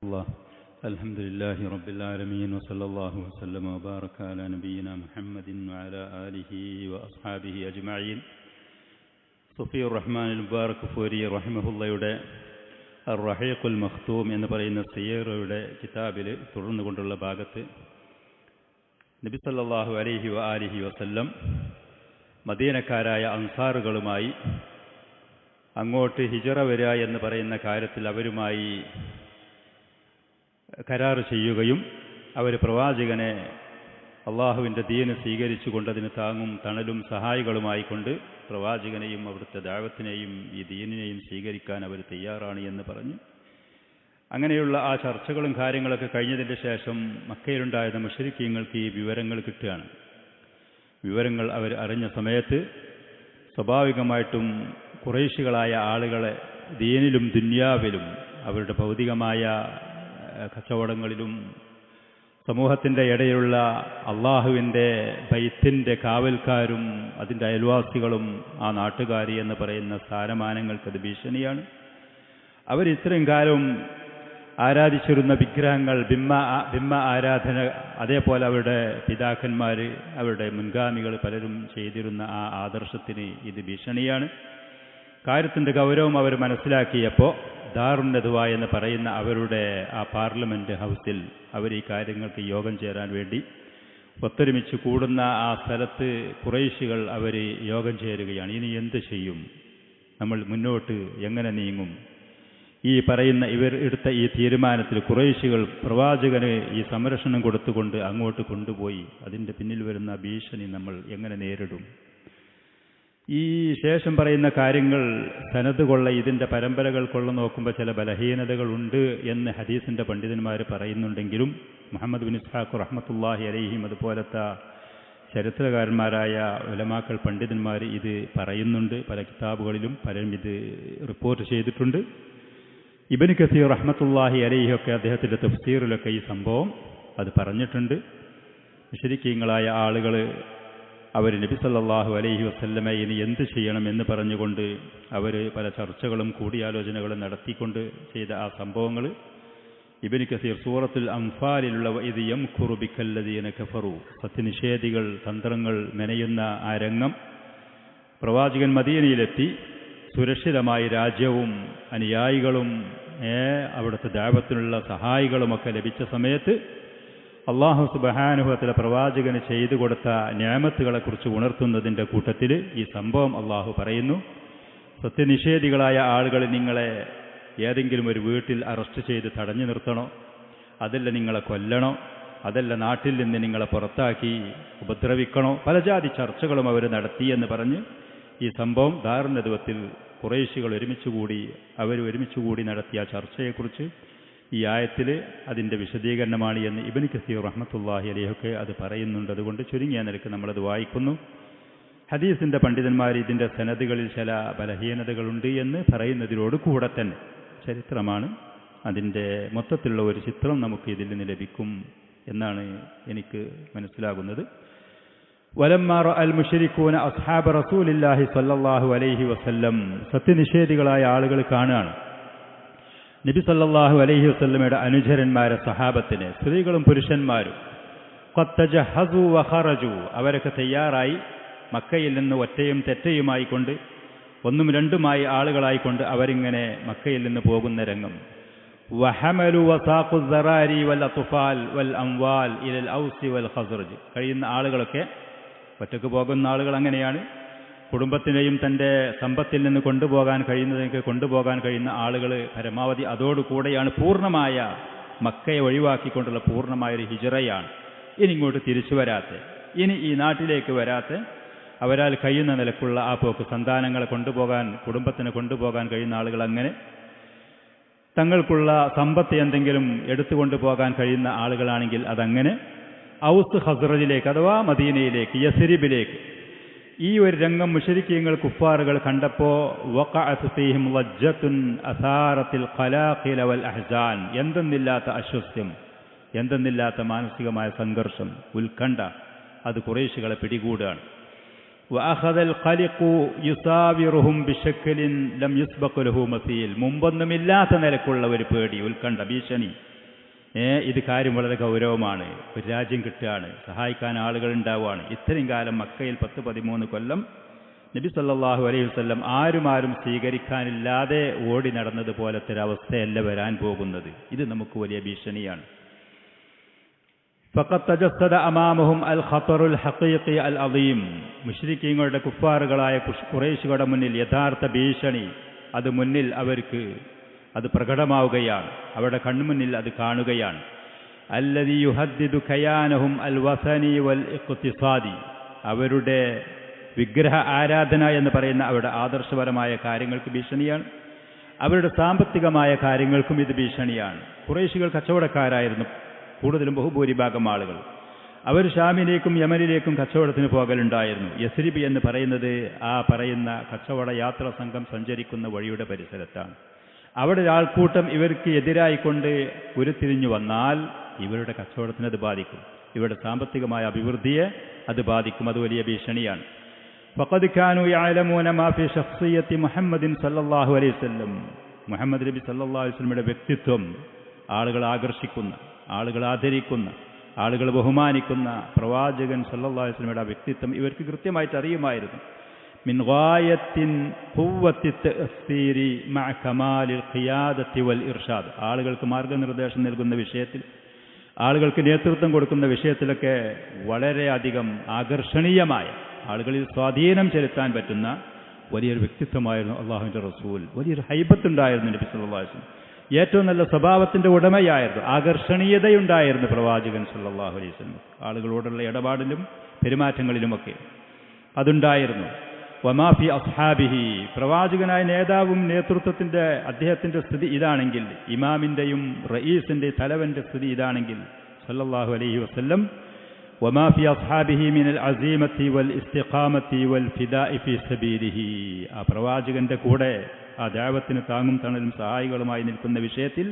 الله الحمد لله رب العالمين وصلى الله وسلم وبارك على نبينا محمد وعلى آله وأصحابه أجمعين. സുഫിയുർ Rahman Mubarak ഫൂരി റഹിമഹുള്ളയുടെ അർ-റഹീഖുൽ Maktoum എന്ന് പറയുന്ന സിയറയുടെ കിതാബിൽ തുടർന്നുകൊണ്ടുള്ള ഭാഗത്ത് നബി സല്ലല്ലാഹു അലൈഹി വആലിഹി വസല്ലം മദീനക്കാരായ അൻസാറുകളുമായി അങ്ങോട്ട് ഹിജറ വരിക എന്ന് പറയുന്ന കാര്യത്തിൽ അവരുമായി കരാർ ചെയ്യുകയും അവർ പ്രവാചകനെ അള്ളാഹുവിൻ്റെ ദീന് സ്വീകരിച്ചുകൊണ്ട് അതിന് താങ്ങും തണലും സഹായികളുമായിക്കൊണ്ട് പ്രവാചകനെയും അവിടുത്തെ ദഅവത്തിനെയും ഈ ദീനിനെയും സ്വീകരിക്കാൻ അവർ തയ്യാറാണ് എന്ന് പറഞ്ഞു. അങ്ങനെയുള്ള ആ ചർച്ചകളും കാര്യങ്ങളൊക്കെ കഴിഞ്ഞതിൻ്റെ ശേഷം മക്കയിലുണ്ടായിരുന്ന മുശ്രിക്കീങ്ങൾക്ക് ഈ വിവരങ്ങൾ കിട്ടുകയാണ്. വിവരങ്ങൾ അവർ അറിഞ്ഞ സമയത്ത് സ്വാഭാവികമായിട്ടും ഖുറൈശികളായ ആളുകളെ ദീനിലും ദുന്യാവിലും അവരുടെ ഭൗതികമായ കച്ചവടങ്ങളിലും സമൂഹത്തിൻ്റെ ഇടയിലുള്ള അള്ളാഹുവിൻ്റെ ബൈത്തിൻ്റെ കാവൽക്കാരും അതിൻ്റെ അയൽവാസികളും ആ നാട്ടുകാരി എന്ന് പറയുന്ന സ്ഥാനമാനങ്ങൾക്കത് ഭീഷണിയാണ്. അവരിത്രയും കാലം ആരാധിച്ചിരുന്ന വിഗ്രഹങ്ങൾ, ബിംബ ആരാധന, അതേപോലെ അവരുടെ പിതാക്കന്മാർ, അവരുടെ മുൻഗാമികൾ പലരും ചെയ്തിരുന്ന ആ ആദർശത്തിന് ഇത് ഭീഷണിയാണ്. കാര്യത്തിൻ്റെ ഗൗരവം അവർ മനസ്സിലാക്കിയപ്പോൾ ദാറുൻ നദ്വ എന്ന് പറയുന്ന അവരുടെ ആ പാർലമെൻറ്റ് ഹൗസിൽ അവർ ഈ കാര്യങ്ങൾക്ക് യോഗം ചേരാൻ വേണ്ടി ഒത്തൊരുമിച്ച് കൂടുന്ന ആ സ്ഥലത്ത് ഖുറൈശികൾ അവർ യോഗം ചേരുകയാണ്. ഇനി എന്ത് ചെയ്യും, നമ്മൾ മുന്നോട്ട് എങ്ങനെ നീങ്ങും? ഈ പറയുന്ന ഇവർ എടുത്ത ഈ തീരുമാനത്തിൽ ഖുറൈശികൾ പ്രവാചകന് ഈ സംരക്ഷണം കൊടുത്തുകൊണ്ട് അങ്ങോട്ട് കൊണ്ടുപോയി അതിൻ്റെ പിന്നിൽ വരുന്ന ഭീഷണി നമ്മൾ എങ്ങനെ നേരിടും? ഈ ശേഷം പറയുന്ന കാര്യങ്ങൾ സനദ് കൊള്ള ഇതിൻ്റെ പരമ്പരകൾ കൊള്ള നോക്കുമ്പോൾ ചില ബലഹീനതകളുണ്ട് എന്ന് ഹദീസിൻ്റെ പണ്ഡിതന്മാർ പറയുന്നുണ്ടെങ്കിലും മുഹമ്മദ് ബിൻ ഇസ്ഹാഖ് റഹ്മത്തുള്ളാഹി അലൈഹിം അതുപോലത്തെ ചരിത്രകാരന്മാരായ ഉലമാക്കൾ പണ്ഡിതന്മാർ ഇത് പറയുന്നുണ്ട്. പല കിതാബുകളിലും പലരും ഇത് റിപ്പോർട്ട് ചെയ്തിട്ടുണ്ട്. ഇബ്നു കസീർ റഹ്മത്തുള്ളാഹി അലൈഹിയൊക്കെ അദ്ദേഹത്തിൻ്റെ തഫ്സീറിലൊക്കെ ഈ സംഭവം അത് പറഞ്ഞിട്ടുണ്ട്. മുശ്രിക്കീങ്ങളായ ആളുകൾ അവർ നബി സല്ലല്ലാഹു അലൈഹി വസല്ലമ ഇനി എന്ത് ചെയ്യണം എന്ന് പറഞ്ഞുകൊണ്ട് അവർ പല ചർച്ചകളും കൂടിയാലോചനകളും നടത്തിക്കൊണ്ട് ചെയ്ത ആ സംഭവങ്ങൾ ഇബ്നു കസീർ സൂറത്തുൽ അംഫാലിലുള്ള ഇത് യംകുറു ബിക്കല്ലദീന കഫറു, സത്യനിഷേധികൾ തന്ത്രങ്ങൾ മെനയുന്ന ആ രംഗം, പ്രവാചകൻ മദീനയിലെത്തി സുരക്ഷിതമായി രാജ്യവും അനുയായികളും അവിടുത്തെ ദഅവത്തിനുള്ള സഹായികളുമൊക്കെ ലഭിച്ച സമയത്ത് അല്ലാഹു സുബ്ഹാനഹു വ തആല പ്രവാചകന് ചെയ്തു കൊടുത്ത നിഅമത്തുകളെക്കുറിച്ച് ഉണർത്തുന്നതിൻ്റെ കൂട്ടത്തിൽ ഈ സംഭവം അല്ലാഹു പറയുന്നു. സത്യനിഷേധികളായ ആളുകൾ നിങ്ങളെ ഏതെങ്കിലും ഒരു വീട്ടിൽ അറസ്റ്റ് ചെയ്ത് തടഞ്ഞു നിർത്തണോ, അതല്ല നിങ്ങളെ കൊല്ലണോ, അതല്ല നാട്ടിൽ നിന്ന് നിങ്ങളെ പുറത്താക്കി ഉപദ്രവിക്കണോ, പല ജാതി ചർച്ചകളും അവർ നടത്തി എന്ന് പറഞ്ഞ് ഈ സംഭവം ദാറുൻ നദ്വത്തിൽ ഖുറൈശികൾ ഒരുമിച്ചുകൂടി നടത്തിയ ചർച്ചയെക്കുറിച്ച് ഈ ആയത്തിൽ അതിൻ്റെ വിശദീകരണമാണ് എന്ന് ഇബ്നു കസീർ റഹ്മത്തുള്ളാഹി അലൈഹിയൊക്കെ അത് പറയുന്നുണ്ട്. അതുകൊണ്ട് ചുരുങ്ങിയ നിലക്ക് നമ്മളത് വായിക്കുന്നു. ഹദീസിൻ്റെ പണ്ഡിതന്മാർ ഇതിൻ്റെ സനദുകളിൽ ചില ബലഹീനതകളുണ്ട് എന്ന് പറയുന്നതിനോട് കൂടെ തന്നെ ചരിത്രമാണ്, അതിൻ്റെ മൊത്തത്തിലുള്ള ഒരു ചിത്രം നമുക്ക് ഇതിൽ നിന്ന് ലഭിക്കും എന്നാണ് എനിക്ക് മനസ്സിലാകുന്നത്. വലമ്മാ റഅൽ മുശ്രികൂന അസ്ഹാബ റസൂലില്ലാഹി സ്വല്ലല്ലാഹു അലൈഹി വസല്ലം, സത്യനിഷേധികളായ ആളുകൾ കാണുകയാണ് നബി സല്ലല്ലാഹു അലൈഹി വസല്ലമയുടെ അനുചരന്മാരെ, സഹാബത്തിനെ, സ്ത്രീകളും പുരുഷന്മാരും, ഖദ് തജഹസു വഖറജു, അവരൊക്കെ തയ്യാറായി മക്കയിൽ നിന്ന് ഒറ്റയും തെറ്റയുമായിക്കൊണ്ട് ഒന്നും രണ്ടുമായി ആളുകളായിക്കൊണ്ട് അവരിങ്ങനെ മക്കയിൽ നിന്ന് പോകുന്ന രംഗം. വഹമലു വസാഖു സറാരി വൽ അത്ഫാൽ വൽ അംവാൽ ഇലൽ ഔസ് വൽ ഖസ്റജ്, കഴിയുന്ന ആളുകളൊക്കെ ഒറ്റക്ക് പോകുന്ന ആളുകൾ അങ്ങനെയാണ്. കുടുംബത്തിനെയും തൻ്റെ സമ്പത്തിൽ നിന്ന് കൊണ്ടുപോകാൻ കഴിയുന്നതിനൊക്കെ കൊണ്ടുപോകാൻ കഴിയുന്ന ആളുകൾ പരമാവധി അതോടുകൂടെയാണ് പൂർണ്ണമായ മക്കയെ ഒഴിവാക്കിക്കൊണ്ടുള്ള പൂർണ്ണമായൊരു ഹിജറയാണ്. ഇനി ഇങ്ങോട്ട് തിരിച്ചു വരാത്ത, ഇനി ഈ നാട്ടിലേക്ക് വരാത്ത, അവരാൽ കഴിയുന്ന നിലക്കുള്ള ആ പോക്ക്, സന്താനങ്ങളെ കൊണ്ടുപോകാൻ, കുടുംബത്തിനെ കൊണ്ടുപോകാൻ കഴിയുന്ന ആളുകൾ അങ്ങനെ, തങ്ങൾക്കുള്ള സമ്പത്ത് എന്തെങ്കിലും എടുത്തുകൊണ്ടു പോകാൻ കഴിയുന്ന ആളുകളാണെങ്കിൽ അതങ്ങനെ ഔസ് ഖസ്റജിലേക്ക് അഥവാ മദീനയിലേക്ക്, യസ്രിബിലേക്ക്. ഈ ഒരു രംഗം മുശ്രിക്കീങ്ങൾ കുഫാറുകൾ കണ്ടപ്പോൾ വഖഅത് ഫീഹിം വജ്ജത്തുൻ അസാറത്തിൽ ഖലാഖില വൽ അഹ്സാൻ, എന്തെന്നില്ലാത്ത അസ്വസ്ഥ്യം, എന്തെന്നില്ലാത്ത മാനസികമായ സംഘർഷം, ഉത്കണ്ഠ, അത് ഖുറൈശികളെ പിടികൂടുകയാണ്. വഅഖദൽ ഖലിഖു യുസാവിറുഹും ബിശക്ലിൻ ലം യുസ്ബഖ ലഹു മസീൽ, മുമ്പൊന്നുമില്ലാത്ത നിലക്കുള്ള ഒരു പേടി, ഉത്കണ്ഠ, ഭീഷണി ഇത് കാര്യം വളരെ ഗൗരവമാണ്. ഒരു രാജ്യം കിട്ടുകയാണ്, സഹായിക്കാൻ ആളുകൾ ഉണ്ടാവുകയാണ്. ഇത്രയും കാലം മക്കയിൽ 10-13 കൊല്ലം നബി സല്ലല്ലാഹു അലൈഹി വസല്ലം ആരും സ്വീകരിക്കാനില്ലാതെ ഓടി നടന്നതുപോലത്തെ ഒരവസ്ഥയല്ല വരാൻ പോകുന്നത്. ഇത് നമുക്ക് വലിയ ഭീഷണിയാണ്. ഫഖദ് തജസ്സദ അമാമഹും അൽ ഖതറുൽ ഹഖീഖി അൽ അദീം. മുശ്രിക്കീങ്ങളുടെ കുഫാറുകളായ ഖുറൈശികളുടെ മുന്നിൽ യഥാർത്ഥ ഭീഷണി അത് മുന്നിൽ അവർക്ക് അത് പ്രകടമാവുകയാണ്, അവരുടെ കൺമുന്നിൽ അത് കാണുകയാണ്. അല്ലദീ യുഹദ്ദിദു കയാനഹും അൽ വസനി വൽ ഇഖ്തിസാദി. അവരുടെ വിഗ്രഹ ആരാധന എന്ന് പറയുന്ന അവരുടെ ആദർശപരമായ കാര്യങ്ങൾക്ക് ഭീഷണിയാണ്. അവരുടെ സാമ്പത്തികമായ കാര്യങ്ങൾക്കും ഇത് ഭീഷണിയാണ്. ഖുറൈശികൾ കച്ചവടക്കാരായിരുന്നു, കൂടുതലും ബഹുഭൂരിഭാഗം ആളുകൾ. അവർ ഷാമിലേക്കും യമനിലേക്കും കച്ചവടത്തിന് പോകലുണ്ടായിരുന്നു. യസ്രിബ് എന്ന് പറയുന്നത് ആ പറയുന്ന കച്ചവട യാത്രാ സംഘം സഞ്ചരിക്കുന്ന വഴിയുടെ പരിസരത്താണ്. അവിടെ ഒരാൾക്കൂട്ടം ഇവർക്ക് എതിരായിക്കൊണ്ട് ഉരുത്തിരിഞ്ഞു വന്നാൽ ഇവരുടെ കച്ചവടത്തിന് അത് ബാധിക്കും, ഇവരുടെ സാമ്പത്തികമായ അഭിവൃദ്ധിയെ അത് ബാധിക്കും. അത് വലിയ ഭീഷണിയാണ്. ഫഖദ് കാനൂ യഅലമൂന മാ ഫീ ശഖ്സിയ്യത്തി മുഹമ്മദിൻ സല്ലല്ലാഹു അലൈഹി വസല്ലം. മുഹമ്മദ് നബി സല്ലല്ലാഹു അലൈഹി വസല്ലമയുടെ വ്യക്തിത്വം ആളുകൾ ആകർഷിക്കുന്ന, ആളുകൾ ആദരിക്കുന്ന, ആളുകൾ ബഹുമാനിക്കുന്ന പ്രവാചകൻ സല്ലല്ലാഹു അലൈഹി വസല്ലമയുടെ വ്യക്തിത്വം ഇവർക്ക് കൃത്യമായിട്ട് അറിയുമായിരുന്നു. മിൻ ഗായത്തിൻ ഖുവ്വത്തി തഅ്സീരി മഅ കമാലിൽ ഖിയാദത്തി വൽ ഇർഷാദ്. ആളുകൾക്ക് മാർഗനിർദ്ദേശം നൽകുന്ന വിഷയത്തിൽ, ആളുകൾക്ക് നേതൃത്വം കൊടുക്കുന്ന വിഷയത്തിലൊക്കെ വളരെയധികം ആകർഷണീയമായ, ആളുകളിൽ സ്വാധീനം ചെലുത്താൻ പറ്റുന്ന വലിയൊരു വ്യക്തിത്വമായിരുന്നു അള്ളാഹുവിൻ്റെ റസൂൽ. വലിയൊരു ഹൈബത്തുണ്ടായിരുന്നു നബി സല്ലല്ലാഹു അലൈഹി വസല്ലം. ഏറ്റവും നല്ല സ്വഭാവത്തിൻ്റെ ഉടമയായിരുന്നു, ആകർഷണീയതയുണ്ടായിരുന്നു പ്രവാചകൻ സല്ലല്ലാഹു അലൈഹി വസല്ലം. ആളുകളോടുള്ള ഇടപാടിലും പെരുമാറ്റങ്ങളിലുമൊക്കെ അതുണ്ടായിരുന്നു. വമാഫി അസ്ഹാബിഹി. പ്രവാചകനായ നേതാവും നേതൃത്വത്തിൻ്റെ അദ്ദേഹത്തിൻ്റെ സ്ഥിതി ഇതാണെങ്കിൽ, ഇമാമിൻ്റെയും റഈസിൻ്റെ തലവൻ്റെ സ്ഥിതി ഇതാണെങ്കിൽ സല്ലല്ലാഹു അലൈഹി വസല്ലം വമാഫി അസ്ഹാബിഹി മിനൽ അസീമത്തി വൽ ഇസ്തിഖാമത്തി വൽ ഫിദാഇ ഫീ സബീലിഹി. ആ പ്രവാചകന്റെ കൂടെ ആ ദഅവത്തിന് താങ്ങും തണലും സഹായികളുമായി നിൽക്കുന്ന വിഷയത്തിൽ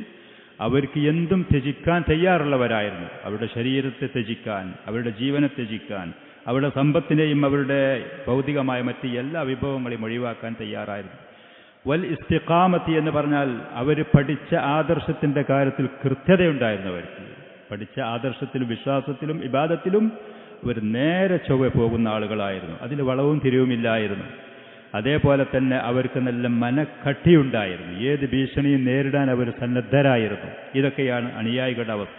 അവർക്ക് എന്തും ത്യജിക്കാൻ തയ്യാറുള്ളവരായിരുന്നു. അവരുടെ ശരീരത്തെ ത്യജിക്കാൻ, അവരുടെ ജീവനെ ത്യജിക്കാൻ, അവരുടെ സമ്പത്തിനെയും അവരുടെ ഭൗതികമായ മറ്റ് എല്ലാ വിഭവങ്ങളെയും ഒഴിവാക്കാൻ തയ്യാറായിരുന്നു. വൽ ഇസ്തിഖാമത്തി എന്ന് പറഞ്ഞാൽ അവർ പഠിച്ച ആദർശത്തിൻ്റെ കാര്യത്തിൽ കൃത്യതയുണ്ടായിരുന്നു. അവർക്ക് പഠിച്ച ആദർശത്തിലും വിശ്വാസത്തിലും ഇബാദത്തിലും അവർ നേരെ ചൊവ്വെ പോകുന്ന ആളുകളായിരുന്നു. അതിൽ വളവും തിരിവുമില്ലായിരുന്നു. അതേപോലെ തന്നെ അവർക്ക് നല്ല മനക്കട്ടിയുണ്ടായിരുന്നു. ഏത് ഭീഷണിയും നേരിടാൻ അവർ സന്നദ്ധരായിരുന്നു. ഇതൊക്കെയാണ് അനുയായികളുടെ അവസ്ഥ.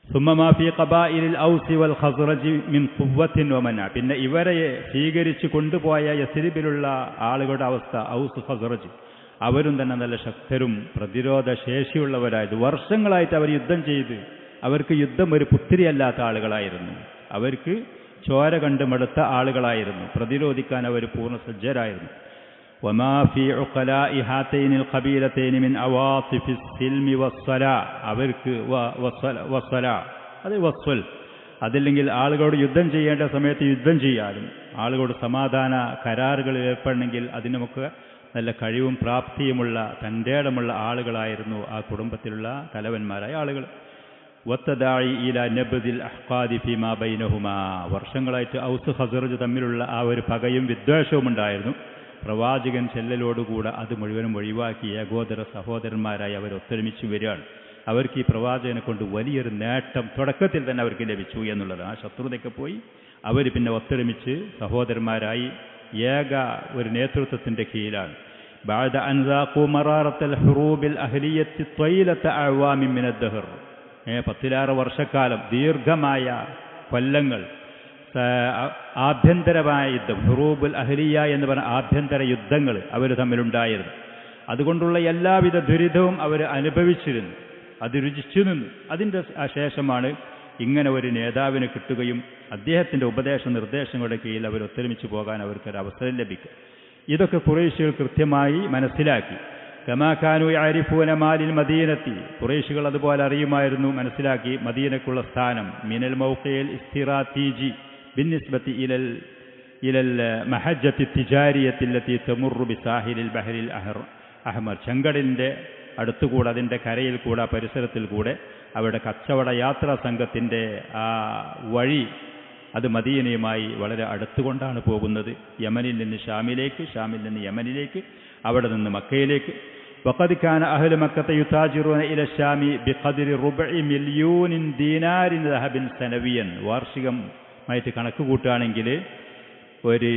ثم ما في قبائل الأوس والخزرج من قوة ومنع. പിന്നെ ഇവരെ സ്വീകരിച്ചു കൊണ്ടുപോയ യസ്രിബിലുള്ള ആളുകളുടെ അവസ്ഥ, ഔസ് ഖസ്റജ്, അവരും തന്നെ നല്ല ശക്തരും പ്രതിരോധ ശേഷിയുള്ളവരായത്. വർഷങ്ങളായിട്ട് അവർ യുദ്ധം ചെയ്ത്, അവർക്ക് യുദ്ധം ഒരു പുത്തിരിയല്ലാത്ത ആളുകളായിരുന്നു. അവർക്ക് ചോര കണ്ട് മടുത്ത ആളുകളായിരുന്നു. പ്രതിരോധിക്കാൻ അവർ പൂർണ്ണസജ്ജരായിരുന്നു. വമാ ഫീ ഉഖലാഇ ഹാതൈനിൽ ഖബീലതൈനി മിൻ അവാസിഫി സിൽമി വസ്സലാ. അവർക്ക് വസ്സലാ, അത് വസ്വൽ, അതല്ലെങ്കിൽ ആളുകളോട് യുദ്ധം ചെയ്യേണ്ട സമയത്ത് യുദ്ധം ചെയ്യാനും ആളുകളോട് സമാധാന കരാറുകളിൽ ഏർപ്പെടണമെങ്കിൽ അതിനുമൊക്കെ നല്ല കഴിവും പ്രാപ്തിയുമുള്ള തൻ്റെടമുള്ള ആളുകളായിരുന്നു ആ കുടുംബത്തിലുള്ള തലവന്മാരായ ആളുകൾ. വത്തദാഇ ഇലാ നബ്ദിൽ അഹ്ഖാദി ഫീമാ ബൈനഹുമാ. വർഷങ്ങളായിട്ട് ഔസ് ഖസ്റജ് തമ്മിലുള്ള ആ ഒരു പകയും വിദ്വേഷവും ഉണ്ടായിരുന്നു. പ്രവാചകൻ ചെല്ലലോടുകൂടെ അത് മുഴുവനും ഒഴിവാക്കി ഏകോദര സഹോദരന്മാരായി അവർ ഒത്തൊരുമിച്ച് വരികയാണ്. അവർക്ക് ഈ പ്രവാചകനെ കൊണ്ട് വലിയൊരു നേട്ടം തുടക്കത്തിൽ തന്നെ അവർക്ക് ലഭിച്ചു എന്നുള്ളത്. ആ ശത്രുതയൊക്കെ പോയി അവർ പിന്നെ ഒത്തൊരുമിച്ച് സഹോദരന്മാരായി ഏക ഒരു നേതൃത്വത്തിൻ്റെ കീഴിലാണ്. ബഅദ അൻ സാഖൂ മറാറത്തൽ ഹുറൂബിൽ അഹ്ലിയത്തി ത്വയിലത അഅ്വാമിൻ മിനദ് ദഹർ. 10 വർഷക്കാലം ദീർഘമായ കൊല്ലങ്ങൾ ആഭ്യന്തരമായ യുദ്ധം, ഹുറൂബുൽ അഹ്ലിയ എന്ന് പറഞ്ഞ ആഭ്യന്തര യുദ്ധങ്ങൾ അവർ തമ്മിലുണ്ടായിരുന്നു. അതുകൊണ്ടുള്ള എല്ലാവിധ ദുരിതവും അവർ അനുഭവിച്ചിരുന്നു, അത് രുചിച്ചു നിന്നു. അതിൻ്റെ ശേഷമാണ് ഇങ്ങനെ ഒരു നേതാവിന് കിട്ടുകയും അദ്ദേഹത്തിൻ്റെ ഉപദേശ നിർദ്ദേശങ്ങളുടെ കീഴിൽ അവർ ഒത്തൊരുമിച്ച് പോകാൻ അവർക്കൊരു അവസരം ലഭിക്കും. ഇതൊക്കെ ഖുറൈശികൾ കൃത്യമായി മനസ്സിലാക്കി. കമാ കാനൂ യഅരിഫൂന മാലിൽ മദീനത്തി. ഖുറൈശികൾ അതുപോലെ അറിയുമായിരുന്നു, മനസ്സിലാക്കി മദീനക്കുള്ള സ്ഥാനം. മിനൽ മൗഖിൽ ഇസ്തിറാതീജി ബിന്നിസ്ബത്തി ഇലൽ മഹജ്ജത്തി തിജാരിയത്തി അല്ലതി തമുറു ബിസാഹിലിൽ ബഹരിൽ അഹ്മർ. ചെങ്കടലിൻ്റെ അടുത്തുകൂടെ, അതിൻ്റെ കരയിൽ കൂടെ, പരിസരത്തിൽ കൂടെ അവരുടെ കച്ചവട യാത്രാ സംഘത്തിൻ്റെ ആ വഴി അത് മദീനയുമായി വളരെ അടുത്തുകൊണ്ടാണ് പോകുന്നത്. യമനിൽ നിന്ന് ഷാമിലേക്ക്, ഷാമിൽ നിന്ന് യമനിലേക്ക്, അവിടെ നിന്ന് മക്കയിലേക്ക്. وقد كان أهل مكة يتاجرون إلى الشام بقدر ربع مليون دينار ذهب سنويا വാർഷികമായിട്ട് കണക്ക് കൂട്ടുകയാണെങ്കിൽ ഒരു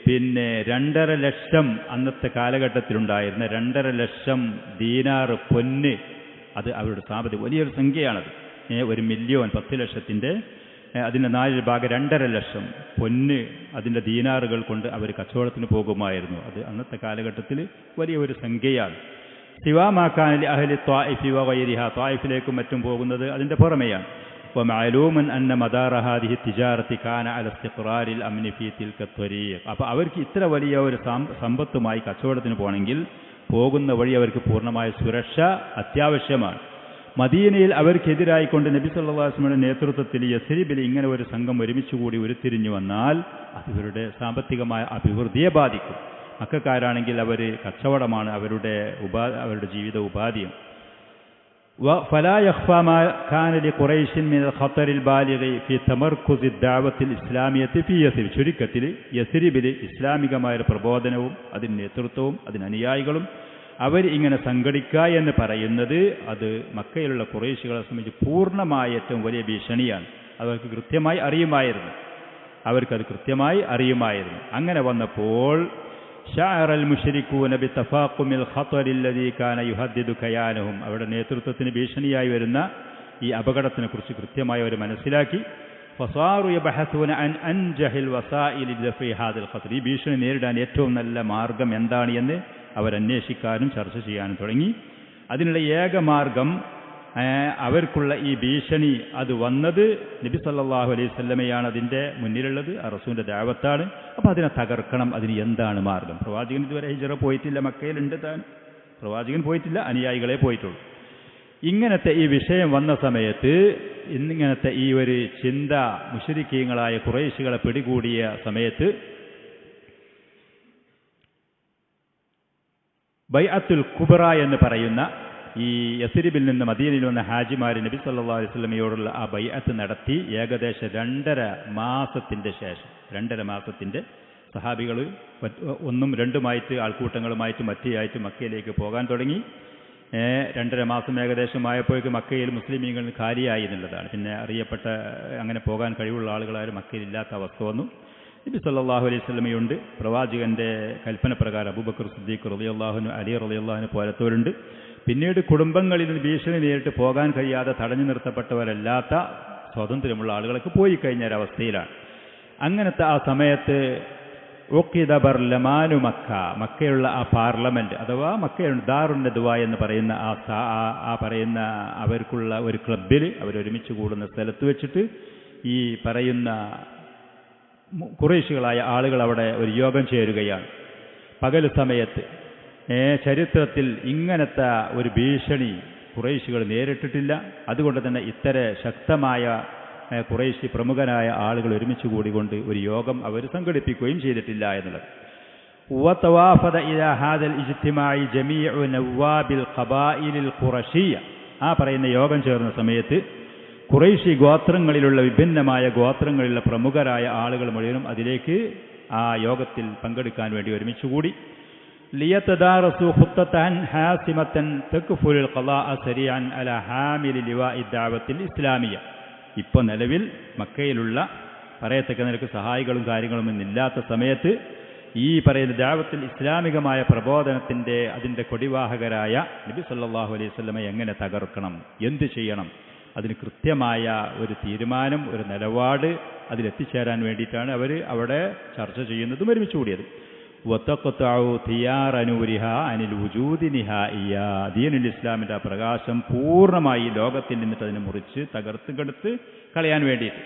2.5 ലക്ഷം അന്നത്തെ കാലഘട്ടത്തിലുണ്ടായിരുന്ന 2.5 ലക്ഷം ദീനാർ പൊന്ന്, അത് അവരുടെ സാമ്പത്തിക വലിയൊരു സംഖ്യയാണത്. 1 മില്യൺ 10 ലക്ഷത്തിൻ്റെ അതിൻ്റെ 4 ഭാഗം 2.5 ലക്ഷം പൊന്ന് അതിൻ്റെ ദീനാറുകൾ കൊണ്ട് അവർ കച്ചവടത്തിന് പോകുമായിരുന്നു. അത് അന്നത്തെ കാലഘട്ടത്തിൽ വലിയ ഒരു സംഖ്യയാണ്. സിവാമാക്കാനിൽ അഹ്ലി ത്വായിഫി വഗൈരിഹ, ത്വായിഫിലേക്കും മറ്റും പോകുന്നത് അതിൻ്റെ പുറമെയാണ്. വമഅലൂമൻ അന്ന മദാറ ഹാദിഹി തിജാറത്തി കാന അല ഇസ്തിഖ്റാരിൽ അംനി ഫീ തിൽക ത്വരീഖ്. അപ്പോൾ അവർക്ക് ഇത്ര വലിയ ഒരു സമ്പത്തുമായി കച്ചവടത്തിന് പോകണമെങ്കിൽ പോകുന്ന വഴി അവർക്ക് പൂർണ്ണമായ സുരക്ഷ അത്യാവശ്യമാണ്. മദീനയിൽ അവർക്കെതിരായിക്കൊണ്ട് നബി സല്ലല്ലാഹു അലൈഹി വസല്ലമയുടെ നേതൃത്വത്തിൽ യസ്രിബിൽ ഇങ്ങനെ ഒരു സംഘം ഒരുമിച്ചുകൂടി ഉരുത്തിരിഞ്ഞു വന്നാൽ അത് ഇവരുടെ സാമ്പത്തികമായ അഭിവൃദ്ധിയെ ബാധിക്കും. മക്കക്കാരാണെങ്കിൽ അവർ കച്ചവടമാണ് അവരുടെ ജീവിത ഉപാധിയും. فلا يخفى ما كان لقريش من الخطر البالغ في تمركز الدعوة الإسلامية في يثرب. ചുരുക്കത്തിൽ യസ്രിബിൽ ഇസ്ലാമികമായ പ്രബോധനവും അതിന് നേതൃത്വവും അതിന് അനുയായികളും അവർ ഇങ്ങനെ സംഘടിക്കുക എന്ന് പറയുന്നത് അത് മക്കയിലുള്ള ഖുറൈശികളെ സംബന്ധിച്ച് പൂർണ്ണമായ ഏറ്റവും വലിയ ഭീഷണിയാണ്. അവർക്കത് കൃത്യമായി അറിയുമായിരുന്നു. അങ്ങനെ വന്നപ്പോൾ شعر المشركون بتفاقم الخطر الذي كان يهدد كيانهم. അവരുടെ നേതൃത്വത്തിന് ഭീഷണിയായി വരുന്ന ഈ അപകടത്തിനെക്കുറിച്ച് കൃത്യമായി അവർ മനസ്സിലാക്കി. فصاروا يبحثون عن أنجح الوسائل لدفع هذا الخطر. ഈ ഭീഷണി നേരിടാൻ ഏറ്റവും നല്ല മാർഗം എന്താണ് എന്ന് അവരന്വേഷിക്കാനും ചർച്ച ചെയ്യാനും തുടങ്ങി. അതിനുള്ള ഏക മാർഗം അവർക്കുള്ള ഈ ഭീഷണി അത് വന്നത് നബി സല്ലല്ലാഹു അലൈഹി വസല്ലമയാണ് അതിൻ്റെ മുന്നിലുള്ളത്, ആ റസൂലിൻ്റെ ദഅവത്താണ്. അപ്പോൾ അതിനെ തകർക്കണം. അതിന് എന്താണ് മാർഗം? പ്രവാചകൻ ഇതുവരെ ഹിജ്റ പോയിട്ടില്ല, മക്കയിലുണ്ട് താൻ, പ്രവാചകൻ പോയിട്ടില്ല, അനുയായികളെ പോയിട്ടുള്ളൂ. ഇങ്ങനത്തെ ഈ വിഷയം വന്ന സമയത്ത് ഇന്നിങ്ങനത്തെ ഈ ഒരു ചിന്ത മുശ്രിക്കീങ്ങളായ ഖുറൈശികളെ പിടികൂടിയ സമയത്ത് ബൈഅത്തുൽ കുബ്ര എന്ന് പറയുന്ന ഈ യസ്രിബിൽ നിന്ന് മദീനയിൽ വന്ന ഹാജിമാർ നബി സല്ലല്ലാഹു അലൈഹി വസല്ലമയോടുള്ള ആ ബൈഅത്ത് നടത്തി. ഏകദേശം 2.5 മാസത്തിൻ്റെ ശേഷം 2.5 മാസത്തിൻ്റെ സഹാബികൾ 1ഉം 2ഉമായിട്ട് ആൾക്കൂട്ടങ്ങളുമായിട്ട് മറ്റേയായിട്ട് മക്കയിലേക്ക് പോകാൻ തുടങ്ങി. 2.5 മാസം ഏകദേശമായപ്പോഴേക്ക് മക്കയിൽ മുസ്ലിമീങ്ങൾ കാലിയായി എന്നുള്ളതാണ്. പിന്നെ അറിയപ്പെട്ട അങ്ങനെ പോകാൻ കഴിവുള്ള ആളുകളാരും മക്കയിലില്ലാത്ത അവസ്ഥ വന്നു. നബി സല്ലല്ലാഹു അലൈഹി വസല്ലമയുണ്ട്. പ്രവാചകൻ്റെ കൽപ്പന പ്രകാരം അബൂബക്കർ സിദ്ദീഖ് റളിയല്ലാഹു അൻഹു, അലി റളിയല്ലാഹു അൻഹു പോലത്തവരുണ്ട്. പിന്നീട് കുടുംബങ്ങളിൽ നിന്ന് ഭീഷണി നേരിട്ട് പോകാൻ കഴിയാതെ തടഞ്ഞു നിർത്തപ്പെട്ടവരല്ലാത്ത സ്വാതന്ത്ര്യമുള്ള ആളുകളൊക്കെ പോയി കഴിഞ്ഞ ഒരവസ്ഥയിലാണ്. അങ്ങനത്തെ ആ സമയത്ത് ഉഖിദ ബർലമാനു മക്കയുള്ള ആ പാർലമെന്റ് അഥവാ മക്കയുടെ ദാറുൻ നദ്വ എന്ന് പറയുന്ന ആ പറയുന്ന അവർക്കുള്ള ഒരു ക്ലബ്ബിൽ അവരൊരുമിച്ച് കൂടുന്ന സ്ഥലത്ത് വെച്ചിട്ട് ഈ പറയുന്ന ഖുറൈശികളായ ആളുകൾ അവിടെ ഒരു യോഗം ചേരുകയാണ്. പകൽ സമയത്ത്. ചരിത്രത്തിൽ ഇങ്ങനത്തെ ഒരു ഭീഷണി ഖുറൈശികൾ നേരിട്ടിട്ടില്ല. അതുകൊണ്ട് തന്നെ ഇത്തര ശക്തമായ ഖുറൈശി പ്രമുഖനായ ആളുകൾ ഒരുമിച്ച് കൂടിക്കൊണ്ട് ഒരു യോഗം അവർ സംഘടിപ്പിക്കുകയും ചെയ്തിട്ടില്ല എന്നുള്ളത്. വതവാഫദ ഇലാ ഹാദൽ ഇജ്തിമാഇ ജമീഉ നവാബിൽ ഖബായിലിൽ ഖുറശിയ്യ. ആ പറയുന്ന യോഗം ചേർന്ന സമയത്ത് ഖുറൈശി ഗോത്രങ്ങളിലുള്ള വിഭിന്നമായ ഗോത്രങ്ങളിലുള്ള പ്രമുഖരായ ആളുകൾ മുഴുവനും അതിലേക്ക് ആ യോഗത്തിൽ പങ്കെടുക്കാൻ വേണ്ടി ഒരുമിച്ചുകൂടി. ലിയതദാറസു ഖുത്തതൻ ഹാസിമതൻ തക്ഫുൽ ഖളാഅ സരിഅൻ അലാ ഹാമിലി ലിവാഇ ദഅവത്തിൽ ഇസ്ലാമിയ. ഇപ്പോൾ നിലവിൽ മക്കയിലുള്ള പറയത്തക്ക നിലക്ക് സഹായികളും കാര്യങ്ങളും ഇല്ലാത്ത സമയത്ത് ഈ പറയുന്ന ദഅവത്തിൽ ഇസ്ലാമികമായ പ്രബോധനത്തിൻ്റെ അതിൻ്റെ കൊടിവാഹകരായ നബി സല്ലല്ലാഹു അലൈഹി വസല്ലമയെ എങ്ങനെ തകർക്കണം, എന്ത് ചെയ്യണം, അതിന് കൃത്യമായ ഒരു തീരുമാനം, ഒരു നിലപാട് അതിലെത്തിച്ചേരാൻ വേണ്ടിയിട്ടാണ് അവർ അവിടെ ചർച്ച ചെയ്യുന്നതും ഒരുമിച്ച് കൂടിയത്. ദീനുൽ ഇസ്ലാമിൻ്റെ ആ പ്രകാശം പൂർണ്ണമായി ലോകത്തിൽ നിന്നിട്ട് അതിനെ മുറിച്ച് തകർത്ത് കെടുത്ത് കളയാൻ വേണ്ടിയിട്ട്.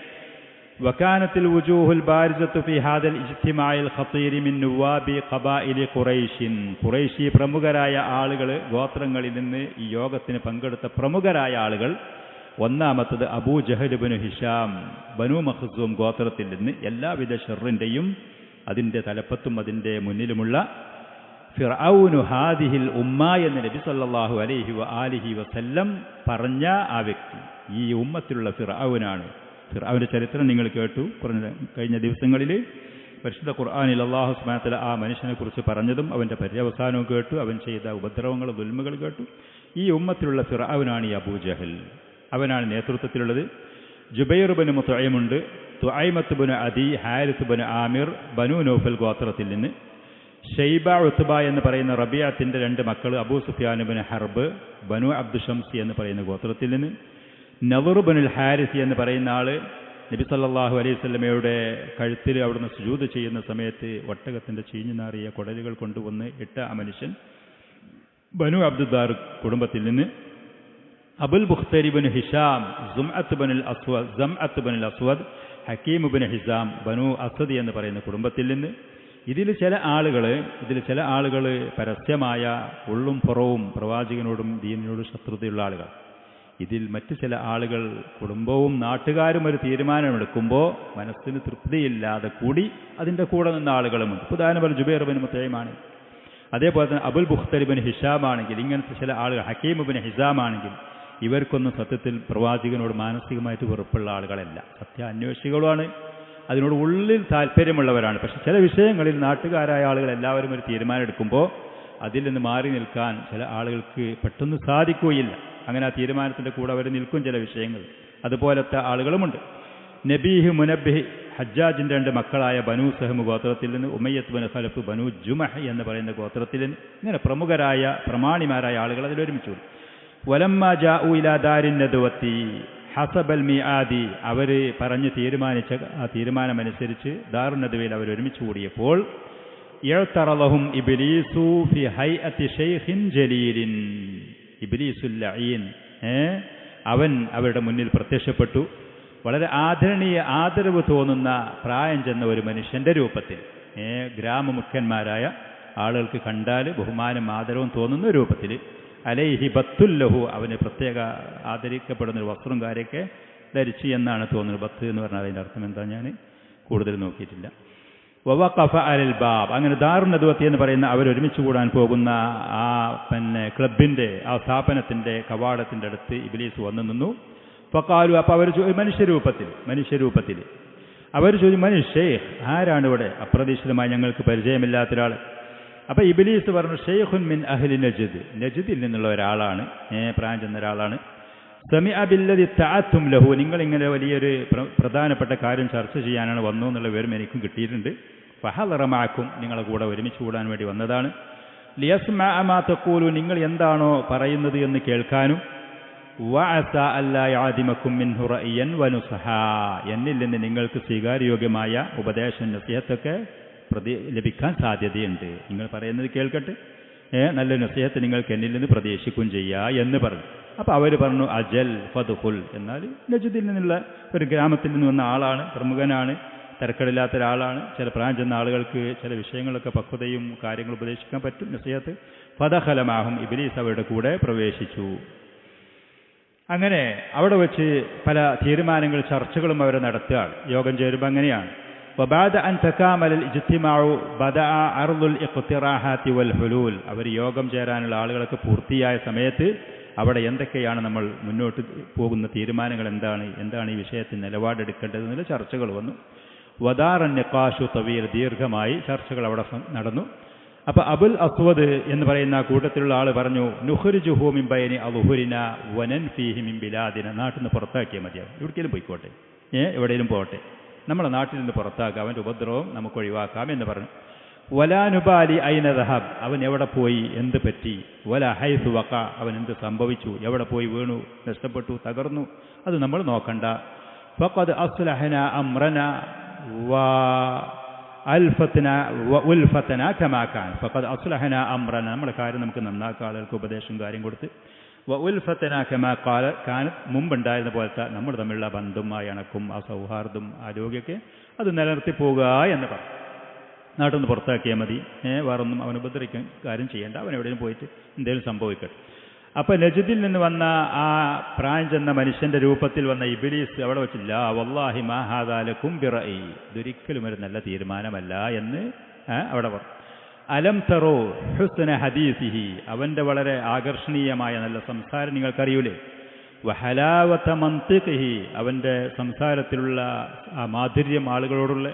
വകാനത്തിൽ വുജൂഹുൽ ബാരിസത്തു ഫി ഹാദൽ ഇജ്തിമാഇൽ ഖതീരി മിൻ നുവാബി ഖബായിലി ഖുറൈശിൻ. ഖുറൈശി പ്രമുഖരായ ആളുകൾ, ഗോത്രങ്ങളിൽ നിന്ന് ഈ യോഗത്തിന് പങ്കെടുത്ത പ്രമുഖരായ ആളുകൾ. ഒന്നാമത്തത് അബൂ ജഹൽ ഇബ്നു ഹിഷാം, ബനു മഖ്സൂം ഗോത്രത്തിൽ നിന്ന് എല്ലാവിധ ഷർറിൻ്റെയും അതിൻ്റെ തലപ്പത്തും അതിൻ്റെ മുന്നിലുമുള്ള ഫിർഔനു ഹാദിഹിൽ ഉമ്മ എന്ന് നബി സല്ലല്ലാഹു അലൈഹി വആലിഹി വസല്ലം പറഞ്ഞ ആ വ്യക്തി ഈ ഉമ്മത്തിലുള്ള ഫിർഔനാണ്. ഫിർഔന്റെ ചരിത്രം നിങ്ങൾ കേട്ടു കഴിഞ്ഞ ദിവസങ്ങളിൽ. പരിശുദ്ധ ഖുർആനിൽ അല്ലാഹു സുബ്ഹാനഹു വ തആല ആ മനുഷ്യനെക്കുറിച്ച് പറഞ്ഞതും അവൻ്റെ പര്യവസാനവും കേട്ടു. അവൻ ചെയ്ത ഉപദ്രവങ്ങൾ, ദുൽമുകൾ കേട്ടു. ഈ ഉമ്മത്തിലുള്ള ഫിർഔനാണ് ഈ അബൂജഹൽ. അവനാണ് നേതൃത്വത്തിലുള്ളത്. ജുബൈർ ബിൻ മുത്ഇമുണ്ട്, Tuaimat bin Adi, Haris bin Amir, Banu Nawfal ഗോത്രത്തിൽ നിന്ന്. ഷൈബ, ഉത്ബ എന്ന് പറയുന്ന റബിയത്തിന്റെ 2 മക്കൾ, Abu Sufyan bin Harb, Banu അബ്ദുഷംസി എന്ന് പറയുന്ന ഗോത്രത്തിൽ നിന്ന്. നദർ ബിൻ ഹാരിസ് എന്ന് പറയുന്ന ആള് നബി സല്ലല്ലാഹു അലൈഹി വസല്ലമയുടെ കഴുത്തിൽ അവിടുന്ന് സുജൂദ് ചെയ്യുന്ന സമയത്ത് ഒട്ടകത്തിന്റെ ചീഞ്ഞു നാറിയ കുടലുകൾ കൊണ്ടുവന്ന് ഇട്ട ആ മനുഷ്യൻ. ബനു അബ്ദുദ്ദാർ കുടുംബത്തിൽ നിന്ന്. Abul Bukhtari bin Hisham, Zama bin Aswad, Hakim bin Hizam, Banu Asad എന്ന് പറയുന്ന കുടുംബത്തിൽ നിന്ന്. ഇതിൽ ചില ആളുകൾ പരസ്യമായ ഉള്ളും പുറവും പ്രവാചകനോടും ദീനിനോടും ശത്രുതയുള്ള ആളുകൾ. ഇതിൽ മറ്റു ചില ആളുകൾ കുടുംബവും നാട്ടുകാരും ഒരു തീരുമാനമെടുക്കുമ്പോൾ മനസ്സിന് തൃപ്തിയില്ലാതെ കൂടി അതിൻ്റെ കൂടെ നിന്ന ആളുകളുമുണ്ട്. ഉദാഹരണം ജുബൈർ ബിൻ മുത്ഇമാണ്. അതേപോലെ തന്നെ അബുൽ ബുഖ്തരി ബിൻ ഹിഷാം ആണെങ്കിൽ, ഇങ്ങനത്തെ ചില ആളുകൾ, ഹക്കീം ബിൻ ഹിസാം ആണെങ്കിൽ, ഇവർക്കൊന്നും സത്യത്തിൽ പ്രവാചകനോട് മാനസികമായിട്ട് വെറുപ്പുള്ള ആളുകളല്ല, സത്യാന്വേഷികളുമാണ്, അതിനോട് ഉള്ളിൽ താല്പര്യമുള്ളവരാണ്. പക്ഷെ ചില വിഷയങ്ങളിൽ നാട്ടുകാരായ ആളുകൾ എല്ലാവരും ഒരു തീരുമാനം എടുക്കുമ്പോൾ അതിൽ നിന്ന് മാറി നിൽക്കാൻ ചില ആളുകൾക്ക് പെട്ടെന്ന് സാധിക്കുകയില്ല. അങ്ങനെ ആ തീരുമാനത്തിൻ്റെ കൂടെ അവർ നിൽക്കും ചില വിഷയങ്ങൾ. അതുപോലത്തെ ആളുകളുമുണ്ട്. നബീഹ്, മുനബ്ബിഹ്, ഹജ്ജാജിൻ്റെ 2 മക്കളായ ബനു സഹ്മ് ഗോത്രത്തിൽ നിന്ന്, ഉമയ്യത്ത് ബിൻ ഖലഫ്, ബനു ജുമഹ് എന്ന് പറയുന്ന ഗോത്രത്തിൽ നിന്ന്. ഇങ്ങനെ പ്രമുഖരായ പ്രമാണിമാരായ ആളുകൾ അതിലൊരുമിച്ചു. വലമ്മ ജാഉ ഇലാ ദാരിൻ നദവത്തി ഹസബൽ മിആദി, അവർ പറഞ്ഞ് തീരുമാനിച്ച ആ തീരുമാനമനുസരിച്ച് ദാറുൻ നദവയിൽ അവർ ഒരുമിച്ച് കൂടിയപ്പോൾ ഇഅ്തറലഹും ഇബ്ലീസു ഫി ഹൈഅത്തി ശൈഖിൻ ജലീലിൻ, ഇബ്ലീസുൽ ലഈൻ അവൻ അവരുടെ മുന്നിൽ പ്രത്യക്ഷപ്പെട്ടു. വളരെ ആദരവ് തോന്നുന്ന പ്രായം ചെന്ന ഒരു മനുഷ്യൻ്റെ രൂപത്തിൽ, ഗ്രാമമുഖ്യന്മാരായ ആളുകൾക്ക് കണ്ടാൽ ബഹുമാനം ആദരവും തോന്നുന്ന രൂപത്തിൽ. അലൈഹി ബത്തുല്ലഹു, അവന് പ്രത്യേക ആദരിക്കപ്പെടുന്നൊരു വസ്ത്രം കാര്യമൊക്കെ ധരിച്ചു എന്നാണ് തോന്നുന്നത്. ബത്ത് എന്ന് പറഞ്ഞാൽ അതിൻ്റെ അർത്ഥം എന്താ ഞാൻ കൂടുതൽ നോക്കിയിട്ടില്ല. വവഖഫ അലൽ ബാബ്, അങ്ങനെ ദാറുൻ നദവത്തി എന്ന് പറയുന്ന അവരൊരുമിച്ച് കൂടാൻ പോകുന്ന ആ ക്ലബിൻ്റെ ആ സ്ഥാപനത്തിൻ്റെ കവാടത്തിൻ്റെ അടുത്ത് ഇബ്ലീസ് വന്നു നിന്നു. ഫഖാലു, അപ്പോൾ അവർ മനുഷ്യരൂപത്തിൽ അവർ ചോദിച്ചു, മനുഷ്യഖ്, ആരാണ് ഇവിടെ? അപ്രതീക്ഷിതമായി ഞങ്ങൾക്ക് പരിചയമില്ലാത്തൊരാൾ. അപ്പോൾ ഇബ്ലീസ് പറഞ്ഞു, ഷെയ്ഖുൻ മിൻ അഹ്ലി നജ്ദ്, നജ്ദിൽ നിന്നുള്ള ഒരാളാണ്, പ്രായം ചെന്ന ഒരാളാണ്. സമിഅ ബില്ലദി തഅത്തും ലഹു, നിങ്ങളിങ്ങനെ വലിയൊരു പ്രധാനപ്പെട്ട കാര്യം ചർച്ച ചെയ്യാനാണ് വന്നു എന്നുള്ള വിവരം എനിക്കും കിട്ടിയിട്ടുണ്ട്. ഫഹളറ മഅക്കും, നിങ്ങളെ കൂടെ ഒരുമിച്ച് കൂടാൻ വേണ്ടി വന്നതാണ്. ലിയസ്മഅ മാ തഖൂലു, നിങ്ങൾ എന്താണോ പറയുന്നത് എന്ന് കേൾക്കാനും. വഅസ അല്ലാ യഅദിമക്കും മിൻഹു റഅയൻ വനുസഹാ, എന്നിൽ നിന്ന് നിങ്ങൾക്ക് സ്വീകാര്യോഗ്യമായ ഉപദേശം നസീഹത്തൊക്കെ ലഭിക്കാൻ സാധ്യതയുണ്ട്. നിങ്ങൾ പറയുന്നത് കേൾക്കട്ടെ, നല്ല നസീഹത്ത് നിങ്ങൾക്ക് എന്നിൽ നിന്ന് പ്രതീക്ഷിക്കുകയും ചെയ്യുക എന്ന് പറഞ്ഞു. അപ്പോൾ അവർ പറഞ്ഞു, അജൽ ഫദ്ഖുൽ, എന്നാൽ നജ്ദിൽ നിന്നുള്ള ഒരു ഗ്രാമത്തിൽ നിന്ന് വന്ന ആളാണ്, പ്രമുഖനാണ്, തിരക്കടില്ലാത്ത ഒരാളാണ്. ചില പ്രായം ചെന്ന ആളുകൾക്ക് ചില വിഷയങ്ങളൊക്കെ പക്വതയും കാര്യങ്ങൾ ഉപദേശിക്കാൻ പറ്റും, നസീഹത്ത്. ഫദഖല മഅഹും, ഇബ്ലീസ് അവരുടെ കൂടെ പ്രവേശിച്ചു. അങ്ങനെ അവിടെ വെച്ച് പല തീരുമാനങ്ങൾ, ചർച്ചകളും അവർ നടത്തുകയാണ്. യോഗം ചേരുമ്പോൾ അങ്ങനെയാണ്. വബഅദ അൻ തകാമലൽ ഇജ്തിമാഉ ബദഅ അർദുൽ ഇഖ്തിറാഹാത്തി വൽ ഹുലൂൽ, അവർ യോഗം ചേരാനുള്ള ആളുകളൊക്കെ പൂർത്തിയായ സമയത്ത് അവിടെ എന്തൊക്കെയാണ് നമ്മൾ മുന്നോട്ട് പോകുന്ന തീരുമാനങ്ങൾ, എന്താണ് ഈ വിഷയത്തിൽ നിലപാടെടുക്കേണ്ടതെന്നുള്ള ചർച്ചകൾ വന്നു. വദാറൻ നിഖാഷു തവീൽ, ദീർഘമായി ചർച്ചകൾ അവിടെ നടന്നു. അപ്പോൾ അബുൽ അസ്വദ് എന്ന് പറയുന്ന കൂട്ടത്തിലുള്ള ആൾ പറഞ്ഞു, നുഖ്രിജുഹു മിൻ ബൈനി അദ്ഹുരിന വനൻഫീഹി മിൻ ബിലാദിന, നാട്ടിൽ നിന്ന് പുറത്താക്കിയാൽ മതിയാവും, എവിടേക്കെങ്കിലും പോയിക്കോട്ടെ, എവിടെയെങ്കിലും പോകട്ടെ, നമ്മളെ നാട്ടിൽ നിന്ന് പുറത്താക്കാം, അവൻ്റെ ഉപദ്രവം നമുക്ക് ഒഴിവാക്കാം എന്ന് പറഞ്ഞു. വലാനുബാലി ഐന ദഹബ്, അവൻ എവിടെ പോയി, എന്ത് പറ്റി, വല ഹൈസു വഖ, അവൻ എന്ത് സംഭവിച്ചു, എവിടെ പോയി വീണു, നഷ്ടപ്പെട്ടു, തകർന്നു, അത് നമ്മൾ നോക്കണ്ട. ഫഖദ് അസ്ലഹന അംറന വ അൽഫത്ന വ ഉൽഫതന കമാ കാൻ, ഫഖദ് അസ്ലഹന അംറന, നമ്മുടെ കാര്യം നമുക്ക് നന്നാക്കാൻ ആളുകൾക്ക് ഉപദേശം കാര്യം കൊടുത്ത്. വ ഉൽഫതന കമാ കാൻ, മുമ്പുണ്ടായിരുന്ന പോലത്തെ നമ്മൾ തമ്മിലുള്ള ബന്ധുമായി അണക്കും, ആ സൗഹാർദ്ദം, ആരോഗ്യമൊക്കെ അത് നിലനിർത്തി പോകുക എന്ന് പറഞ്ഞു. നാട്ടിൽ നിന്ന് പുറത്താക്കിയാൽ മതി, വേറൊന്നും അവൻ ഉപദ്രവിക്കാൻ കാര്യം ചെയ്യേണ്ട, അവൻ എവിടെയും പോയിട്ട് എന്തെങ്കിലും സംഭവിക്കട്ടെ. അപ്പോൾ നജ്ദിൽ നിന്ന് വന്ന ആ പ്രായം ചെന്ന മനുഷ്യൻ്റെ രൂപത്തിൽ വന്ന ഇബ്ലീസ് അവിടെ വെച്ചില്ല, വല്ലാഹി മാ ഹാദാ ലക്കും ബിറഈ, ഇതൊരിക്കലും ഒരു നല്ല തീരുമാനമല്ല എന്ന് അവിടെ പറഞ്ഞു. അലം തറോ ഹുസ്ന ഹദീസിഹി, അവൻ്റെ വളരെ ആകർഷണീയമായ നല്ല സംസാരം നിങ്ങൾക്കറിയൂലേ. വഹലാവത മന്തിഖിഹി, അവൻ്റെ സംസാരത്തിലുള്ള ആ മാധുര്യം ആളുകളോടുള്ള.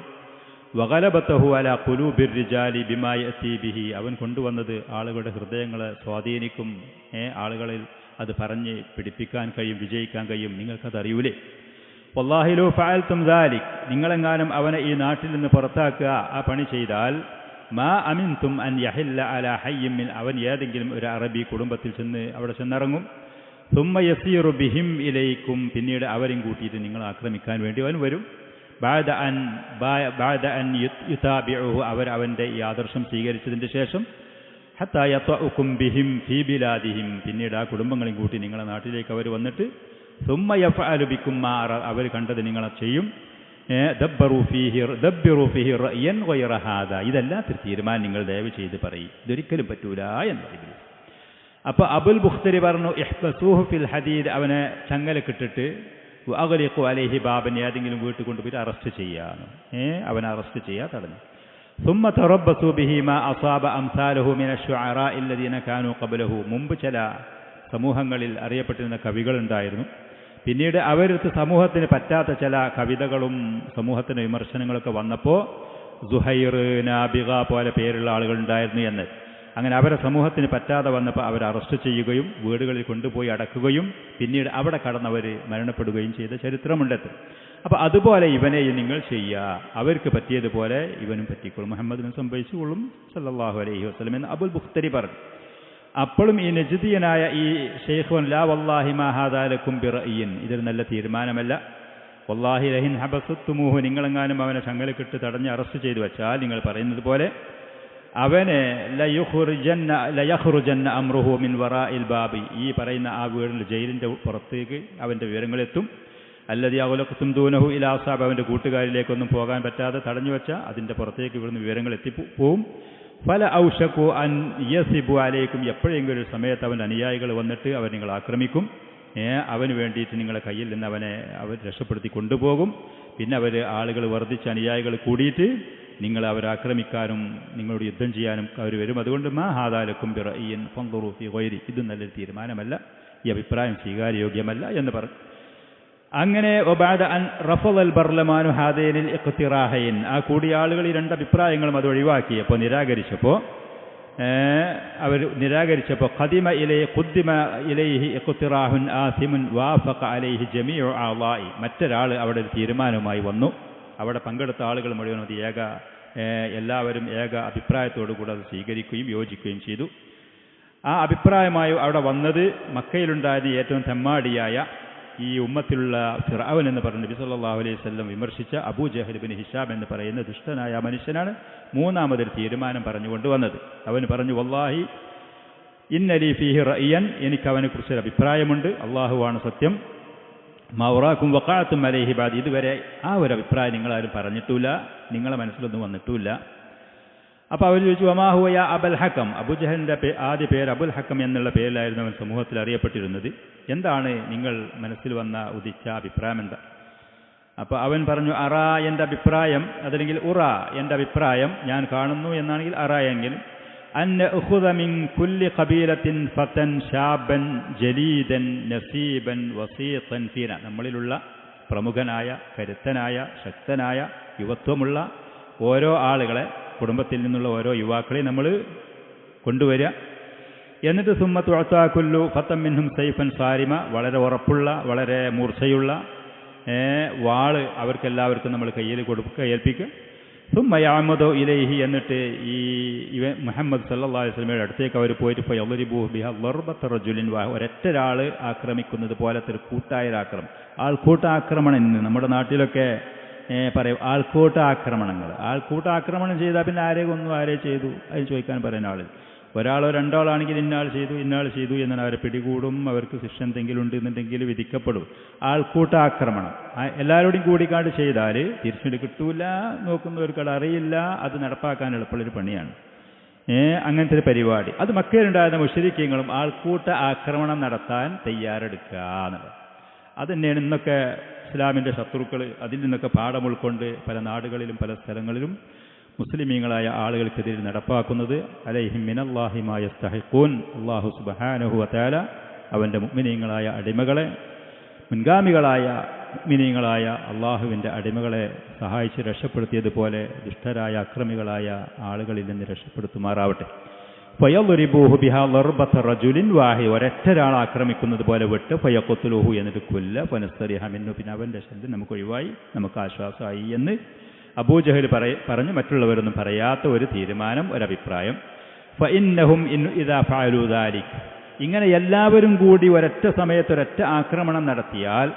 വഗലബതഹു അലാ ഖുലൂബിർ റിജാലി ബിമാ യഅതി ബിഹി, അവൻ കൊണ്ടുവന്നത് ആളുകളുടെ ഹൃദയങ്ങളെ സ്വാധീനിക്കും, ആളുകളിൽ അത് പറഞ്ഞ് പിടിപ്പിക്കാൻ കഴിയും, വിജയിക്കാൻ കഴിയും. നിങ്ങൾക്കത് അറിയൂലേ? വല്ലാഹി ലൗ ഫഅൽതും ദാലിക്, നിങ്ങളെങ്ങാനും അവനെ ഈ നാട്ടിൽ നിന്ന് പുറത്താക്കുക, ആ പണി ചെയ്താൽ, മാ അമിൻതും അൻ യഹില്ല അലാ ഹയ്യിൻ മിൻ, അവൻ ഏതെങ്കിലും ഒരു അറബി കുടുംബത്തിൽ ചെന്ന് അവിടെ ചെന്നിറങ്ങും. സുമ്മ യസീറു ബിഹിം ഇലൈക്കും, പിന്നീട് അവരെയും കൂട്ടിയിട്ട് നിങ്ങൾ ആക്രമിക്കാൻ വേണ്ടി അവൻ വരും. ബഅദ അൻ യുതാബിഉഹു, അവന്റെ ഈ ആദർശം സ്വീകരിച്ചതിൻ്റെ ശേഷം, ഹത്താ യതഉകും ബിഹിം ഫീ ബിലാദിഹിം, പിന്നീട് ആ കുടുംബങ്ങളെയും കൂട്ടി നിങ്ങളുടെ നാട്ടിലേക്ക് അവർ വന്നിട്ട്, സുമ്മ യഫഅലു ബിക്കും മാ അവർ കണ്ടത് നിങ്ങളെ ചെയ്യും. ദബ്ബിറു ഫീഹി റഅയൻ ഗൈറ ഹാദാ, ഇതല്ലാത്തൊരു തീരുമാനം നിങ്ങൾ ദയവ് ചെയ്ത് പറയും, ഇതൊരിക്കലും പറ്റൂല എന്ന് പറയും. അപ്പോൾ അബുൽ ബുഖ്തരി പറഞ്ഞു, ഇഹ്ബസൂഹു ഫിൽ ഹദീദ്, അവനെ ചങ്ങലക്കിട്ടിട്ട്, വഅഗ്ലിഖു അലൈഹി ബാബൻ, ഏതെങ്കിലും വീട്ടിൽ കൊണ്ടുപോയി അറസ്റ്റ് ചെയ്യാന്ന്, അവനെ അറസ്റ്റ് ചെയ്യാൻ തടഞ്ഞു. സുമ്മ തറബ്ബസു ബിഹി മാ അസാബ അംസാലഹു മിന അശ്ശുഅറാഇ അല്ലദീന കാനൂ ഖബ്ലഹു, മുമ്പ് ചില സമൂഹങ്ങളിൽ അറിയപ്പെട്ടിരുന്ന കവികളുണ്ടായിരുന്നു. പിന്നീട് അവർക്ക് സമൂഹത്തിന് പറ്റാത്ത ചില കവിതകളും സമൂഹത്തിന് വിമർശനങ്ങളൊക്കെ വന്നപ്പോൾ സുഹൈർ, നാബിഗ പോലെ പേരുള്ള ആളുകളുണ്ടായിരുന്നു എന്ന്. അങ്ങനെ അവരെ സമൂഹത്തിന് പറ്റാതെ വന്നപ്പോൾ അവരെ അറസ്റ്റ് ചെയ്യുകയും വീടുകളിൽ കൊണ്ടുപോയി അടക്കുകയും പിന്നീട് അവിടെ കടന്നവർ മരണപ്പെടുകയും ചെയ്ത ചരിത്രമുണ്ടത്. അപ്പോൾ അതുപോലെ ഇവനെയും നിങ്ങൾ ചെയ്യുക, അവർക്ക് പറ്റിയതുപോലെ ഇവനും പറ്റിക്കൊള്ളും, മുഹമ്മദിനും സംഭവിച്ചുകൊള്ളും സല്ലല്ലാഹു അലൈഹി വസല്ലം എന്ന് അബുൽ ബുഖ്തരി പറഞ്ഞു. അപ്പോഴും ഈ നജ്ദിയനായ ഈ ഷെയ്ഖുൻ ലാ വല്ലാഹി മാ ഹാദാ ലക്കും ബിറഅയിൻ, ഇതൊരു നല്ല തീരുമാനമല്ല. വല്ലാഹി ലഹിൻ ഹബസത്തുമൂഹു, നിങ്ങളെങ്ങാനും അവനെ ചങ്ങലക്കിട്ട് തടഞ്ഞ് അറസ്റ്റ് ചെയ്തു വെച്ചാൽ നിങ്ങൾ പറയുന്നത് പോലെ അവനെ ലയഖ്റുജന്ന അംറുഹു മിൻ വറാഇൽ ബാബി, ഈ പറയുന്ന ആ വീടിൻ്റെ ജയിലിൻ്റെ പുറത്തേക്ക് അവൻ്റെ വിവരങ്ങളെത്തും. അല്ലദീ അഗ്ലഖ്തും ദൂനഹു ഇലാ അസ്ഹാബ്, അവൻ്റെ കൂട്ടുകാരിലേക്കൊന്നും പോകാൻ പറ്റാതെ തടഞ്ഞു വെച്ചാൽ അതിൻ്റെ പുറത്തേക്ക് ഇവിടുന്ന് വിവരങ്ങൾ എത്തിപ്പോവും. ഫല ഔഷകു അൻ യസിബു അലൈക്കും, എപ്പോഴെങ്കിലും ഒരു സമയത്ത് അവൻ്റെ അനുയായികൾ വന്നിട്ട് അവർ നിങ്ങൾ ആക്രമിക്കും. അവന് വേണ്ടിയിട്ട് നിങ്ങളെ കയ്യിൽ നിന്ന് അവർ രക്ഷപ്പെടുത്തി കൊണ്ടുപോകും. പിന്നെ ആളുകൾ വർദ്ധിച്ച അനുയായികൾ കൂടിയിട്ട് നിങ്ങളെ അവരാക്രമിക്കാനും നിങ്ങളോട് യുദ്ധം ചെയ്യാനും അവർ വരും. അതുകൊണ്ട് മാ ഹാദാ ലക്കും ബിറഅയിൻ ഫൻദുറു ഫീ ഗൈരി, ഇത് നല്ലൊരു തീരുമാനമല്ല, ഈ അഭിപ്രായം സ്വീകാര്യോഗ്യമല്ല എന്ന് പറഞ്ഞു. അങ്ങനെ വബഅദ അൻ റഫളൽ ബർലമാനു ഹാദൈനിൽ ഇഖ്തിറാഹൈൻ, ആ കൂടിയ ആളുകൾ ഈ രണ്ട് അഭിപ്രായങ്ങളും അത് ഒഴിവാക്കിയപ്പോൾ നിരാകരിച്ചപ്പോൾ ഖദിമ ഇലൈഹി ഇഖ്തിറാഹുൻ ആസിമുൻ വാഫഖ അലൈഹി ജമീഉ ആളാഇ, മറ്റൊരാൾ അവിടെ ഒരു തീരുമാനവുമായി വന്നു. അവിടെ പങ്കെടുത്ത ആളുകൾ മുഴുവൻ അത് എല്ലാവരും ഏക അഭിപ്രായത്തോടു കൂടെ അത് സ്വീകരിക്കുകയും യോജിക്കുകയും ചെയ്തു. ആ അഭിപ്രായമായി അവിടെ വന്നത് മക്കയിലുണ്ടായിരുന്ന ഏറ്റവും തെമ്മാടിയായ ഈ ഉമ്മത്തിലുള്ള ഫിർഔൻ എന്ന് പറഞ്ഞ നബി സല്ലല്ലാഹു അലൈഹി വസല്ലം വിമർശിച്ച അബൂ ജഹൽ ഇബ്നു ഹിശാം എന്ന് പറയുന്ന ദുഷ്ടനായ മനുഷ്യനാണ് മൂന്നാമതൊരു തീരുമാനം പറഞ്ഞുകൊണ്ട് വന്നത്. അവൻ പറഞ്ഞു, വല്ലാഹി ഇന്നലി ഫീഹി റഅയൻ, എനിക്ക് അവനെക്കുറിച്ചൊരു അഭിപ്രായമുണ്ട്, അള്ളാഹുവാണ് സത്യം. മൗറാക്കും വഖഅത്തും അലൈഹി ബാദി, ഇതുവരെ ആ ഒരു അഭിപ്രായം നിങ്ങളാരും പറഞ്ഞിട്ടില്ല, നിങ്ങളെ മനസ്സിലൊന്നും വന്നിട്ടില്ല. അപ്പോൾ അവർ ചോദിച്ചു, വമാഹുവ യാ അബുൽ ഹക്കം, അബൂജഹലിൻ്റെ ആദ്യ പേര് അബുൽ ഹക്കം എന്നുള്ള പേരിലായിരുന്നു അവൻ സമൂഹത്തിൽ അറിയപ്പെട്ടിരുന്നത്. എന്താണ് നിങ്ങൾ മനസ്സിൽ ഉദിച്ച അഭിപ്രായം എന്താ? അപ്പോൾ അവൻ പറഞ്ഞു, അറ എൻ്റെ അഭിപ്രായം, അതല്ലെങ്കിൽ ഉറ എൻ്റെ അഭിപ്രായം, ഞാൻ കാണുന്നു എന്നാണെങ്കിൽ അറ എങ്കിൽ, അന്ന ഉഖുദ മിൻ കുല്ലി ഖബീലത്തിൻ ഫതൻ ഷാബൻ ജലീദൻ നസീബൻ വസീഖൻ ഫീന, നമ്മളിലുള്ള പ്രമുഖനായ കരുത്തനായ ശക്തനായ യുവത്വമുള്ള ഓരോ ആളുകളെ, കുടുംബത്തിൽ നിന്നുള്ള ഓരോ യുവാക്കളെ നമ്മൾ കൊണ്ടുവരിക. എന്നിട്ട് സുമ്മത്തു അത്താക്കുല്ലു ഫത്തം മിൻഹും സൈഫൻ സാരിമ, വളരെ ഉറപ്പുള്ള വളരെ മൂർച്ചയുള്ള വാള് അവർക്കെല്ലാവർക്കും നമ്മൾ കയ്യിൽ ഏൽപ്പിക്കുക. സുമ്മ യഅമദു ഇലൈഹി, എന്നിട്ട് ഈ മുഹമ്മദ് സല്ലല്ലാഹു അലൈഹി വസല്ലമയുടെ അടുത്തേക്ക് അവർ പോയിട്ട് യദ്രിബു ബിഹാ ദർബത റജുലിൻ വാഹിദ്, ഒരൊറ്റൊരാൾ ആക്രമിക്കുന്നത് പോലത്തെ ഒരു കൂട്ടായൊരാക്രമണം, ആൾക്കൂട്ടാക്രമണം. ഇന്ന് നമ്മുടെ നാട്ടിലൊക്കെ പറയും ആൾക്കൂട്ടാക്രമണം ചെയ്താൽ പിന്നെ ആരെ കൊന്നു, ആരെ ചെയ്തു, അത് ചോദിക്കാൻ പറയുന്ന ആൾ. ഒരാളോ രണ്ടാളാണെങ്കിൽ ഇന്നാൾ ചെയ്തു എന്നാൽ അവരെ പിടികൂടും, അവർക്ക് ശിക്ഷ എന്തെങ്കിലും ഉണ്ട് എന്നുണ്ടെങ്കിൽ വിധിക്കപ്പെടും. ആൾക്കൂട്ടാക്രമണം എല്ലാവരോടും കൂടിക്കാണ്ട് ചെയ്താൽ തിരിച്ചുകൊണ്ട് കിട്ടൂല, നോക്കുന്നവർക്കത് അറിയില്ല, അത് നടപ്പാക്കാൻ എളുപ്പമുള്ളൊരു പണിയാണ്. അങ്ങനത്തെ ഒരു പരിപാടി അത് മക്കയിലുണ്ടായിരുന്ന മുശ്രിക്കീങ്ങളും ആൾക്കൂട്ട ആക്രമണം നടത്താൻ തയ്യാറെടുക്കുക എന്നുള്ളത്. അതുതന്നെയാണ് ഇന്നൊക്കെ ഇസ്ലാമിൻ്റെ ശത്രുക്കൾ അതിൽ നിന്നൊക്കെ പാഠം ഉൾക്കൊണ്ട് പല നാടുകളിലും പല സ്ഥലങ്ങളിലും മുസ്ലിമീങ്ങളായ ആളുകൾക്കെതിരെ നടപ്പാക്കുന്നത്. അലൈഹിം മിനല്ലാഹി മാ യസ്തഹിഖൂൻ, അല്ലാഹു സുബ്ഹാനഹു വ തആല അവൻ്റെ മുഅ്മിനീങ്ങളായ അടിമകളെ, മുൻഗാമികളായ മുഅ്മിനീങ്ങളായ അള്ളാഹുവിൻ്റെ അടിമകളെ സഹായിച്ച് രക്ഷപ്പെടുത്തിയതുപോലെ ദുഷ്ടരായ അക്രമികളായ ആളുകളിൽ നിന്ന് രക്ഷപ്പെടുത്തുമാറാവട്ടെ. ഫയദ്രിബൂഹു ബിഹാ ളർബത റജുലിൻ വാഹി, ഒരൊറ്റ ഒരാൾ ആക്രമിക്കുന്നത് പോലെ വിട്ട് ഫയഖ്തുലുഹു, എന്നിട്ട് കൊല്ല, ഫനസ്തരിഹ മിൻഹു, പിന്നെ അവൻ്റെ ശല്യം നമുക്ക് ഒഴിവായി, നമുക്ക് ആശ്വാസമായി എന്ന് അബൂജഹൽ പറഞ്ഞു. മറ്റുള്ളവരൊന്നും പറയാത്ത ഒരു തീരുമാനം, ഒരഭിപ്രായം. ഫഇന്നഹും ഇദാ ഫഅലൂ ദാലിക്, ഇങ്ങനെ എല്ലാവരും കൂടി ഒരൊറ്റ സമയത്ത് ഒരൊറ്റ ആക്രമണം നടത്തിയാൽ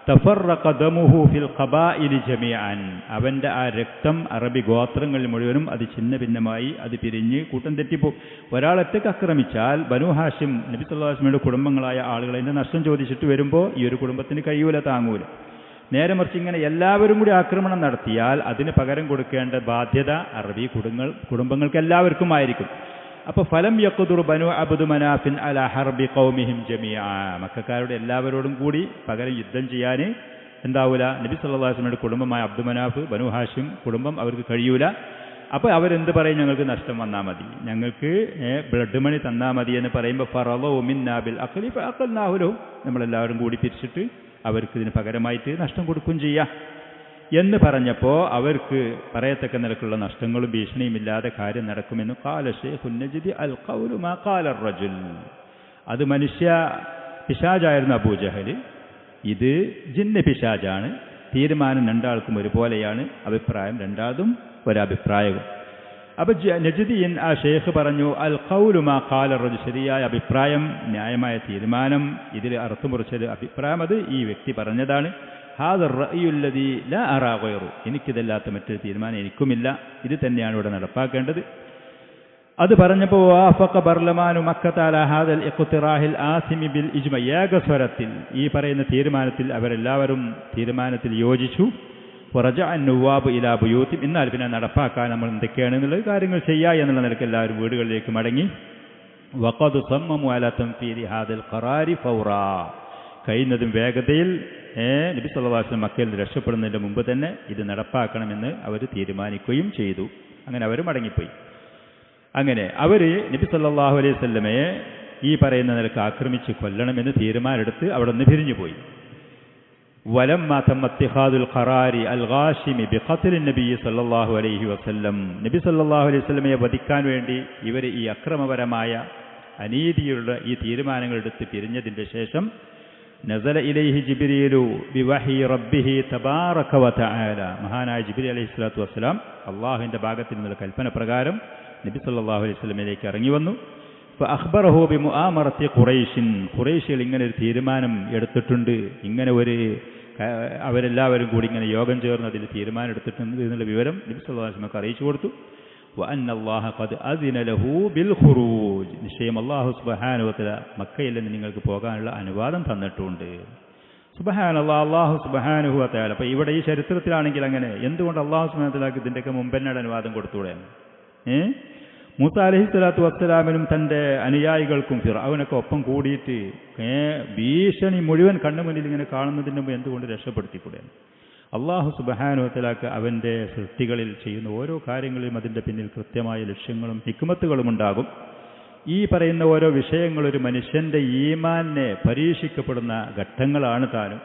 തഫറഖ ദമുഹു ഫിൽ ഖബാഇലി ജമീഅൻ, അവൻ്റെ ആ രക്തം അറബി ഗോത്രങ്ങളിൽ മുഴുവനും അത് ഛിന്ന ഭിന്നമായി, അത് പിരിഞ്ഞ് കൂട്ടം തെറ്റിപ്പോകും. ഒരാളൊറ്റയ്ക്ക് ആക്രമിച്ചാൽ ബനൂ ഹാഷിം നബി സല്ലല്ലാഹു അലൈഹി വസല്ലമയുടെ കുടുംബങ്ങളായ ആളുകൾ അതിൻ്റെ നഷ്ടം ചോദിച്ചിട്ട് വരുമ്പോൾ ഈ ഒരു കുടുംബത്തിന് കഴിയൂല, താങ്ങൂല. നേരെ മറിച്ച് ഇങ്ങനെ എല്ലാവരും കൂടി ആക്രമണം നടത്തിയാൽ അതിന് പകരം കൊടുക്കേണ്ട ബാധ്യത അറബി കുടുംബങ്ങൾക്ക് എല്ലാവർക്കും ആയിരിക്കും. അപ്പോൾ ഫലം യഖ്ദുർ ബനു അബ്ദു മനാഫിൻ അലാ ഹർബി ഖൗമിഹിം ജമീഅ, മക്കക്കാരുടെ എല്ലാവരോടും കൂടി പകരം യുദ്ധം ചെയ്യാൻ എന്താവൂല, നബി സല്ലല്ലാഹു അലൈഹി വസല്ലമയുടെ കുടുംബമായ അബ്ദു മനാഫ് ബനു ഹാഷിം കുടുംബം അവർക്ക് കഴിയൂല. അപ്പോൾ അവരെന്ത് പറയും, ഞങ്ങൾക്ക് നഷ്ടം വന്നാൽ മതി, ഞങ്ങൾക്ക് ബ്ലഡ് മണി തന്നാൽ മതി എന്ന് പറയുമ്പോൾ ഫറളൂ മിന്നാ ബിൽ അഖ്ലി ഫഅഖൽനാഹു ലഹു, നമ്മളെല്ലാവരും കൂടി പിരിച്ചിട്ട് അവർക്ക് ഇതിന് പകരമായിട്ട് നഷ്ടം കൊടുക്കുകയും ചെയ്യാം എന്ന് പറഞ്ഞപ്പോൾ അവർക്ക് പറയത്തക്ക നിലക്കുള്ള നഷ്ടങ്ങളും ഭീഷണിയും ഇല്ലാതെ കാര്യം നടക്കുമെന്ന് ഖാല ശൈഖുൻ നജ്ദി അൽ ഖൗലു മാ ഖാല റജുൽ, അത് മനുഷ്യ പിശാചായിരുന്നു അബൂജഹൽ, ഇത് ജിന്ന് പിശാചാണ്, തീരുമാനം രണ്ടാൾക്കും ഒരുപോലെയാണ്, അഭിപ്രായം രണ്ടാളും ഒരഭിപ്രായവും. അപ്പോൾ നജ്ദിയൻ ആ ഷെയ്ഖ് പറഞ്ഞു അൽ ഖൗലു മാ ഖാല റജുൽ, ശരിയായ അഭിപ്രായം, ന്യായമായ തീരുമാനം, ഇതിൽ അർത്ഥമുറിച്ചൊരു അഭിപ്രായം അത് ഈ വ്യക്തി പറഞ്ഞതാണ്. ഹാദർ റഅയുല്ലദീ ലാ അറാ ഗൈറു, എനിക്കിതല്ലാത്ത മറ്റൊരു തീരുമാനം എനിക്കുമില്ല, ഇത് തന്നെയാണ് ഇവിടെ നടപ്പാക്കേണ്ടത്. അത് പറഞ്ഞപ്പോൾ വാഫഖ ബർലമാനു മക്കത അലാ ഹാദൽ ഇഖ്തിറാഹിൽ ആസിമി ബിൽ ഇജ്മ, ഏകസ്വരത്തിൽ ഈ പറയുന്ന തീരുമാനത്തിൽ അവരെല്ലാവരും തീരുമാനത്തിൽ യോജിച്ചു. വറജഅ അൻ-നുവാബ് ഇലാ ബുയൂത്തിഹിം, എന്നാൽ പിന്നെ നടപ്പാക്കാൻ നമ്മൾ എന്തൊക്കെയാണ് എന്നുള്ള കാര്യങ്ങൾ ചെയ്യുക എന്നുള്ള നിലയ്ക്ക് എല്ലാവരും വീടുകളിലേക്ക് മടങ്ങി. വഖദ് സമ്മമു അലാ തൻഫീദി ഹാദൽ ഖറാരി ഫൗറാ, കഴിയുന്നതും വേഗതയിൽ നബി സല്ലല്ലാഹു അലൈഹി വസല്ലം മക്കയിൽ രക്ഷപ്പെടുന്നതിൻ്റെ മുമ്പ് തന്നെ ഇത് നടപ്പാക്കണമെന്ന് അവർ തീരുമാനിക്കുകയും ചെയ്തു. അങ്ങനെ അവർ മടങ്ങിപ്പോയി. അങ്ങനെ അവർ നബി സല്ലല്ലാഹു അലൈഹി വസല്ലമയെ ഈ പറയുന്ന നിലക്ക് ആക്രമിച്ച് കൊല്ലണമെന്ന് തീരുമാനമെടുത്ത് അവിടെ നിന്ന് പിരിഞ്ഞുപോയി. വലമ്മാ തമ്മ ഇത്തിഖാദുൽ ഖറാരി അൽ ഗാശിമി ബിഖത്ലി നബി സല്ലല്ലാഹു അലൈഹി വസല്ലം, നബി സല്ലല്ലാഹു അലൈഹി വസല്ലമയെ വധിക്കാൻ വേണ്ടി ഇവർ ഈ അക്രമപരമായ അനീതിയുള്ള ഈ തീരുമാനങ്ങൾ എടുത്ത് പിരിഞ്ഞതിൻ്റെ ശേഷം നസല ഇലൈഹി ജിബ്രീലു ബിവഹി റബ്ബിഹി തബാറക വതആല, മഹാനായ ജിബ്രീൽ അലൈഹിസ്സലാത്തു വസ്സലാം അള്ളാഹുവിൻ്റെ ഭാഗത്തിൽ നിന്നുള്ള കൽപ്പന പ്രകാരം നബി സല്ലല്ലാഹു അലൈഹി വസല്ലമയിലേക്ക് ഇറങ്ങി വന്നു. ഫഅഖ്ബറഹു ബിമുആമറത്തി ഖുറൈശിൻ, ഖുറൈശികൾ ഇങ്ങനെ ഒരു തീരുമാനം എടുത്തിട്ടുണ്ട്, ഇങ്ങനെ ഒരു അവരെല്ലാവരും കൂടി ഇങ്ങനെ യോഗം ചേർന്ന് അതിൽ തീരുമാനം എടുത്തിട്ടുണ്ട് എന്നുള്ള വിവരം നബി സല്ലല്ലാഹു അലൈഹി വസല്ലമക്ക് അറിയിച്ചു കൊടുത്തു. വഅന്ന അല്ലാഹ ഖദ് അദിന ലഹു ബിൽ ഖുറൂജ്, നിശ്ചയം അല്ലാഹു സുബ്ഹാനഹു വ തആല മക്കയിൽ നിന്ന് നിങ്ങൾക്ക് പോകാനുള്ള അനുവാദം തന്നിട്ടുണ്ട്. സുബ്ഹാനല്ലാഹ്, അല്ലാഹു സുബ്ഹാനഹു വ തആല. അപ്പോൾ ഇവിടെ ഈ ചരിത്രത്തിലാണെങ്കിൽ അങ്ങനെ എന്തുകൊണ്ട് അല്ലാഹു സുബ്ഹാനഹു വ തആലക്ക് ഇതിൻ്റെയൊക്കെ മുമ്പന്നെ അനുവാദം കൊടുത്തൂടെ? മൂസ അലൈഹിസ്സലാത്തു വസ്സലാമിനും തൻ്റെ അനുയായികൾക്കും ഫിർഔനൊക്കെ ഒപ്പം കൂടിയിട്ട് ഭീഷണി മുഴുവൻ കണ്ണുമുന്നിൽ ഇങ്ങനെ കാണുന്നതിന് മുമ്പ് എന്തുകൊണ്ട് രക്ഷപ്പെടുത്തിക്കൂടെ? അല്ലാഹു സുബ്ഹാനഹു വ തആലക്ക് അവൻ്റെ സൃഷ്ടികളിൽ ചെയ്യുന്ന ഓരോ കാര്യങ്ങളിലും അതിൻ്റെ പിന്നിൽ കൃത്യമായ ലക്ഷ്യങ്ങളും ഹിക്മത്തുകളും ഉണ്ടാകും. ഈ പറയുന്ന ഓരോ വിഷയങ്ങൾ ഒരു മനുഷ്യൻ്റെ ഈമാനെ പരീക്ഷിക്കപ്പെടുന്ന ഘട്ടങ്ങളാണ് താനും.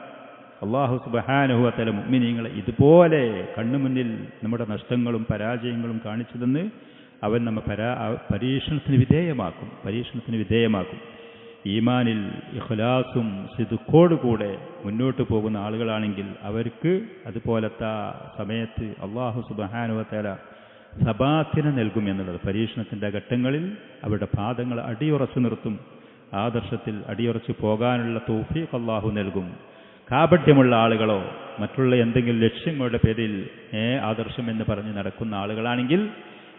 അല്ലാഹു സുബ്ഹാനഹു വ തആല മുഅ്മിനീങ്ങളെ ഇതുപോലെ കണ്ണുമുന്നിൽ നമ്മുടെ നഷ്ടങ്ങളും പരാജയങ്ങളും കാണിച്ചു തന്ന് അവൻ നമ്മെ പരീക്ഷണത്തിന് വിധേയമാക്കും. ഈമാനിൽ ഇഖ്ലാസും സിദ്ഖോടുകൂടെ മുന്നോട്ട് പോകുന്ന ആളുകളാണെങ്കിൽ അവർക്ക് അതുപോലത്തെ സമയത്ത് അല്ലാഹു സുബ്ഹാനഹു വ തആല സബാത്തിനെ നൽകും എന്നുള്ളത്. പരീക്ഷണത്തിൻ്റെ ഘട്ടങ്ങളിൽ അവരുടെ പാദങ്ങൾ അടിയുറച്ചു നിർത്തും, ആദർശത്തിൽ അടിയുറച്ചു പോകാനുള്ള തൗഫീഖ് അല്ലാഹു നൽകും. കാപട്യമുള്ള ആളുകളോ മറ്റുള്ള എന്തെങ്കിലും ലക്ഷ്യങ്ങളുടെ പേരിൽ ആദർശം എന്ന് പറഞ്ഞ് നടക്കുന്ന ആളുകളാണെങ്കിൽ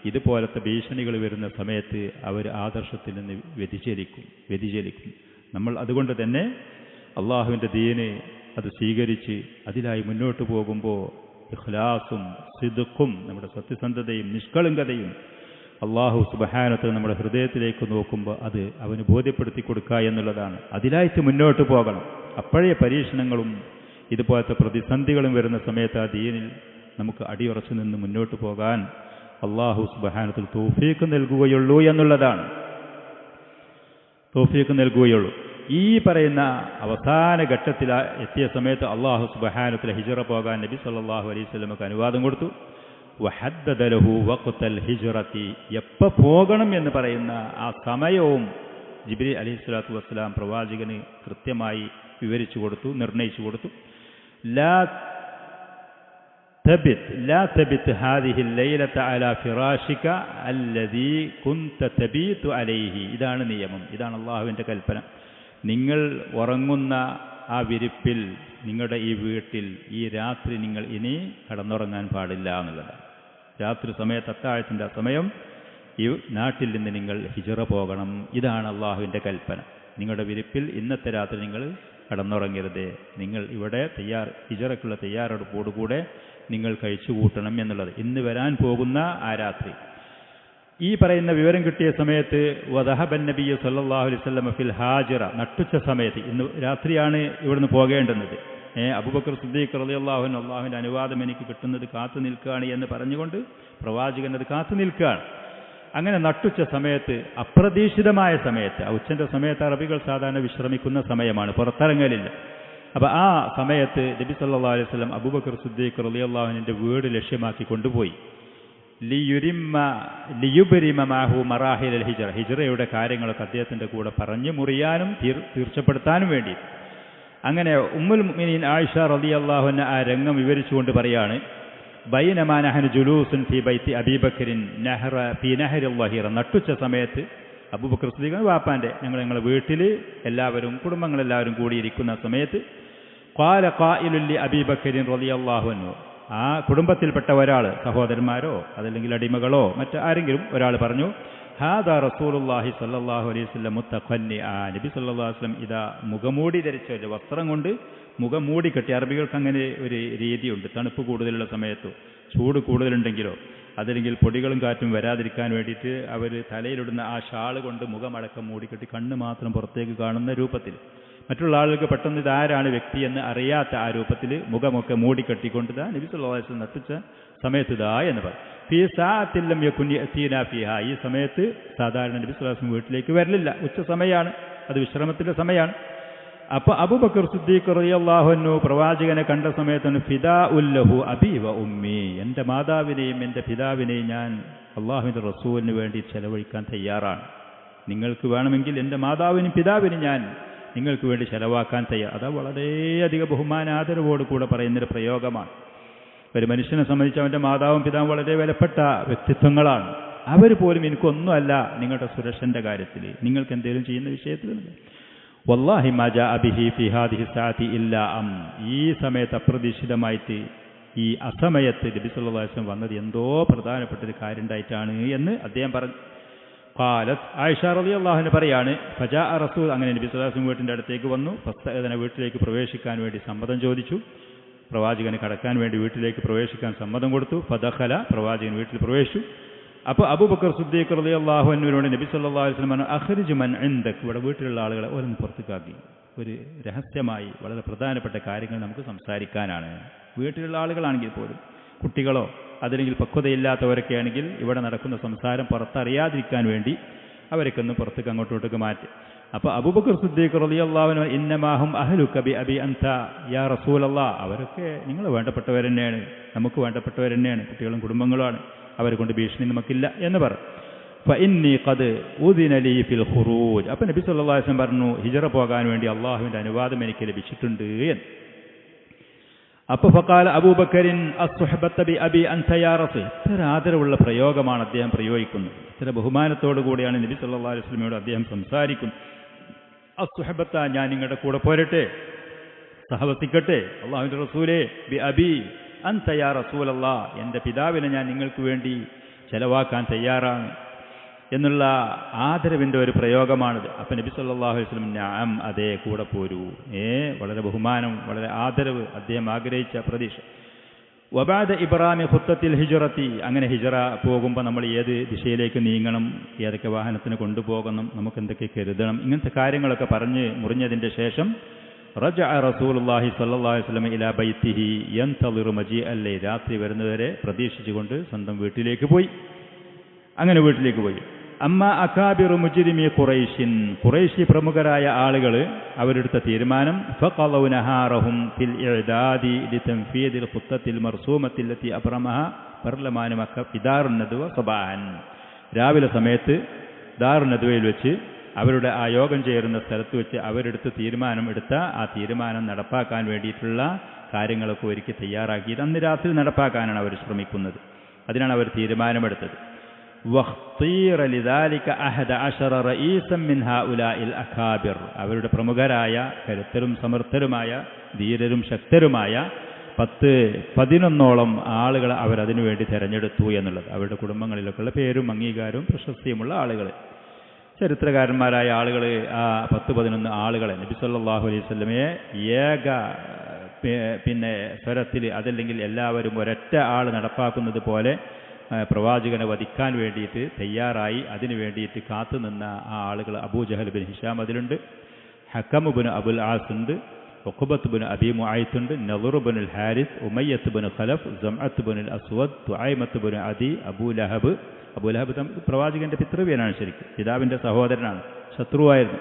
ഇതുപോലത്തെ ഭീഷണികൾ വരുന്ന സമയത്ത് അവർ ആദർശത്തിൽ നിന്ന് വ്യതിചലിക്കും. നമ്മൾ അതുകൊണ്ട് തന്നെ അള്ളാഹുവിൻ്റെ ദീന് അത് സ്വീകരിച്ച് അതിലായി മുന്നോട്ട് പോകുമ്പോൾ ഇഖ്ലാസും സിദ്ഖും നമ്മുടെ സത്യസന്ധതയും നിഷ്കളങ്കതയും അള്ളാഹു സുബ്ഹാനഹു വ തആല നമ്മുടെ ഹൃദയത്തിലേക്ക് നോക്കുമ്പോൾ അത് അവന് ബോധ്യപ്പെടുത്തി കൊടുക്കുക എന്നുള്ളതാണ്. അതിലായിട്ട് മുന്നോട്ട് പോകണം. അപ്പോഴേ പരീക്ഷണങ്ങളും ഇതുപോലത്തെ പ്രതിസന്ധികളും വരുന്ന സമയത്ത് ആ ദീനിൽ നമുക്ക് അടിയുറച്ചു നിന്ന് മുന്നോട്ട് പോകാൻ അല്ലാഹു സുബ്ഹാനഹു വ തആല തൗഫീഖ് നൽകുകയുള്ളൂ എന്നുള്ളതാണ്. ഈ പറയുന്ന അവസാന ഘട്ടത്തിൽ എത്തിയ സമയത്ത് അള്ളാഹു സുബ്ഹാനഹു വ തആല ഹിജ്റ പോകാൻ നബി സല്ലല്ലാഹു അലൈഹി വസല്ലമക്ക് അനുവാദം കൊടുത്തു. വഹദ്ദദ ലഹു വഖ്തൽ ഹിജ്റതി, എപ്പോൾ പോകണം എന്ന് പറയുന്ന ആ സമയവും ജിബ്രീൽ അലൈഹിസ്സലാത്തു വസ്സലാം പ്രവാചകന് കൃത്യമായി വിവരിച്ചു കൊടുത്തു, നിർണയിച്ചു കൊടുത്തു. ലാ തബിത് ഹാദിഹിൽ ലൈലത അലാ ഫിറാഷിക അല്ലദീ കുൻത തബീതു അലൈഹി. ഇതാണ് നിയമം, ഇതാണ് അള്ളാഹുവിൻ്റെ കൽപ്പന. നിങ്ങൾ ഉറങ്ങുന്ന ആ വിരിപ്പിൽ, നിങ്ങളുടെ ഈ വീട്ടിൽ ഈ രാത്രി നിങ്ങൾ ഇനി കടന്നുറങ്ങാൻ പാടില്ല എന്നുള്ളതാണ്. രാത്രി സമയത്ത്, അത്താഴത്തിൻ്റെ സമയം ഈ നാട്ടിൽ നിന്ന് നിങ്ങൾ ഹിജ്റ പോകണം. ഇതാണ് അള്ളാഹുവിൻ്റെ കൽപ്പന. നിങ്ങളുടെ വിരിപ്പിൽ ഇന്നത്തെ രാത്രി നിങ്ങൾ കടന്നുറങ്ങരുത്. നിങ്ങൾ ഇവിടെ ഹിജ്റയ്ക്കുള്ള തയ്യാറെടുപ്പോടുകൂടെ നിങ്ങൾ കഴിച്ചുകൂട്ടണം എന്നുള്ളത്. ഇന്ന് വരാൻ പോകുന്ന ആ രാത്രി. ഈ പറയുന്ന വിവരം കിട്ടിയ സമയത്ത് വദഹബൻ നബിയ്യു സല്ലല്ലാഹു അലൈഹി വസല്ലം ഫിൽ ഹാജിറ, നട്ടുച്ച സമയത്ത്, ഇന്ന് രാത്രിയാണ് ഇവിടുന്ന് പോകേണ്ടുന്നത്. അബൂബക്കർ സിദ്ദീഖ് റളിയല്ലാഹു അൻഹു, അള്ളാഹുവിൻ്റെ അനുവാദം എനിക്ക് കിട്ടുന്നത് കാത്തു നിൽക്കുകയാണ് എന്ന് പറഞ്ഞുകൊണ്ട് പ്രവാചകൻ അത് കാത്തു നിൽക്കുകയാണ്. അങ്ങനെ നട്ടുച്ച സമയത്ത്, അപ്രതീക്ഷിതമായ സമയത്ത്, ഉച്ചൻ്റെ സമയത്ത് അറബികൾ സാധാരണ വിശ്രമിക്കുന്ന സമയമാണ്, പുറത്തിറങ്ങലില്ല. അപ്പോൾ ആ സമയത്ത് നബി സല്ലല്ലാഹു അലൈഹി വസല്ലം അബൂബക്കർ സിദ്ദീഖ് റളിയല്ലാഹു അൻഹുവിൻ്റെ വീട് ലക്ഷ്യമാക്കി കൊണ്ടുപോയി. ലിയുബരിമ മാഹു മറാഹിൽ ഹിജ്റ, ഹിജ്റയുടെ കാര്യങ്ങളൊക്കെ അദ്ദേഹത്തിൻ്റെ കൂടെ പറഞ്ഞു മുറിയാനും തീർച്ചപ്പെടുത്താനും വേണ്ടി. അങ്ങനെ ഉമ്മുൽ മുഅ്മിനീൻ ആയിഷ റളിയല്ലാഹു അൻഹ ആ രംഗം വിവരിച്ചുകൊണ്ട് പറയാണ്, ബൈനമാ നഹ്നു ജുലൂസുൻ ഫീ ബൈത്തി അബീബക്കറിൻ നഹറ ഫീ നഹരിൽ വഹീറ, നട്ടുച്ച സമയത്ത് അബൂബക്കർ സിദ്ദീഖ് വാപ്പാൻ്റെ ഞങ്ങളുടെ വീട്ടിൽ എല്ലാവരും കുടുംബങ്ങളെല്ലാവരും കൂടിയിരിക്കുന്ന സമയത്ത് ഖാല ഖായിലുൻ ലി അബീബക്കറിൻ റളിയല്ലാഹു അൻഹു, ആ കുടുംബത്തിൽപ്പെട്ട ഒരാൾ, സഹോദരന്മാരോ അതല്ലെങ്കിൽ അടിമകളോ മറ്റാരെങ്കിലും ഒരാൾ പറഞ്ഞു, ഹാദാ റസൂലുള്ളാഹി സ്വല്ലല്ലാഹു അലൈഹി വസല്ലം മുത്തഖന്നിആ, നബി സല്ലല്ലാഹു അലൈഹി വസല്ലം ഇതാ മുഖമൂടി ധരിച്ച ഒരു വസ്ത്രം കൊണ്ട് മുഖം മൂടി കെട്ടി. അറബികൾക്ക് അങ്ങനെ ഒരു രീതിയുണ്ട്, തണുപ്പ് കൂടുതലുള്ള സമയത്തോ ചൂട് കൂടുതലുണ്ടെങ്കിലോ അതല്ലെങ്കിൽ പൊടികളും കാറ്റും വരാതിരിക്കാൻ വേണ്ടിയിട്ട് അവർ തലയിലിടുന്ന ആ ഷാള് കൊണ്ട് മുഖമടക്കം മൂടിക്കെട്ടി കണ്ണ് മാത്രം പുറത്തേക്ക് കാണുന്ന രൂപത്തിൽ, മറ്റുള്ള ആളുകൾക്ക് പെട്ടെന്ന് ഇതാരാണ് വ്യക്തി എന്ന് അറിയാത്ത ആ രൂപത്തിൽ മുഖമൊക്കെ മൂടിക്കെട്ടിക്കൊണ്ട് നബി സല്ലല്ലാഹു അലൈഹി വസല്ലം നട്ടുച്ച സമയത്ത് ഇതാ എന്ന് പറയും. ഫീ സഅത്തിൻ ലം യകുൻ യഅതീനാ ഫീഹാ, ഈ സമയത്ത് സാധാരണ നബി സല്ലല്ലാഹു അലൈഹി വസല്ലം വീട്ടിലേക്ക് വരലില്ല, ഉച്ച സമയമാണ്, അത് വിശ്രമത്തിൻ്റെ സമയമാണ്. അപ്പോൾ അബൂബക്കർ സിദ്ദീഖ് റളിയല്ലാഹു അൻഹു പ്രവാചകനെ കണ്ട സമയത്താണ് ഫിദാഉൽ ലഹു അബീ വ ഉമ്മി, എൻ്റെ മാതാവിനെയും എൻ്റെ പിതാവിനെയും ഞാൻ അള്ളാഹുവിൻ്റെ റസൂലിന് വേണ്ടി ചെലവഴിക്കാൻ തയ്യാറാണ്. നിങ്ങൾക്ക് വേണമെങ്കിൽ എൻ്റെ മാതാവിനും പിതാവിനും ഞാൻ നിങ്ങൾക്ക് വേണ്ടി ചെലവാക്കാൻ തയ്യാർ. അത് വളരെയധികം ബഹുമാനാദരവോട് കൂടെ പറയുന്നൊരു പ്രയോഗമാണ്. ഒരു മനുഷ്യനെ സംബന്ധിച്ച് അവൻ്റെ മാതാവും പിതാവും വളരെ വിലപ്പെട്ട വ്യക്തിത്വങ്ങളാണ്. അവർ പോലും എനിക്കൊന്നുമല്ല നിങ്ങളുടെ സുരക്ഷൻ്റെ കാര്യത്തിൽ, നിങ്ങൾക്ക് എന്തെങ്കിലും ചെയ്യുന്ന വിഷയത്തിൽ. വല്ലാഹി മാ ജാഅ ബിഹി ഫി ഹാദിഹി സഅതി ഇല്ലാ ഈ സമയത്ത് അപ്രതീക്ഷിതമായിട്ട് ഈ അസമയത്ത് നബി സല്ലല്ലാഹു അലൈഹി വസല്ലം വന്നത് എന്തോ പ്രധാനപ്പെട്ട ഒരു കാര്യം ഉണ്ടായിട്ടാണ് എന്ന് അദ്ദേഹം പറഞ്ഞു. ഖാലത്ത് ആയിഷ റളിയല്ലാഹു അൻഹ പറയാണ്, ഫജാഅ റസൂൽ, അങ്ങനെ നബി സല്ലല്ലാഹു അലൈഹി വസല്ലം വീട്ടിൻ്റെ അടുത്തേക്ക് വന്നു. ഫസ്തഅദന, വീട്ടിലേക്ക് പ്രവേശിക്കാൻ വേണ്ടി സമ്മതം ചോദിച്ചു. പ്രവാചകന് കടക്കാൻ വേണ്ടി വീട്ടിലേക്ക് പ്രവേശിക്കാൻ സമ്മതം കൊടുത്തു. ഫദഖല, പ്രവാചകൻ വീട്ടിൽ പ്രവേശിച്ചു. അപ്പോൾ അബൂബക്കർ സിദ്ദീഖ് റളിയല്ലാഹു അൻഹുവിനോട് നബി സല്ലല്ലാഹു അലൈഹി വസല്ലം പറഞ്ഞു, അഖ്രിജ് മൻ ഇൻദക്, ഇവിടെ വീട്ടിലുള്ള ആളുകളെ ഓരോന്ന് പുറത്തേക്കാക്കി, ഒരു രഹസ്യമായി വളരെ പ്രധാനപ്പെട്ട കാര്യങ്ങൾ നമുക്ക് സംസാരിക്കാനാണ്. വീട്ടിലുള്ള ആളുകളാണെങ്കിൽ പോലും, കുട്ടികളോ അതല്ലെങ്കിൽ പക്വതയില്ലാത്തവരൊക്കെ ആണെങ്കിൽ ഇവിടെ നടക്കുന്ന സംസാരം പുറത്തറിയാതിരിക്കാൻ വേണ്ടി അവരൊക്കെ ഒന്ന് പുറത്തേക്ക് അങ്ങോട്ടോട്ടൊക്കെ മാറ്റി. അപ്പോൾ അബൂബക്കർ സിദ്ദീഖ് റളിയല്ലാഹു അൻഹു ഇന്നമാഹും അഹ്ലുക ബി അബി അൻത യാ റസൂലല്ലാഹ്, അവരൊക്കെ നിങ്ങൾ വേണ്ടപ്പെട്ടവർ തന്നെയാണ്, നമുക്ക് വേണ്ടപ്പെട്ടവർ തന്നെയാണ്, കുട്ടികളും കുടുംബങ്ങളുമാണ്, അവരെ കൊണ്ട് ഭീഷണി നമുക്കില്ല എന്ന് പറഞ്ഞു. ഫഇന്നി ഖദ് ഉദിന ലീ ഫിൽ ഖുറൂജ്, അപ്പോൾ നബി സല്ലല്ലാഹു അലൈഹി വസല്ലം പറഞ്ഞു, ഹിജ്റ പോകാൻ വേണ്ടി അള്ളാഹുവിൻ്റെ അനുവാദം എനിക്ക് ലഭിച്ചിട്ടുണ്ട് എന്ന്. അപ്പോൾ ഫഖാല അബൂബക്കറിൻ അസ്സുഹബത ബി അബി അൻത യാ റസൂൽ, ഇത്ര ആദരവുള്ള പ്രയോഗമാണ് അദ്ദേഹം പ്രയോഗിക്കുന്നത്. ഇത്ര ബഹുമാനത്തോടു കൂടിയാണ് നബി സല്ലല്ലാഹു അലൈഹി വസല്ലമയോട് അദ്ദേഹം സംസാരിക്കുന്നത്. അസ്സുഹബത്ത, ഞാൻ നിങ്ങളുടെ കൂടെ പോരട്ടെ, സഹവസിക്കട്ടെ, അള്ളാഹുവിൻ്റെ റസൂലേ, ബി അബി അൻത യാ റസൂലല്ലാഹ്, എൻ്റെ പിതാവിനെ ഞാൻ നിങ്ങൾക്ക് വേണ്ടി ചെലവാക്കാൻ തയ്യാറാണ് എന്നുള്ള ആദരവിൻ്റെ ഒരു പ്രയോഗമാണിത്. അപ്പം നബി സല്ലല്ലാഹു അലൈഹി വസല്ലം നഅം, അതേ, കൂടെ പോരൂ. വളരെ ബഹുമാനം, വളരെ ആദരവ് അദ്ദേഹം ആഗ്രഹിച്ച പ്രതീക്ഷ. വബഅദ ഇബ്റാമി ഖുത്തത്തിൽ ഹിജ്റത്തി, അങ്ങനെ ഹിജ്റ പോകുമ്പോൾ നമ്മൾ ഏത് ദിശയിലേക്ക് നീങ്ങണം, ഏതൊക്കെ വാഹനത്തിന് കൊണ്ടുപോകണം, നമുക്ക് എന്തൊക്കെ കരുതണം, ഇങ്ങനത്തെ കാര്യങ്ങളൊക്കെ പറഞ്ഞ് മുറിഞ്ഞതിൻ്റെ ശേഷം റജഅ റസൂലുള്ളാഹി സ്വല്ലല്ലാഹു അലൈഹി വസല്ലം ഇലാ ബൈത്തിഹി യൻതളിറു മജീഅൽ ലൈൽ, രാത്രി വരുന്നവരെ പ്രതീക്ഷിച്ചുകൊണ്ട് സ്വന്തം വീട്ടിലേക്ക് പോയി. അങ്ങനെ വീട്ടിലേക്ക് പോയി. അമ്മ അകാബിറു മുജ്രിമി ഖുറൈശിൻ, ഖുറൈശി പ്രമുഖരായ ആളുകൾ അവരെടുത്ത തീരുമാനം ഫഖളൗ നഹാറഹും ഫിൽ ഇഅദാദി ലിതൻഫീദിൽ ഖുത്തത്തിൽ മർസൂമത്തിൽ ലത്തി അബ്റമഹ പർലമാന മക്ക ഫിദാറുൻ നദ്വ സബാഹൻ, രാവിലെ സമയത്ത് ദാറുൻ നദ്വയിൽ വെച്ച് അവരുടെ ആ യോഗം ചേരുന്ന സ്ഥലത്ത് വെച്ച് അവരെടുത്ത് തീരുമാനം ആ തീരുമാനം നടപ്പാക്കാൻ വേണ്ടിയിട്ടുള്ള കാര്യങ്ങളൊക്കെ ഒരുക്കി തയ്യാറാക്കിയിട്ട് അന്ന് രാത്രി നടപ്പാക്കാനാണ് അവർ ശ്രമിക്കുന്നത്. അതിനാണ് അവർ തീരുമാനമെടുത്തത്. അവരുടെ പ്രമുഖരായ കരുത്തരും സമർത്ഥരുമായ ധീരരും ശക്തരുമായ 10-11 ആളുകളെ അവരതിനു വേണ്ടി തിരഞ്ഞെടുത്തു എന്നുള്ളത്. അവരുടെ കുടുംബങ്ങളിലൊക്കെയുള്ള പേരും അംഗീകാരവും പ്രശസ്തിയുമുള്ള ആളുകൾ, ചരിത്രകാരന്മാരായ ആളുകൾ, ആ 10-11 ആളുകളെ നബി സല്ലല്ലാഹു അലൈഹി വസല്ലമയെ ഏക സ്വരത്തിൽ, അതല്ലെങ്കിൽ എല്ലാവരും ഒരൊറ്റ ആൾ നടപ്പാക്കുന്നത് പോലെ പ്രവാചകനെ വധിക്കാൻ വേണ്ടിയിട്ട് തയ്യാറായി അതിനു വേണ്ടിയിട്ട് കാത്തുനിന്ന ആ ആളുകൾ അബൂജഹൽ ബിൻ ഹിഷാം അതിലുണ്ട്, ഹക്കം ബിൻ അബുൽ ആസ് ഉണ്ട്, ഉഖബത്ത് ബിൻ അബി മുഅയ്ത്ത് ഉണ്ട്, നളർ ബിൻ അൽ ഹാരിസ്, ഉമയ്യത്ത് ബിൻ ഖലഫ്, സംഅത്ത് ബിൻ അൽ അസ്വദ്, തുഐമത്ത് ബിൻ അദി, അബൂലഹബ് പ്രവാചകന്റെ പിതൃവ്യനാണ്, ശരിക്കും പിതാവിന്റെ സഹോദരനാണ്, ശത്രുവായിരുന്നു.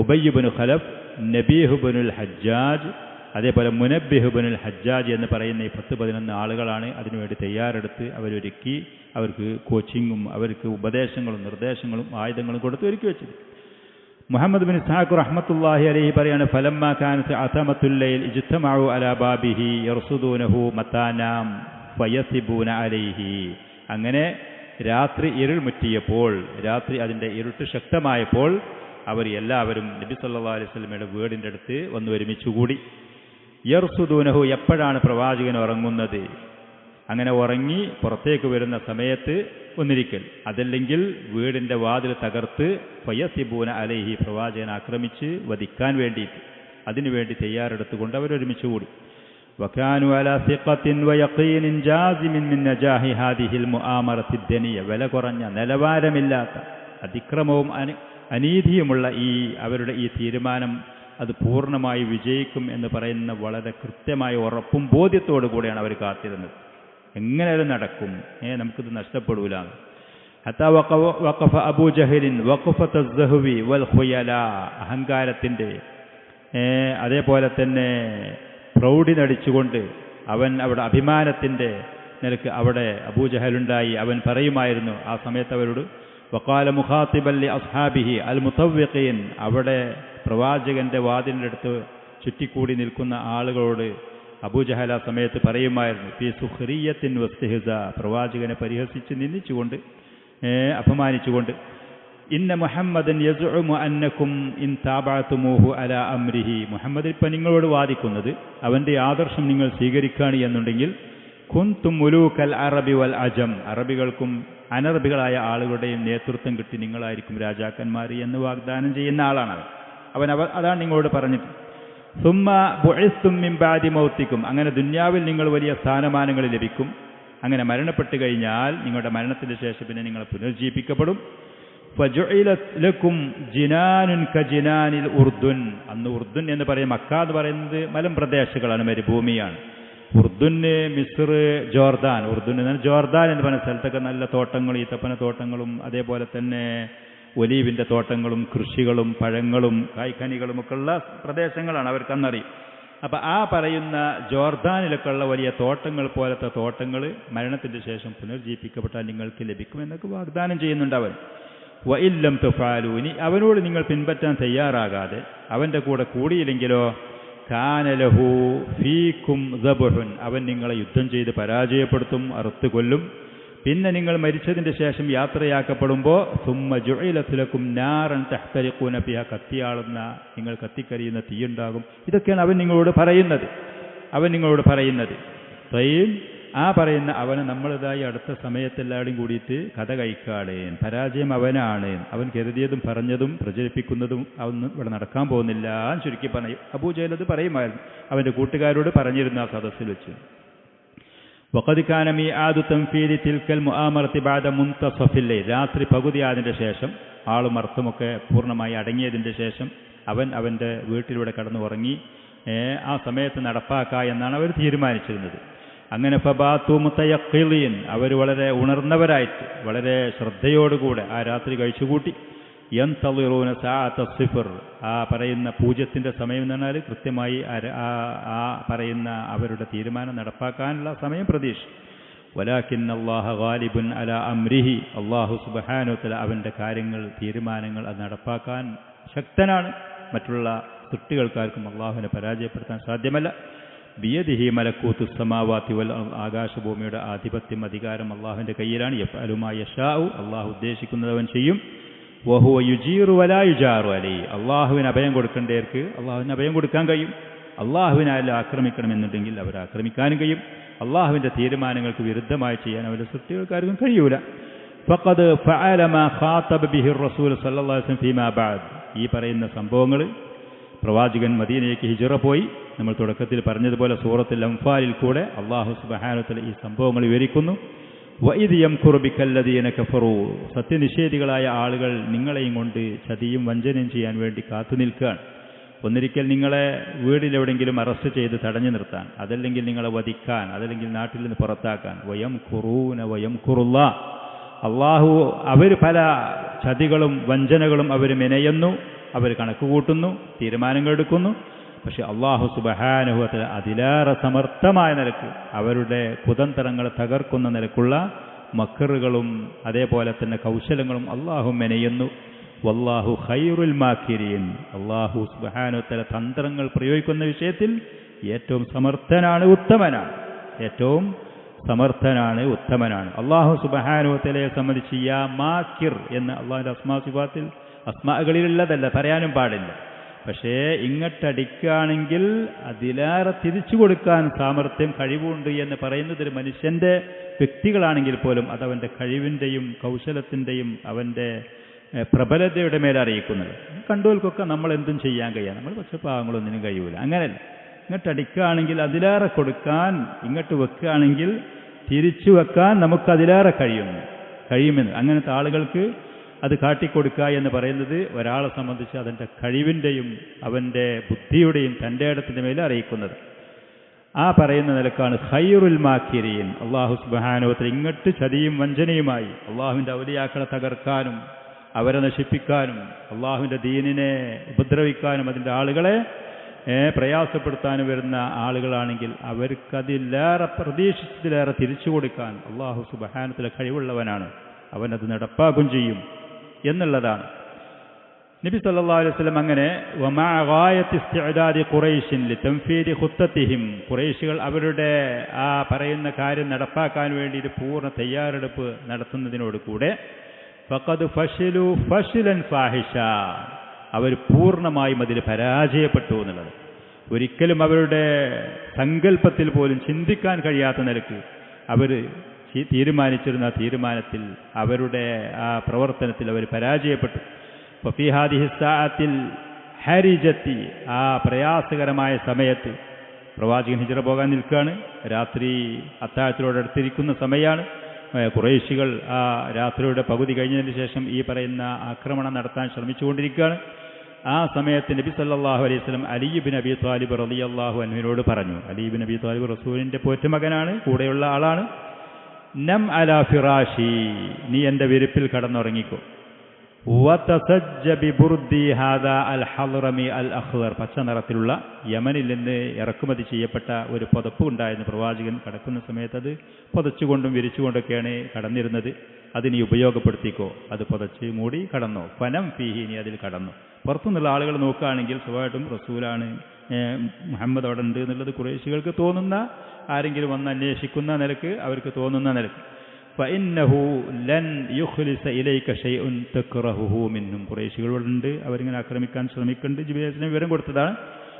Ubayy bin Khalaf, Nabih bin al Hajjaj, അതേപോലെ മുനബ്ബിഹ് ബിൻ അൽ ഹജ്ജാജ് എന്ന് പറയുന്ന ഈ 10-11 ആളുകളാണ് അതിനുവേണ്ടി തയ്യാറെടുത്ത് അവരൊരുക്കി, അവർക്ക് കോച്ചിങ്ങും അവർക്ക് ഉപദേശങ്ങളും നിർദ്ദേശങ്ങളും ആയുധങ്ങളും കൊടുത്ത് ഒരുക്കി വെച്ചത്. മുഹമ്മദ് ബിൻ ഇസ്ഹാഖ് റഹ്മത്തുള്ളാഹി അലൈഹി പറയാണ്, ഫലമ്മാ കാനത്ത് അതമത്തുൽ ലൈൽ ഇജ്തമഉ അലാ ബാബിഹി യർസുദൂനഹു മതാനാം ഫയസിബൂന അലൈഹി. അങ്ങനെ രാത്രി ഇരുൾ മുറ്റിയപ്പോൾ, രാത്രി അതിൻ്റെ ഇരുട്ട് ശക്തമായപ്പോൾ അവർ എല്ലാവരും നബി സല്ലല്ലാഹു അലൈഹി വസല്ലമയുടെ വീടിൻ്റെ അടുത്ത് വന്ന് ഒരുമിച്ചുകൂടി. യർസുദൂനഹു, എപ്പോഴാണ് പ്രവാചകൻ ഉറങ്ങുന്നത്, അങ്ങനെ ഉറങ്ങി പുറത്തേക്ക് വരുന്ന സമയത്ത് ഒന്നിരിക്കൽ, അതല്ലെങ്കിൽ വീടിൻ്റെ വാതിൽ തകർത്ത് ഫയസിബൂന അലൈഹി, പ്രവാചകനെ ആക്രമിച്ച് വധിക്കാൻ വേണ്ടിയിട്ട് അതിനുവേണ്ടി തയ്യാറെടുത്തുകൊണ്ട് അവരൊരുമിച്ചുകൂടി. വകാനു അലാ സിഖത്തിൻ വയഖീനിൻ ജാസിമിൻ മിൻ നജാഹി ഹാദിഹിൽ മുആമറത്തി ദനിയ, വില കുറഞ്ഞ നിലവാരമില്ലാത്ത അതിക്രമവും അനീതിയുമുള്ള അവരുടെ ഈ തീരുമാനം അത് പൂർണ്ണമായി വിജയിക്കും എന്ന് പറയുന്ന വളരെ കൃത്യമായ ഉറപ്പും ബോധ്യത്തോടു കൂടെയാണ് അവർ കാത്തിരുന്നത്. എങ്ങനെയാലും നടക്കും, നമുക്കിത് നഷ്ടപ്പെടൂല. ഹത്താ വഖഫ അബൂജഹലിൻ വഖഫത അസ്സഹവി വൽ ഖുയല, അഹങ്കാരത്തിൻ്റെ അതേപോലെ തന്നെ പ്രൗഢി നടിച്ചുകൊണ്ട് അവൻ അവിടെ അഭിമാനത്തിൻ്റെ നിലക്ക് അവിടെ അബൂജഹലുണ്ടായി. അവൻ പറയുമായിരുന്നു ആ സമയത്ത് അവരോട്, വഖാല മുഖാത്തിബൻ ലി അസ്ഹാബിഹി അൽ മുതവ്വിഖീൻ, അവിടെ പ്രവാചകന്റെ വാതിലിൻ്റെ അടുത്ത് ചുറ്റിക്കൂടി നിൽക്കുന്ന ആളുകളോട് അബൂജഹൽ ആ സമയത്ത് പറയുമായിരുന്നു, ഫീ സുഖ്രിയത്തിൻ വസ്തിഹ്സ, പ്രവാചകനെ പരിഹസിച്ച് നിന്ദിച്ചുകൊണ്ട് അപമാനിച്ചുകൊണ്ട്, ഇന്ന മുഹമ്മദൻ യസ്ഉമു അന്നകും ഇൻ താബഅതുമൂഹു അലാ അംരിഹി, മുഹമ്മദ് ഇപ്പം നിങ്ങളോട് വാദിക്കുന്നത് അവൻ്റെ ആദർശം നിങ്ങൾ സ്വീകരിക്കുകയാണ് എന്നുണ്ടെങ്കിൽ കുന്തും മുലൂക്കൽ അറബി വൽ അജം, അറബികൾക്കും അനറബികളായ ആളുകളുടെയും നേതൃത്വം കിട്ടി നിങ്ങളായിരിക്കും രാജാക്കന്മാർ എന്ന് വാഗ്ദാനം ചെയ്യുന്ന ആളാണ് അവൻ. അതാണ് നിങ്ങളോട് പറഞ്ഞിട്ട്, സുമ്മ ബുഇസ്തും മിൻ ബഅദി മൗത്തിക്കും, അങ്ങനെ ദുന്യാവിൽ നിങ്ങൾ വലിയ സ്ഥാനമാനങ്ങൾ ലഭിക്കും. അങ്ങനെ മരണപ്പെട്ട് കഴിഞ്ഞാൽ നിങ്ങളുടെ മരണത്തിന് ശേഷം പിന്നെ നിങ്ങൾ പുനർജീവിക്കപ്പെടും. ഫജുഇലത് ലക്കും ജിനാനുൻ കജിനാനിൽ ഉർദുൻ, അന്ന് ഉർദുൻ എന്ന് പറയും, മക്ക എന്ന് പറയുന്നത് മലമ്പ്രദേശങ്ങളാണ്, മരുഭൂമിയാണ്. ഉർദുന് മിസ്ർ, ജോർദാൻ, ഉർദുൻ എന്നാൽ ജോർദാൻ എന്ന് പറയുന്ന സ്ഥലത്തൊക്കെ നല്ല തോട്ടങ്ങളും ഈത്തപ്പന തോട്ടങ്ങളും അതേപോലെ തന്നെ ഒലീവിൻ്റെ തോട്ടങ്ങളും കൃഷികളും പഴങ്ങളും കായ്ക്കനികളും ഒക്കെ ഉള്ള പ്രദേശങ്ങളാണ് അവർക്ക് അന്നറിയും. അപ്പം ആ പറയുന്ന ജോർദാനിലൊക്കെ ഉള്ള വലിയ തോട്ടങ്ങൾ പോലത്തെ തോട്ടങ്ങൾ മരണത്തിൻ്റെ ശേഷം പുനർജീവിക്കപ്പെട്ടാൽ നിങ്ങൾക്ക് ലഭിക്കുമെന്നൊക്കെ വാഗ്ദാനം ചെയ്യുന്നുണ്ട് അവൻ. വഇല്ലം തുഫാലു, ഇനി അവനോട് നിങ്ങൾ പിൻപറ്റാൻ തയ്യാറാകാതെ അവൻ്റെ കൂടെ കൂടിയില്ലെങ്കിലോ കാനലഹു ഫീക്കും ദബ്ഹുൻ, അവൻ നിങ്ങളെ യുദ്ധം ചെയ്ത് പരാജയപ്പെടുത്തും, അറുത്ത് കൊല്ലും. പിന്നെ നിങ്ങൾ മരിച്ചതിൻ്റെ ശേഷം യാത്രയാക്കപ്പെടുമ്പോൾ സുമ്മ ജുഇലത് ലക്കും നാറൻ തഹ്തരിഖൂന ഫിഹാ, കത്തിയാളുന്ന നിങ്ങൾ കത്തിക്കരിയുന്ന തീയുണ്ടാകും. ഇതൊക്കെയാണ് അവൻ നിങ്ങളോട് പറയുന്നത്. തയ്യും ആ പറയുന്ന അവന് നമ്മളിതായി അടുത്ത സമയത്തെല്ലാവരും കൂടിയിട്ട് കഥ കഴിക്കാളേ, പരാജയം അവനാണ്, അവൻ കരുതിയതും പറഞ്ഞതും പ്രചരിപ്പിക്കുന്നതും അതൊന്നും ഇവിടെ നടക്കാൻ പോകുന്നില്ല എന്ന് ചുരുക്കി പറയും. അബൂജഹൽ അത് പറയുമായിരുന്നു, അവൻ്റെ കൂട്ടുകാരോട് പറഞ്ഞിരുന്ന ആ സദസ്സിൽ വെച്ച്. വഖദ് കാന മീആദു തൻഫീദി തിൽക്കൽ മുആമറത്തി ബഅദ മുൻതസഫിൽ ലൈൽ, രാത്രി പകുതിയായതിൻ്റെ ശേഷം ആളും അർത്ഥമൊക്കെ പൂർണ്ണമായി അടങ്ങിയതിൻ്റെ ശേഷം അവൻ അവൻ്റെ വീട്ടിലൂടെ കടന്നു ഉറങ്ങി ആ സമയത്ത് നടപ്പാക്കുക എന്നാണ് അവർ തീരുമാനിച്ചിരുന്നത്. അങ്ങനെ ഫബാത്തു മുതയഖിലീൻ, അവർ വളരെ ഉണർന്നവരായിട്ട് വളരെ ശ്രദ്ധയോടുകൂടെ ആ രാത്രി കഴിച്ചുകൂട്ടി. യന്തളിറൂന സഅത സിഫർ, ആ പറയുന്ന പൂജ്യത്തിൻ്റെ സമയം എന്ന് പറഞ്ഞാൽ കൃത്യമായി ആ പറയുന്ന അവരുടെ തീരുമാനം നടപ്പാക്കാനുള്ള സമയം പ്രതീക്ഷ. വലാകിന്ന അല്ലാഹ ഗാലിബുൻ അലാ അംരിഹി, അല്ലാഹു സുബ്ഹാനഹു വ തആല അവൻ്റെ കാര്യങ്ങൾ തീരുമാനങ്ങൾ അത് നടപ്പാക്കാൻ ശക്തനാണ്. മറ്റുള്ള സൃഷ്ടികൾക്കാർക്കും അള്ളാഹുവിനെ പരാജയപ്പെടുത്താൻ സാധ്യമല്ല. ബിയദിഹി മലക്കൂത്തു സമാവാതി വൽ അർദ്, ആകാശഭൂമിയുടെ ആധിപത്യം അധികാരം അള്ളാഹുവിൻ്റെ കയ്യിലാണ്. യഫ്അലു മാ യശാഉ, അള്ളാഹു ഉദ്ദേശിക്കുന്നതവൻ ചെയ്യും. വഹുവ യുജീറു വലാ യുജാറു അലൈഹി, അള്ളാഹുവിന് അഭയം കൊടുക്കേണ്ടവർക്ക് അള്ളാഹുവിന് അഭയം കൊടുക്കാൻ കഴിയും. അള്ളാഹുവിനായാലും ആക്രമിക്കണമെന്നുണ്ടെങ്കിൽ അവർ ആക്രമിക്കാനും കഴിയും. അള്ളാഹുവിൻ്റെ തീരുമാനങ്ങൾക്ക് വിരുദ്ധമായി ചെയ്യാൻ അവരുടെ സൃഷ്ടികൾക്കാർക്കും കഴിയൂല. ഫഖദ് ഫഅല മാ ഖാതബ ബിഹി റസൂൽ സല്ലല്ലാഹു അലൈഹി വസല്ലം ഫീമാ ബഅദ്, ഈ പറയുന്ന സംഭവങ്ങൾ പ്രവാചകൻ മദീനയിലേക്ക് ഹിജ്റ പോയി. നമ്മൾ തുടക്കത്തിൽ പറഞ്ഞതുപോലെ സൂറത്തുൽ അൻഫാലിൽ കൂടെ അല്ലാഹു സുബ്ഹാനഹു വ തആല ഈ സംഭവങ്ങൾ വിവരിക്കുന്നു. വഇദ് യംകുറു ബിക്കല്ലദീന കഫറൂ, സത്യനിഷേധികളായ ആളുകൾ നിങ്ങളെയും കൊണ്ട് ചതിയും വഞ്ചനയും ചെയ്യാൻ വേണ്ടി കാത്തു നിൽക്കുകയാണ്. ഒന്നിരിക്കൽ നിങ്ങളെ വീടിലെവിടെയെങ്കിലും അറസ്റ്റ് ചെയ്ത് തടഞ്ഞു നിർത്താൻ, അതല്ലെങ്കിൽ നിങ്ങളെ വധിക്കാൻ, അതല്ലെങ്കിൽ നാട്ടിൽ നിന്ന് പുറത്താക്കാൻ. വയംകുറൂന വയംകുറുല്ലാഹ്, അള്ളാഹു അവർ പല ചതികളും വഞ്ചനകളും അവർ മെനയുന്നു, അവർ കണക്ക് കൂട്ടുന്നു, തീരുമാനങ്ങൾ എടുക്കുന്നു. പക്ഷെ അള്ളാഹു സുബ്ഹാനഹു വ തആല അതിലേറെ സമർത്ഥമായ നിലക്ക് അവരുടെ കുതന്ത്രങ്ങളെ തകർക്കുന്ന നിലക്കുള്ള മക്കറുകളും അതേപോലെ തന്നെ കൗശലങ്ങളും അള്ളാഹു മെനയുന്നു. വല്ലാഹു ഖൈറുൽ മാക്കിരീൻ, അള്ളാഹു സുബ്ഹാനഹു വ തആല തന്ത്രങ്ങൾ പ്രയോഗിക്കുന്ന വിഷയത്തിൽ ഏറ്റവും സമർത്ഥനാണ്, ഉത്തമനാണ്. ഏറ്റവും സമർത്ഥനാണ്, ഉത്തമനാണ്. അള്ളാഹു സുബ്ഹാനഹു വ തആലയെ സംബന്ധിച്ച് യാ മാക്കിർ എന്ന് അള്ളാഹുവിൻ്റെ സിഫാത്തിൽ അസ്മാകളിലുള്ളതല്ല, പറയാനും പാടില്ല. പക്ഷേ ഇങ്ങോട്ടടിക്കുകയാണെങ്കിൽ അതിലേറെ തിരിച്ചു കൊടുക്കാൻ സാമർത്ഥ്യം കഴിവുണ്ട് എന്ന് പറയുന്നത് ഒരു മനുഷ്യൻ്റെ വ്യക്തികളാണെങ്കിൽ പോലും അതവൻ്റെ കഴിവിൻ്റെയും കൗശലത്തിൻ്റെയും അവൻ്റെ പ്രബലതയുടെ മേലറിയിക്കുന്നത്. കണ്ടുകൾക്കൊക്കെ നമ്മൾ എന്തും ചെയ്യാൻ കഴിയാം, നമ്മൾ പക്ഷെ പാവങ്ങളൊന്നിനും കഴിയൂല. അങ്ങനെയല്ല, ഇങ്ങോട്ടടിക്കുകയാണെങ്കിൽ അതിലേറെ കൊടുക്കാൻ, ഇങ്ങോട്ട് വെക്കുകയാണെങ്കിൽ തിരിച്ചു വെക്കാൻ നമുക്കതിലേറെ കഴിയുമെന്ന് അങ്ങനത്തെ ആളുകൾക്ക് അത് കാട്ടിക്കൊടുക്കുക എന്ന് പറയുന്നത് ഒരാളെ സംബന്ധിച്ച് അതിൻ്റെ കഴിവിൻ്റെയും അവൻ്റെ ബുദ്ധിയുടെയും തൻ്റെ ഇടത്തിൻ്റെ മേലെ അറിയിക്കുന്നത്. ആ പറയുന്ന നിലക്കാണ് ഖൈറുൽ മാക്കിരീൻ. അള്ളാഹു സുബ്ഹാനഹു വ തആല ഇങ്ങോട്ട് ചതിയും വഞ്ചനയുമായി അള്ളാഹുവിൻ്റെ ഔലിയാക്കളെ തകർക്കാനും അവരെ നശിപ്പിക്കാനും അള്ളാഹുവിൻ്റെ ദീനിനെ ഉപദ്രവിക്കാനും അതിൻ്റെ ആളുകളെ പ്രയാസപ്പെടുത്താനും വരുന്ന ആളുകളാണെങ്കിൽ അവർക്കതിലേറെ പ്രതീക്ഷിച്ചതിലേറെ തിരിച്ചു കൊടുക്കാൻ അള്ളാഹു സുബ്ഹാനഹു വ തആല കഴിവുള്ളവനാണ്. അവനത് നടപ്പാക്കും ചെയ്യും എന്നുള്ളതാണ്. നബി സല്ലല്ലാഹു അലൈഹി വസല്ലം അങ്ങനെ വമഅ ഗായത്തി ഇസ്തിഅദാദി ഖുറൈശിൻ ലിതൻഫീദി ഖുത്തതിഹിം, ഖുറൈശികൾ അവരുടെ ആ പറയുന്ന കാര്യം നടപ്പാക്കാൻ വേണ്ടി ഒരു പൂർണ്ണ തയ്യാറെടുപ്പ് നടത്തുന്നതിനോട് കൂടെ ഫഖദ് ഫശിലു ഫശിലൻ ഫാഹിഷ, അവർ പൂർണ്ണമായും അതിൽ പരാജയപ്പെട്ടു എന്നുള്ളത്. ഒരിക്കലും അവരുടെ സങ്കല്പത്തിൽ പോലും ചിന്തിക്കാൻ കഴിയാത്ത നിലക്ക് അവർ തീരുമാനിച്ചിരുന്ന തീരുമാനത്തിൽ അവരുടെ ആ പ്രവർത്തനത്തിൽ അവർ പരാജയപ്പെട്ടു. ഫീ ഹാദിഹി സഅത്തിൽ ഹരിജത്തി, ആ പ്രയാസകരമായ സമയത്ത് പ്രവാചകൻ ഹിജ്റ പോകാൻ നിൽക്കുകയാണ്. രാത്രി അത്താഴത്തിനോടടുത്തിരിക്കുന്ന സമയമാണ്. ഖുറൈശികൾ ആ രാത്രിയുടെ പകുതി കഴിഞ്ഞതിന് ശേഷം ഈ പറയുന്ന ആക്രമണം നടത്താൻ ശ്രമിച്ചുകൊണ്ടിരിക്കുകയാണ്. ആ സമയത്ത് നബി സല്ലല്ലാഹു അലൈഹി വസല്ലം അലി ഇബ്നു അബീ ത്വാലിബ് റളിയല്ലാഹു അൻഹുവിനോട് പറഞ്ഞു. അലി ഇബ്നു അബീ ത്വാലിബ് റസൂലിൻ്റെ പോറ്റുമകനാണ്, കൂടെയുള്ള ആളാണ്. നം അലാ ഫിറാഷി, നീ എൻ്റെ വിരിപ്പിൽ കടന്നുറങ്ങിക്കോ. വതസജ്ജ ബിബുർദി ഹാദാ അൽ ഹളറമി അൽ അഖ്ദർ, പച്ച നിറത്തിലുള്ള യമനിൽ നിന്ന് ഇറക്കുമതി ചെയ്യപ്പെട്ട ഒരു പുതപ്പ് ഉണ്ടായിരുന്നു. പ്രവാചകൻ കടക്കുന്ന സമയത്ത് അത് പുതച്ചുകൊണ്ടും വിരിച്ചുകൊണ്ടൊക്കെയാണ് കടന്നിരുന്നത്. അത് നീ ഉപയോഗപ്പെടുത്തിക്കോ, അത് പുതച്ച് മൂടി കടന്നോ. ഫനം ഫീഹി, നീ അതിൽ കടന്നു. പുറത്തുനിന്നുള്ള ആളുകൾ നോക്കുകയാണെങ്കിൽ സ്വാഭാവികമായിട്ടും റസൂലാണ്, മുഹമ്മദ് അവിടെ ഉണ്ട് എന്നുള്ളത് ഖുറൈശികൾക്ക് തോന്നുന്ന, ആരെങ്കിലും വന്ന് അന്വേഷിക്കുന്ന നിലക്ക് അവർക്ക് തോന്നുന്ന നിലക്ക്. ഫഇന്നഹു ലൻ യുഖ്ലിസ ഇലൈക ഷൈഉൻ തക്റഹുഹു മിൻഹും, ഖുറൈശികളുണ്ട്, അവരിങ്ങനെ ആക്രമിക്കാൻ ശ്രമിക്കുന്നുണ്ട്. ജിബ്രീലിന് വിവരം കൊടുത്തതാണ്.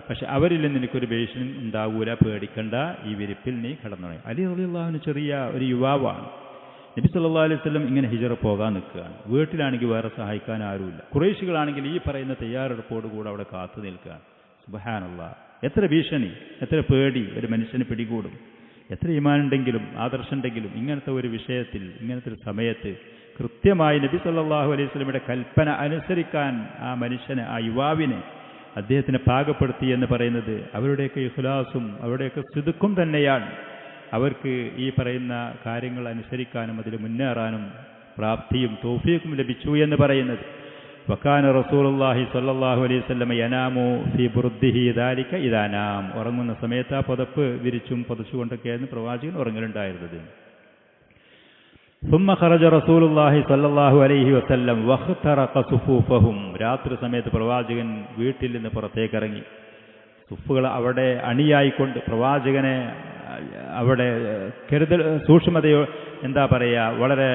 പക്ഷെ അവരിൽ നിന്ന് എനിക്കൊരു ഭീഷണി ഉണ്ടാവൂല, പേടിക്കണ്ട, ഈ വിരിപ്പിൽ നീ കടന്നുറങ്ങി. അലി റളിയല്ലാഹു അൻഹു ചെറിയ ഒരു യുവാവാണ്. നബി സല്ലല്ലാഹു അലൈഹി വസല്ലം ഇങ്ങനെ ഹിജ്റ പോകാൻ നിൽക്കുകയാണ്. വീട്ടിലാണെങ്കിൽ വേറെ സഹായിക്കാൻ ആരുമില്ല. ഖുറൈശികളാണെങ്കിൽ ഈ പറയുന്ന തയ്യാറെടുപ്പോടുകൂടെ അവിടെ കാത്തു നിൽക്കുകയാണ്. സുബ്ഹാനല്ലാഹ്, എത്ര ഭീഷണി, എത്ര പേടി ഒരു മനുഷ്യന് പിടികൂടും. എത്ര ഈമാനുണ്ടെങ്കിലും ആദർശമുണ്ടെങ്കിലും ഇങ്ങനത്തെ ഒരു വിഷയത്തിൽ, ഇങ്ങനത്തെ ഒരു സമയത്ത് കൃത്യമായി നബി സല്ലല്ലാഹു അലൈഹി വസല്ലമയുടെ കൽപ്പന അനുസരിക്കാൻ ആ മനുഷ്യനെ, ആ യുവാവിനെ അദ്ദേഹത്തിനെ പാകപ്പെടുത്തി എന്ന് പറയുന്നത് അവരുടെയൊക്കെ ഇഖ്ലാസും അവരുടെയൊക്കെ സിദ്ഖും തന്നെയാണ്. അവർക്ക് ഈ പറയുന്ന കാര്യങ്ങൾ അനുസരിക്കാനും അതിൽ മുന്നേറാനും പ്രാപ്തിയും തൗഫീഖും ലഭിച്ചു എന്ന് പറയുന്നത്. വക്കാന റസൂലുള്ളാഹി സ്വല്ലല്ലാഹു അലൈഹി വസല്ലം യനാമു ഫീ ബുർദിഹി ദാലിക ഇദാ നാം, ഉറങ്ങുന്ന സമയത്ത് ആ പുതപ്പ് വിരിച്ചും പുതച്ചുകൊണ്ടൊക്കെയായിരുന്നു പ്രവാചകൻ ഉറങ്ങലുണ്ടായിരുന്നത്. ثم خرج رسول الله صلى الله عليه وسلم واخترق صفوفهم, രാത്രി സമയത്ത് പ്രവാചകൻ വീട്ടിൽ നിന്ന് പുറത്തേക്ക് ഇറങ്ങി. സുഫുകൾ അവിടെ അണിയായിക്കൊണ്ട് പ്രവാചകനെ അവിടെ സൂക്ഷ്മതയോ വളരെ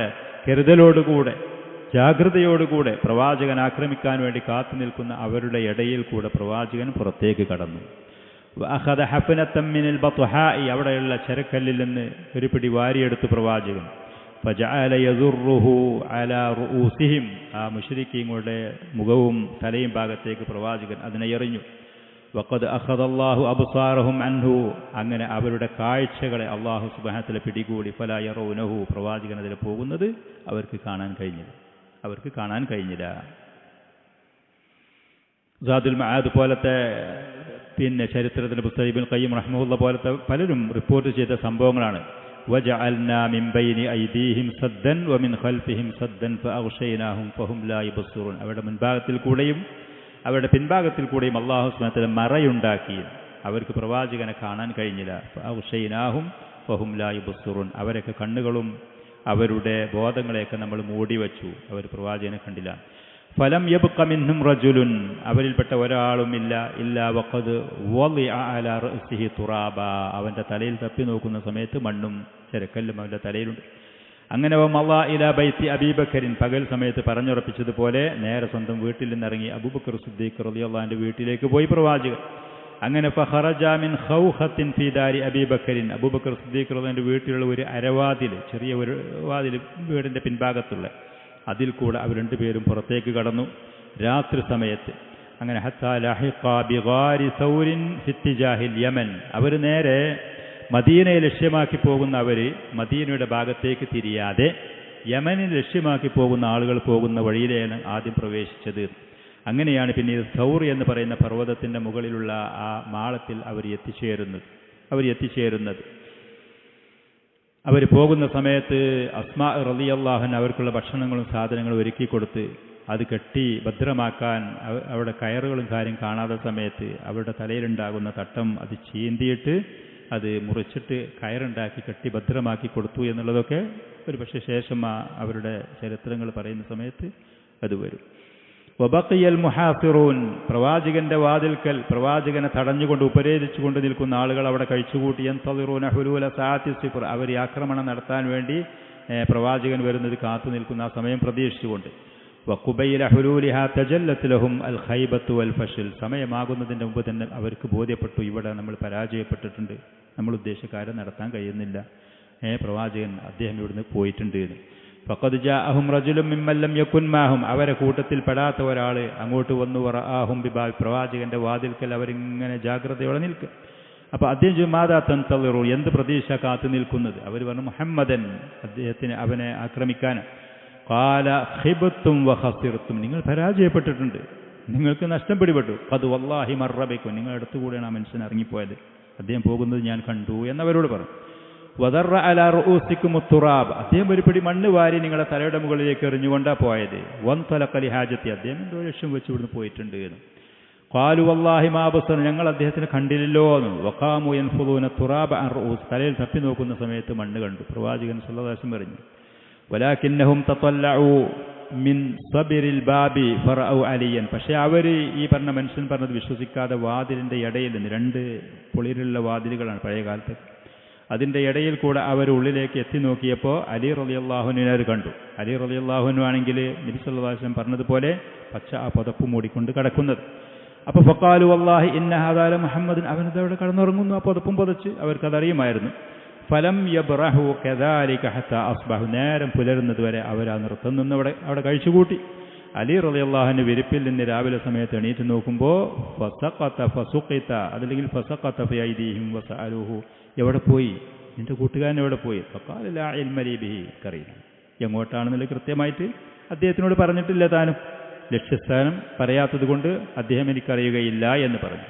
കരുതലോടുകൂടെ ജാഗ്രതയോടുകൂടെ പ്രവാചകൻ ആക്രമിക്കാൻ വേണ്ടി കാത്തു നിൽക്കുന്ന അവരുടെ ഇടയിൽ കൂടെ പ്രവാചകൻ പുറത്തേക്ക് കടന്നു. അഖദ ഹഫ്നതൻ മിനൽ ബത്ഹാഇ, അവിടെയുള്ള ചരക്കല്ലിൽ നിന്ന് ഒരു പിടി വാരിയെടുത്തു പ്രവാചകൻ. ഫജഅല യദുറുഹു അലാ റൂസിഹിം, ആ മുശ്രിക്കീങ്ങളുടെ മുഖവും തലയും ഭാഗത്തേക്ക് പ്രവാചകൻ അതിനെ എറിഞ്ഞു. വഖദ് അഖദല്ലാഹു അബ്സാറഹും അൻഹു, അങ്ങനെ അവരുടെ കാഴ്ചകളെ അല്ലാഹു സുബ്ഹാനഹു വ തആല പിടികൂടി. ഫലാ യറൗനഹു, പ്രവാചകൻ അതിൽ പോകുന്നത് അവർക്ക് കാണാൻ കഴിഞ്ഞില്ല. സാദുൽ മആദ് പോലത്തെ ചരിത്രത്തിന്റെ പുസ്തകം ഇബ്നുൽ ഖയ്യിം റഹിമഹുല്ലാഹ് പോലത്തെ പലരും റിപ്പോർട്ട് ചെയ്ത സംഭവങ്ങളാണ്. വജഅൽനാ മിൻ ബൈനി ഐദീഹിം സദ്ദൻ വമിൻ ഖൽഫിഹിം സദ്ദൻ ഫഅഗ്ശൈനാഹും ഫഹും ലാ യബ്സുറൂൻ, അവരുടെ മുൻഭാഗത്തിൽ കൂടെയും അവരുടെ പിൻഭാഗത്തിൽ കൂടെയും അല്ലാഹു സുബ്ഹാനഹു വ തആല മറയുണ്ടാക്കി, അവർക്ക് പ്രവാചകനെ കാണാൻ കഴിഞ്ഞില്ല. ഫഅഗ്ശൈനാഹും ഫഹും ലാ യബ്സുറൂൻ, അവരൊക്കെ കണ്ണുകളും അവരുടെ ബോധങ്ങളെയൊക്കെ നമ്മൾ മൂടിവെച്ചു, അവർ പ്രവാചകനെ കണ്ടില്ല. ഫലം യബ്ഖ മിൻഹും റജുലുൻ, അവരിൽപ്പെട്ട ഒരാളും ഇല്ലാ വഖദ് വളിഅ അലാ റഅസിഹി തുറാബ, അവന്റെ തലയിൽ തപ്പി നോക്കുന്ന സമയത്ത് മണ്ണും ചരക്കല്ലും അവന്റെ തലയിലുണ്ട്. അങ്ങനെ വമളാ ഇലാ ബൈത്തി അബീബക്കറിൻ, പകൽ സമയത്ത് പറഞ്ഞുറപ്പിച്ചതുപോലെ നേരെ സ്വന്തം വീട്ടിൽ നിന്നിറങ്ങി അബൂബക്കർ സിദ്ദീഖ് റളിയല്ലാഹു അൻഹു വീട്ടിലേക്ക് പോയി പ്രവാചകൻ. അങ്ങനെ ഫഖറജ മിൻ ഖൗഖത്തിൻ ഫീ ദാരി അബീബക്കറിൻ, അബൂബക്കർ സിദ്ദീഖ് റളിയല്ലാഹു അൻഹു വീട്ടിലുള്ള ഒരു അരവാതിൽ, ചെറിയ ഒരു വാതിൽ വീടിന്റെ പിൻഭാഗത്തുള്ള, അതിൽ കൂടെ അവർ രണ്ടുപേരും പുറത്തേക്ക് കടന്നു രാത്രി സമയത്ത്. അങ്ങനെ ഹത്താ ലഹിഖ ബിഗാരി സൗരിൻ ഫിത്തിജാഹിൽ യമൻ, അവർ നേരെ മദീനയെ ലക്ഷ്യമാക്കി പോകുന്ന മദീനയുടെ ഭാഗത്തേക്ക് തിരിയാതെ യമനിൽ ലക്ഷ്യമാക്കി പോകുന്ന ആളുകൾ പോകുന്ന വഴിയിലാണ് ആദ്യം പ്രവേശിച്ചത്. അങ്ങനെയാണ് പിന്നീട് സൗർ എന്ന് പറയുന്ന പർവ്വതത്തിന്റെ മുകളിലുള്ള ആ മാളത്തിൽ അവർ എത്തിച്ചേരുന്നത്. അവർ പോകുന്ന സമയത്ത് അസ്മാ റളിയല്ലാഹു അൻഹ അവർക്കുള്ള ഭക്ഷണങ്ങളും സാധനങ്ങളും ഒരുക്കി കൊടുത്ത് അത് കെട്ടി ഭദ്രമാക്കാൻ, അവിടെ കയറുകളും കാര്യം കാണാത്ത സമയത്ത് അവരുടെ തലയിലുണ്ടാകുന്ന തട്ടം അത് ചീന്തിയിട്ട് അത് മുറിച്ചിട്ട് കയറുണ്ടാക്കി കെട്ടി ഭദ്രമാക്കി കൊടുത്തു എന്നുള്ളതൊക്കെ ഒരു പക്ഷേ ശേഷം അവരുടെ ചരിത്രങ്ങൾ പറയുന്ന സമയത്ത് അത് വരും. വബഖിയൽ മുഹാസിറൂൻ, പ്രവാചകന്റെ വാതിൽക്കൽ പ്രവാചകനെ തടഞ്ഞുകൊണ്ട് ഉപരോധിച്ചുകൊണ്ട് നിൽക്കുന്ന ആളുകൾ അവിടെ കഴിച്ചുകൂട്ടി. യൻതളിറൂന ഹുലൂല സഅത്തി സിഫർ, അവർ ആക്രമണം നടത്താൻ വേണ്ടി പ്രവാചകൻ വരുന്നത് കാത്തു നിൽക്കുന്ന ആ സമയം പ്രതീക്ഷിച്ചുകൊണ്ട്. വഖുബൈല ഹുലൂലിഹാ തജല്ലത് ലഹും അൽ ഖൈബത്തു വൽ ഫശൽ, സമയമാകുന്നതിന്റെ മുമ്പ് തന്നെ അവർക്ക് ബോധ്യപ്പെട്ടു ഇവിടെ നമ്മൾ പരാജയപ്പെട്ടിട്ടുണ്ട്, നമ്മൾ ഉദ്ദേശിച്ച കാര്യം നടത്താൻ കഴിയുന്നില്ല, പ്രവാചകൻ അദ്ദേഹം ഇവിടുന്ന് പോയിട്ടുണ്ട് എന്ന്. ഫഖദ് ജാഅഹും റജുലുൻ മിമ്മൻ ലം യകുൻ മാഹും, അവരെ കൂട്ടത്തിൽ പെടാത്ത ഒരാൾ അങ്ങോട്ട് വന്നു. വറആഹും ബിബാബ്, പ്രവാചകന്റെ വാതിൽക്കൽ അവരിങ്ങനെ ജാഗ്രതയോടെ നിൽക്കുക. അപ്പോൾ അദ്ദേഹം മാതാ തൻതളിറു, എന്ത് പ്രതീക്ഷ കാത്തു നിൽക്കുന്നത്? അവർ പറഞ്ഞു മുഹമ്മദൻ, അദ്ദേഹത്തിന് അവനെ ആക്രമിക്കാൻ. ഖാല ഖിബ്തും വഖസിർതും, നിങ്ങൾ പരാജയപ്പെട്ടിട്ടുണ്ട്, നിങ്ങൾക്ക് നഷ്ടം പിടിപെട്ടു. ഖദ് വല്ലാഹി മർറബിക്കും, നിങ്ങളുടെ അടുത്തുകൂടെയാണ് ആ മനുഷ്യൻ ഇറങ്ങിപ്പോയത്, അദ്ദേഹം പോകുന്നത് ഞാൻ കണ്ടു എന്നവരോട് പറഞ്ഞു. വദറ അലാ റൂസിക്കും തുറാബ്, അദ്ദേഹം ഒരു പിടി മണ്ണ് വാരി നിങ്ങളുടെ തലയുടെ മുകളിലേക്ക് എറിഞ്ഞുകൊണ്ടാണ് പോയത്. വൻതലഖലി ഹാജത്തി, അദ്ദേഹം എന്തോ ലക്ഷ്യം വെച്ച് ഇവിടുന്ന് പോയിട്ടുണ്ട് എന്ന്. ഖാലു വല്ലാഹി മാ ബസർ, ഞങ്ങൾ അദ്ദേഹത്തിനെ കണ്ടില്ലല്ലോ എന്ന്. വഖാമു യൻഫുദൂന തുറാബ അൻ റൂസ്, തലയിൽ തപ്പി നോക്കുന്ന സമയത്ത് മണ്ണ് കണ്ടു. പ്രവാചകൻ സല്ലല്ലാഹു അലൈഹി വസല്ലം പറഞ്ഞു വലാകിന്നഹും തതല്ലഉ മിൻ സബിരിൽ ബാബി ഫറഉ അലിയൻ, പക്ഷേ അവർ ഈ പറഞ്ഞ മനുഷ്യൻ പറഞ്ഞത് വിശ്വസിക്കാതെ വാതിലിന്റെ ഇടയിൽ നിന്ന്, രണ്ട് പൊളിയിലുള്ള വാതിലുകളാണ് പഴയ കാലത്ത്, അതിൻ്റെ ഇടയിൽ കൂടെ അവർ ഉള്ളിലേക്ക് എത്തി നോക്കിയപ്പോൾ അലി റളിയല്ലാഹു അൻഹുവിനെ അവർ കണ്ടു. അലി റളിയല്ലാഹു അൻഹു ആണെങ്കിൽ നബി സല്ലല്ലാഹു അലൈഹി വസല്ലം പറഞ്ഞതുപോലെ പച്ച ആ പുതപ്പ് മൂടിക്കൊണ്ട് കിടക്കുന്നത്. അപ്പോൾ ഫഖാലു വല്ലാഹി ഇന്ന ഹാദാ മുഹമ്മദൻ, അവനത് അവിടെ കടന്നുറങ്ങുന്നു, ആ പുതപ്പും പുതച്ച് അവർക്കതറിയുമായിരുന്നു. ഫലം യബ്റഹു കദാലിക ഹത്താ അസ്ബഹു, നേരം പുലരുന്നത് വരെ അവർ ആ നൃത്തം നിന്ന് അവിടെ കഴിച്ചുകൂട്ടി. അലി റളിയല്ലാഹു അൻഹു വിരിപ്പിൽ നിന്ന് രാവിലെ സമയത്ത് എണീറ്റ് നോക്കുമ്പോൾ ഫസഖത ഫസുഖിത, അതല്ലെങ്കിൽ ഫസഖത ഫി ഐദീഹിം വസഅലുഹു, എവിടെ പോയി നിന്റെ കൂട്ടുകാരൻ എവിടെ പോയി? ഫഖാല ലാ ഇൽമ ലി ബിഹി കറീന, എങ്ങോട്ടാണെന്നുള്ള കൃത്യമായിട്ട് അദ്ദേഹത്തിനോട് പറഞ്ഞിട്ടില്ല, താനും ലക്ഷ്യസ്ഥാനം പറയാത്തത് കൊണ്ട് അദ്ദേഹം എനിക്കറിയുകയില്ല എന്ന് പറഞ്ഞു.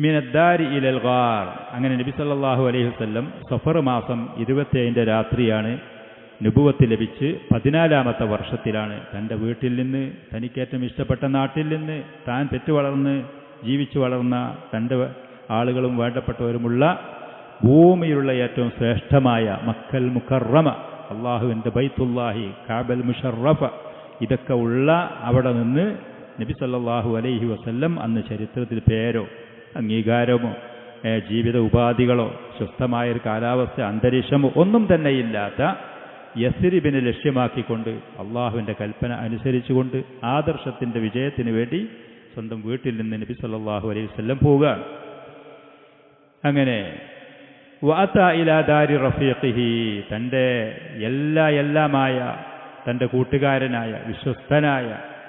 മിനദ്ദാരി ഇലൽ ഗാർ. അങ്ങനെ നബി സല്ലല്ലാഹു അലൈഹി വസല്ലം സഫർ മാസം 27 രാത്രിയാണ് നുബുവത്ത് ലഭിച്ച് 14ാമത്തെ വർഷത്തിലാണ് തൻ്റെ വീട്ടിൽ നിന്ന് തനിക്കേറ്റവും ഇഷ്ടപ്പെട്ട നാട്ടിൽ നിന്ന് താൻ പെറ്റു വളർന്ന് ജീവിച്ചു വളർന്ന തൻ്റെ ആളുകളും വേണ്ടപ്പെട്ടവരുമുള്ള ഭൂമിയിലുള്ള ഏറ്റവും ശ്രേഷ്ഠമായ മക്കൽ മുക്കറമ, അള്ളാഹുവിൻ്റെ ബൈത്തുല്ലാഹി കാബൽ മുഷറഫ, ഇതൊക്കെ ഉള്ള അവിടെ നിന്ന് നബി സല്ലല്ലാഹു അലൈഹി വസല്ലം അന്ന് ചരിത്രത്തിൽ പേരോ അംഗീകാരമോ ജീവിത ഉപാധികളോ സ്വസ്ഥമായൊരു കാലാവസ്ഥ അന്തരീക്ഷമോ ഒന്നും തന്നെയില്ലാത്ത യസ്രിബിനെ ലക്ഷ്യമാക്കിക്കൊണ്ട് അള്ളാഹുവിൻ്റെ കൽപ്പന അനുസരിച്ചുകൊണ്ട് ആദർശത്തിൻ്റെ വിജയത്തിന് വേണ്ടി സ്വന്തം വീട്ടിൽ നിന്ന് നബി സല്ലല്ലാഹു അലൈഹി വസല്ലം പോവുകയാണ്. അങ്ങനെ വഅത ഇലാ ദാരി റഫീഖിഹി, തൻ്റെ എല്ലാമായ തൻ്റെ കൂട്ടുകാരനായ വിശ്വസ്തനായ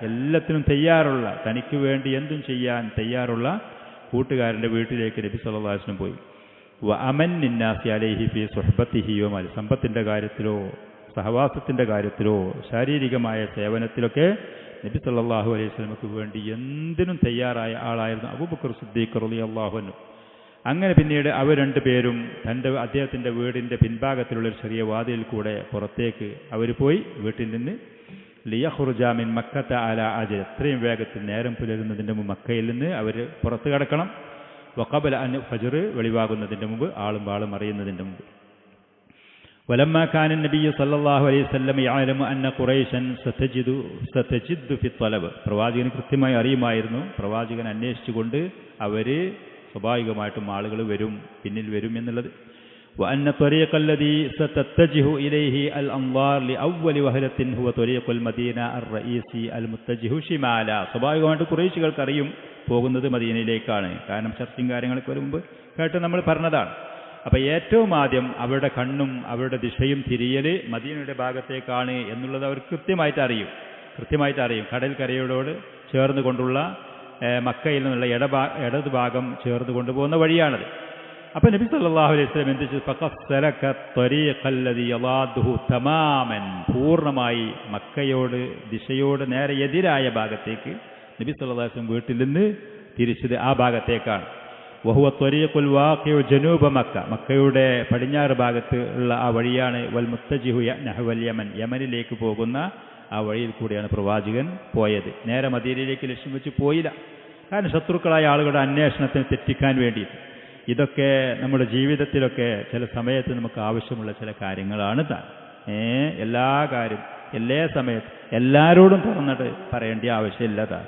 എല്ലാത്തിനും തയ്യാറുള്ള തനിക്ക് വേണ്ടി എന്തും ചെയ്യാൻ തയ്യാറുള്ള കൂട്ടുകാരൻ്റെ വീട്ടിലേക്ക് നബി സല്ലല്ലാഹു അലൈഹി വസല്ലം പോയി. വഅമന്നിന്നാസി അലൈഹി ഫീ സുഹ്ബത്തിഹി വമാൽ, സമ്പത്തിൻ്റെ കാര്യത്തിലോ സഹവാസത്തിൻ്റെ കാര്യത്തിലോ ശാരീരികമായ സേവനത്തിലൊക്കെ നബി സല്ലല്ലാഹു അലൈഹി വസല്ലമക്ക് വേണ്ടി എന്തിനും തയ്യാറായ ആളായിരുന്നു അബൂബക്കർ സിദ്ദീഖ് റളിയല്ലാഹു അൻഹു. അങ്ങനെ പിന്നീട് അവർ രണ്ടുപേരും അദ്ദേഹത്തിൻ്റെ വീടിൻ്റെ പിൻഭാഗത്തിലുള്ള ഒരു ചെറിയ വാതിലിൽ കൂടെ പുറത്തേക്ക് അവർ പോയി. വീട്ടിൽ നിന്ന് ലിയഖ്റുജ മിൻ മക്കത്ത അലാ അജ്ൽ, എത്രയും വേഗത്തിൽ നേരം പുലരുന്നതിൻ്റെ മുമ്പ് മക്കയിൽ നിന്ന് അവർ പുറത്ത് കടക്കണം. വഖബല അൻ ഫജ്ർ, വെളിവാകുന്നതിൻ്റെ മുമ്പ് ആളും വാളും അറിയുന്നതിൻ്റെ മുമ്പ്. വലമ്മാ കാന നബിയ്യു സല്ലല്ലാഹു അലൈഹി വസല്ലം യഅലമു അന്ന ഖുറൈശൻ സതജിദു ഫി ത്വലബ്, പ്രവാചകന് കൃത്യമായി അറിയുമായിരുന്നു പ്രവാചകൻ അന്വേഷിച്ചുകൊണ്ട് അവർ സ്വാഭാവികമായിട്ടും ആളുകൾ വരും, പിന്നിൽ വരും എന്നുള്ളത്. വഅന്ന ത്വരീഖല്ലദീ സതത്തജിഹു ഇലൈഹി അൽ അൻവാർ ലിഅവ്വലി വഹലത്തിൻ ഹുവ ത്വരീഖുൽ മദീന അർ-റഈസി അൽ മുത്തജിഹു ഷിമാല, സ്വാഭാവികമായിട്ട് ഖുറൈശികൾക്ക് അറിയും പോകുന്നത് മദീനയിലേക്കാണ്. കാരണം ചർച്ചയും കാര്യങ്ങളൊക്കെ വരുമ്പോൾ കേട്ട് നമ്മൾ പറഞ്ഞതാണ്. അപ്പം ഏറ്റവും ആദ്യം അവരുടെ കണ്ണും അവരുടെ ദിശയും തിരിയൽ മദീനയുടെ ഭാഗത്തേക്കാണ് എന്നുള്ളത് അവർ കൃത്യമായിട്ട് അറിയും. കടൽക്കരയോട് ചേർന്ന് കൊണ്ടുള്ള മക്കയിൽ നിന്നുള്ള ഇടത് ഭാഗം ചേർന്ന് കൊണ്ടുപോകുന്ന വഴിയാണത്. അപ്പം നബി സല്ലല്ലാഹു അലൈഹി വസല്ലം എന്ത് ചെയ്തു? ഫഖസ്സലക ത്വരീഖല്ലദീ യളാദുഹു തമാമൻ, പൂർണ്ണമായി മക്കയോട് ദിശയോട് നേരെ എതിരായ ഭാഗത്തേക്ക് നബി സല്ലല്ലാഹു അലൈഹി വസല്ലം വീട്ടിൽ നിന്ന് തിരിച്ചത് ആ ഭാഗത്തേക്കാണ്. വഹുവ ത്വരീഖുൽ വാഖിഉ ജനൂബ മക്ക, മക്കയുടെ പടിഞ്ഞാറ് ഭാഗത്ത് ഉള്ള ആ വഴിയാണ്. വൽ മുത്തജിഹു നഹ്വൽ യമൻ, യമനിലേക്ക് പോകുന്ന ആ വഴിയിൽ കൂടിയാണ് പ്രവാചകൻ പോയത്. നേരെ മദീനയിലേക്ക് ലക്ഷ്യം വെച്ച് പോയില്ല. കാരണം ശത്രുക്കളായ ആളുകളുടെ അന്വേഷണത്തിന് തെറ്റിക്കാൻ വേണ്ടി. ഇതൊക്കെ നമ്മുടെ ജീവിതത്തിലൊക്കെ ചില സമയത്ത് നമുക്ക് ആവശ്യമുള്ള ചില കാര്യങ്ങളാണ് താൻ. എല്ലാ കാര്യം എല്ലാ സമയത്ത് എല്ലാവരോടും തുറന്നിട്ട് പറയേണ്ട ആവശ്യമില്ല താൻ.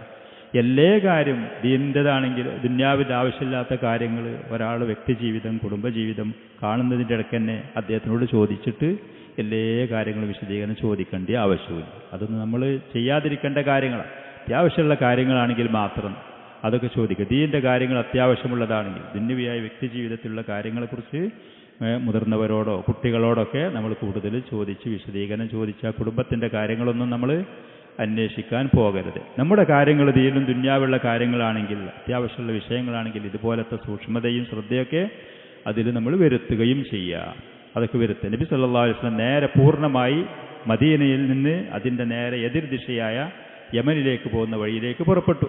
എല്ലാ കാര്യം ദീനിൻ്റെതാണെങ്കിൽ ദുന്യാവിൻ്റെ ആവശ്യമില്ലാത്ത കാര്യങ്ങൾ ഒരാൾ വ്യക്തിജീവിതം കുടുംബജീവിതം കാണുന്നതിൻ്റെ ഇടയ്ക്ക് തന്നെ അദ്ദേഹത്തിനോട് ചോദിച്ചിട്ട് എല്ലാ കാര്യങ്ങളും വിശദീകരണം ചോദിക്കേണ്ട ആവശ്യമില്ല. അതൊന്നും നമ്മൾ ചെയ്യാതിരിക്കേണ്ട കാര്യങ്ങളാണ്. അത്യാവശ്യമുള്ള കാര്യങ്ങളാണെങ്കിൽ മാത്രം അതൊക്കെ ചോദിക്കുക. ദീനിൻ്റെ കാര്യങ്ങൾ അത്യാവശ്യമുള്ളതാണെങ്കിൽ ദുന്യവിയായ വ്യക്തിജീവിതത്തിലുള്ള കാര്യങ്ങളെക്കുറിച്ച് മുതിർന്നവരോടോ കുട്ടികളോടൊക്കെ നമ്മൾ കൂടുതൽ ചോദിച്ച് വിശദീകരണം ചോദിച്ചാൽ കുടുംബത്തിൻ്റെ കാര്യങ്ങളൊന്നും നമ്മൾ അന്വേഷിക്കാൻ പോകരുത്. നമ്മുടെ കാര്യങ്ങൾ ദീനും ദുന്യാവുള്ള കാര്യങ്ങളാണെങ്കിൽ അത്യാവശ്യമുള്ള വിഷയങ്ങളാണെങ്കിൽ ഇതുപോലത്തെ സൂക്ഷ്മതയും ശ്രദ്ധയൊക്കെ അതിൽ നമ്മൾ വരുത്തുകയും ചെയ്യുക. അതൊക്കെ വരുത്തുക. നബി സല്ലല്ലാഹു അലൈഹി വസല്ലം നേരെ പൂർണ്ണമായി മദീനയിൽ നിന്ന് അതിൻ്റെ നേരെ എതിർ ദിശയായ യമനിലേക്ക് പോകുന്ന വഴിയിലേക്ക് പുറപ്പെട്ടു.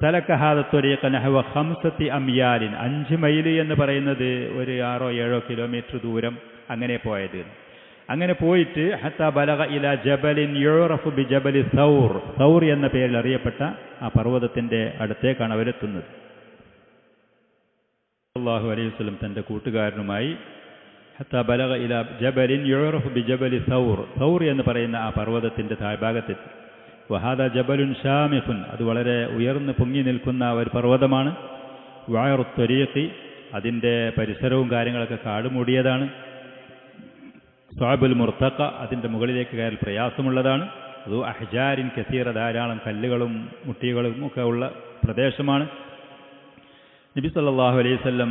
സലക ഹാദ ത്വരീഖ നഹ്വ 5 അംയാലിൻ, 5 മൈൽ എന്ന് പറയുന്നത് ഒരു 6-7 കിലോമീറ്റർ ദൂരം അങ്ങനെ പോയത്. അങ്ങനെ പോയിട്ട് ഹത്താ ബലഗ ഇല ജബലിൻ യുറഫു ബി ജബലി സൗർ, സൗർ എന്ന പേരിൽ അറിയപ്പെട്ട ആ പർവ്വതത്തിൻ്റെ അടുത്തേക്കാണ് അവരെത്തുന്നത്. സല്ലല്ലാഹു അലൈഹി വസല്ലം തൻ്റെ കൂട്ടുകാരനുമായി ഹത്താ ബലഗ ഇല ജബലിൻ യുറഫു ബി ജബലി സൗർ, സൗർ എന്ന് പറയുന്ന ആ പർവ്വതത്തിൻ്റെ താഴ്ഭാഗത്തെത്തി. വഹാദ ജബലുൻ ഷാമിഖുൻ, അത് വളരെ ഉയർന്ന് പൊങ്ങി നിൽക്കുന്ന ഒരു പർവ്വതമാണ്. വഅറു ത്വരീഖി, അതിൻ്റെ പരിസരവും കാര്യങ്ങളൊക്കെ കാടുമൂടിയതാണ്. സ്വാബുൽ മുർത്തഖ, അതിൻ്റെ മുകളിലേക്ക് കയറി പ്രയാസമുള്ളതാണ്. അത് അഹ്ജാരിൻ കസീറ, ധാരാളം കല്ലുകളും മുട്ടികളും ഒക്കെ ഉള്ള പ്രദേശമാണ്. നബി സല്ലല്ലാഹു അലൈഹി വസല്ലം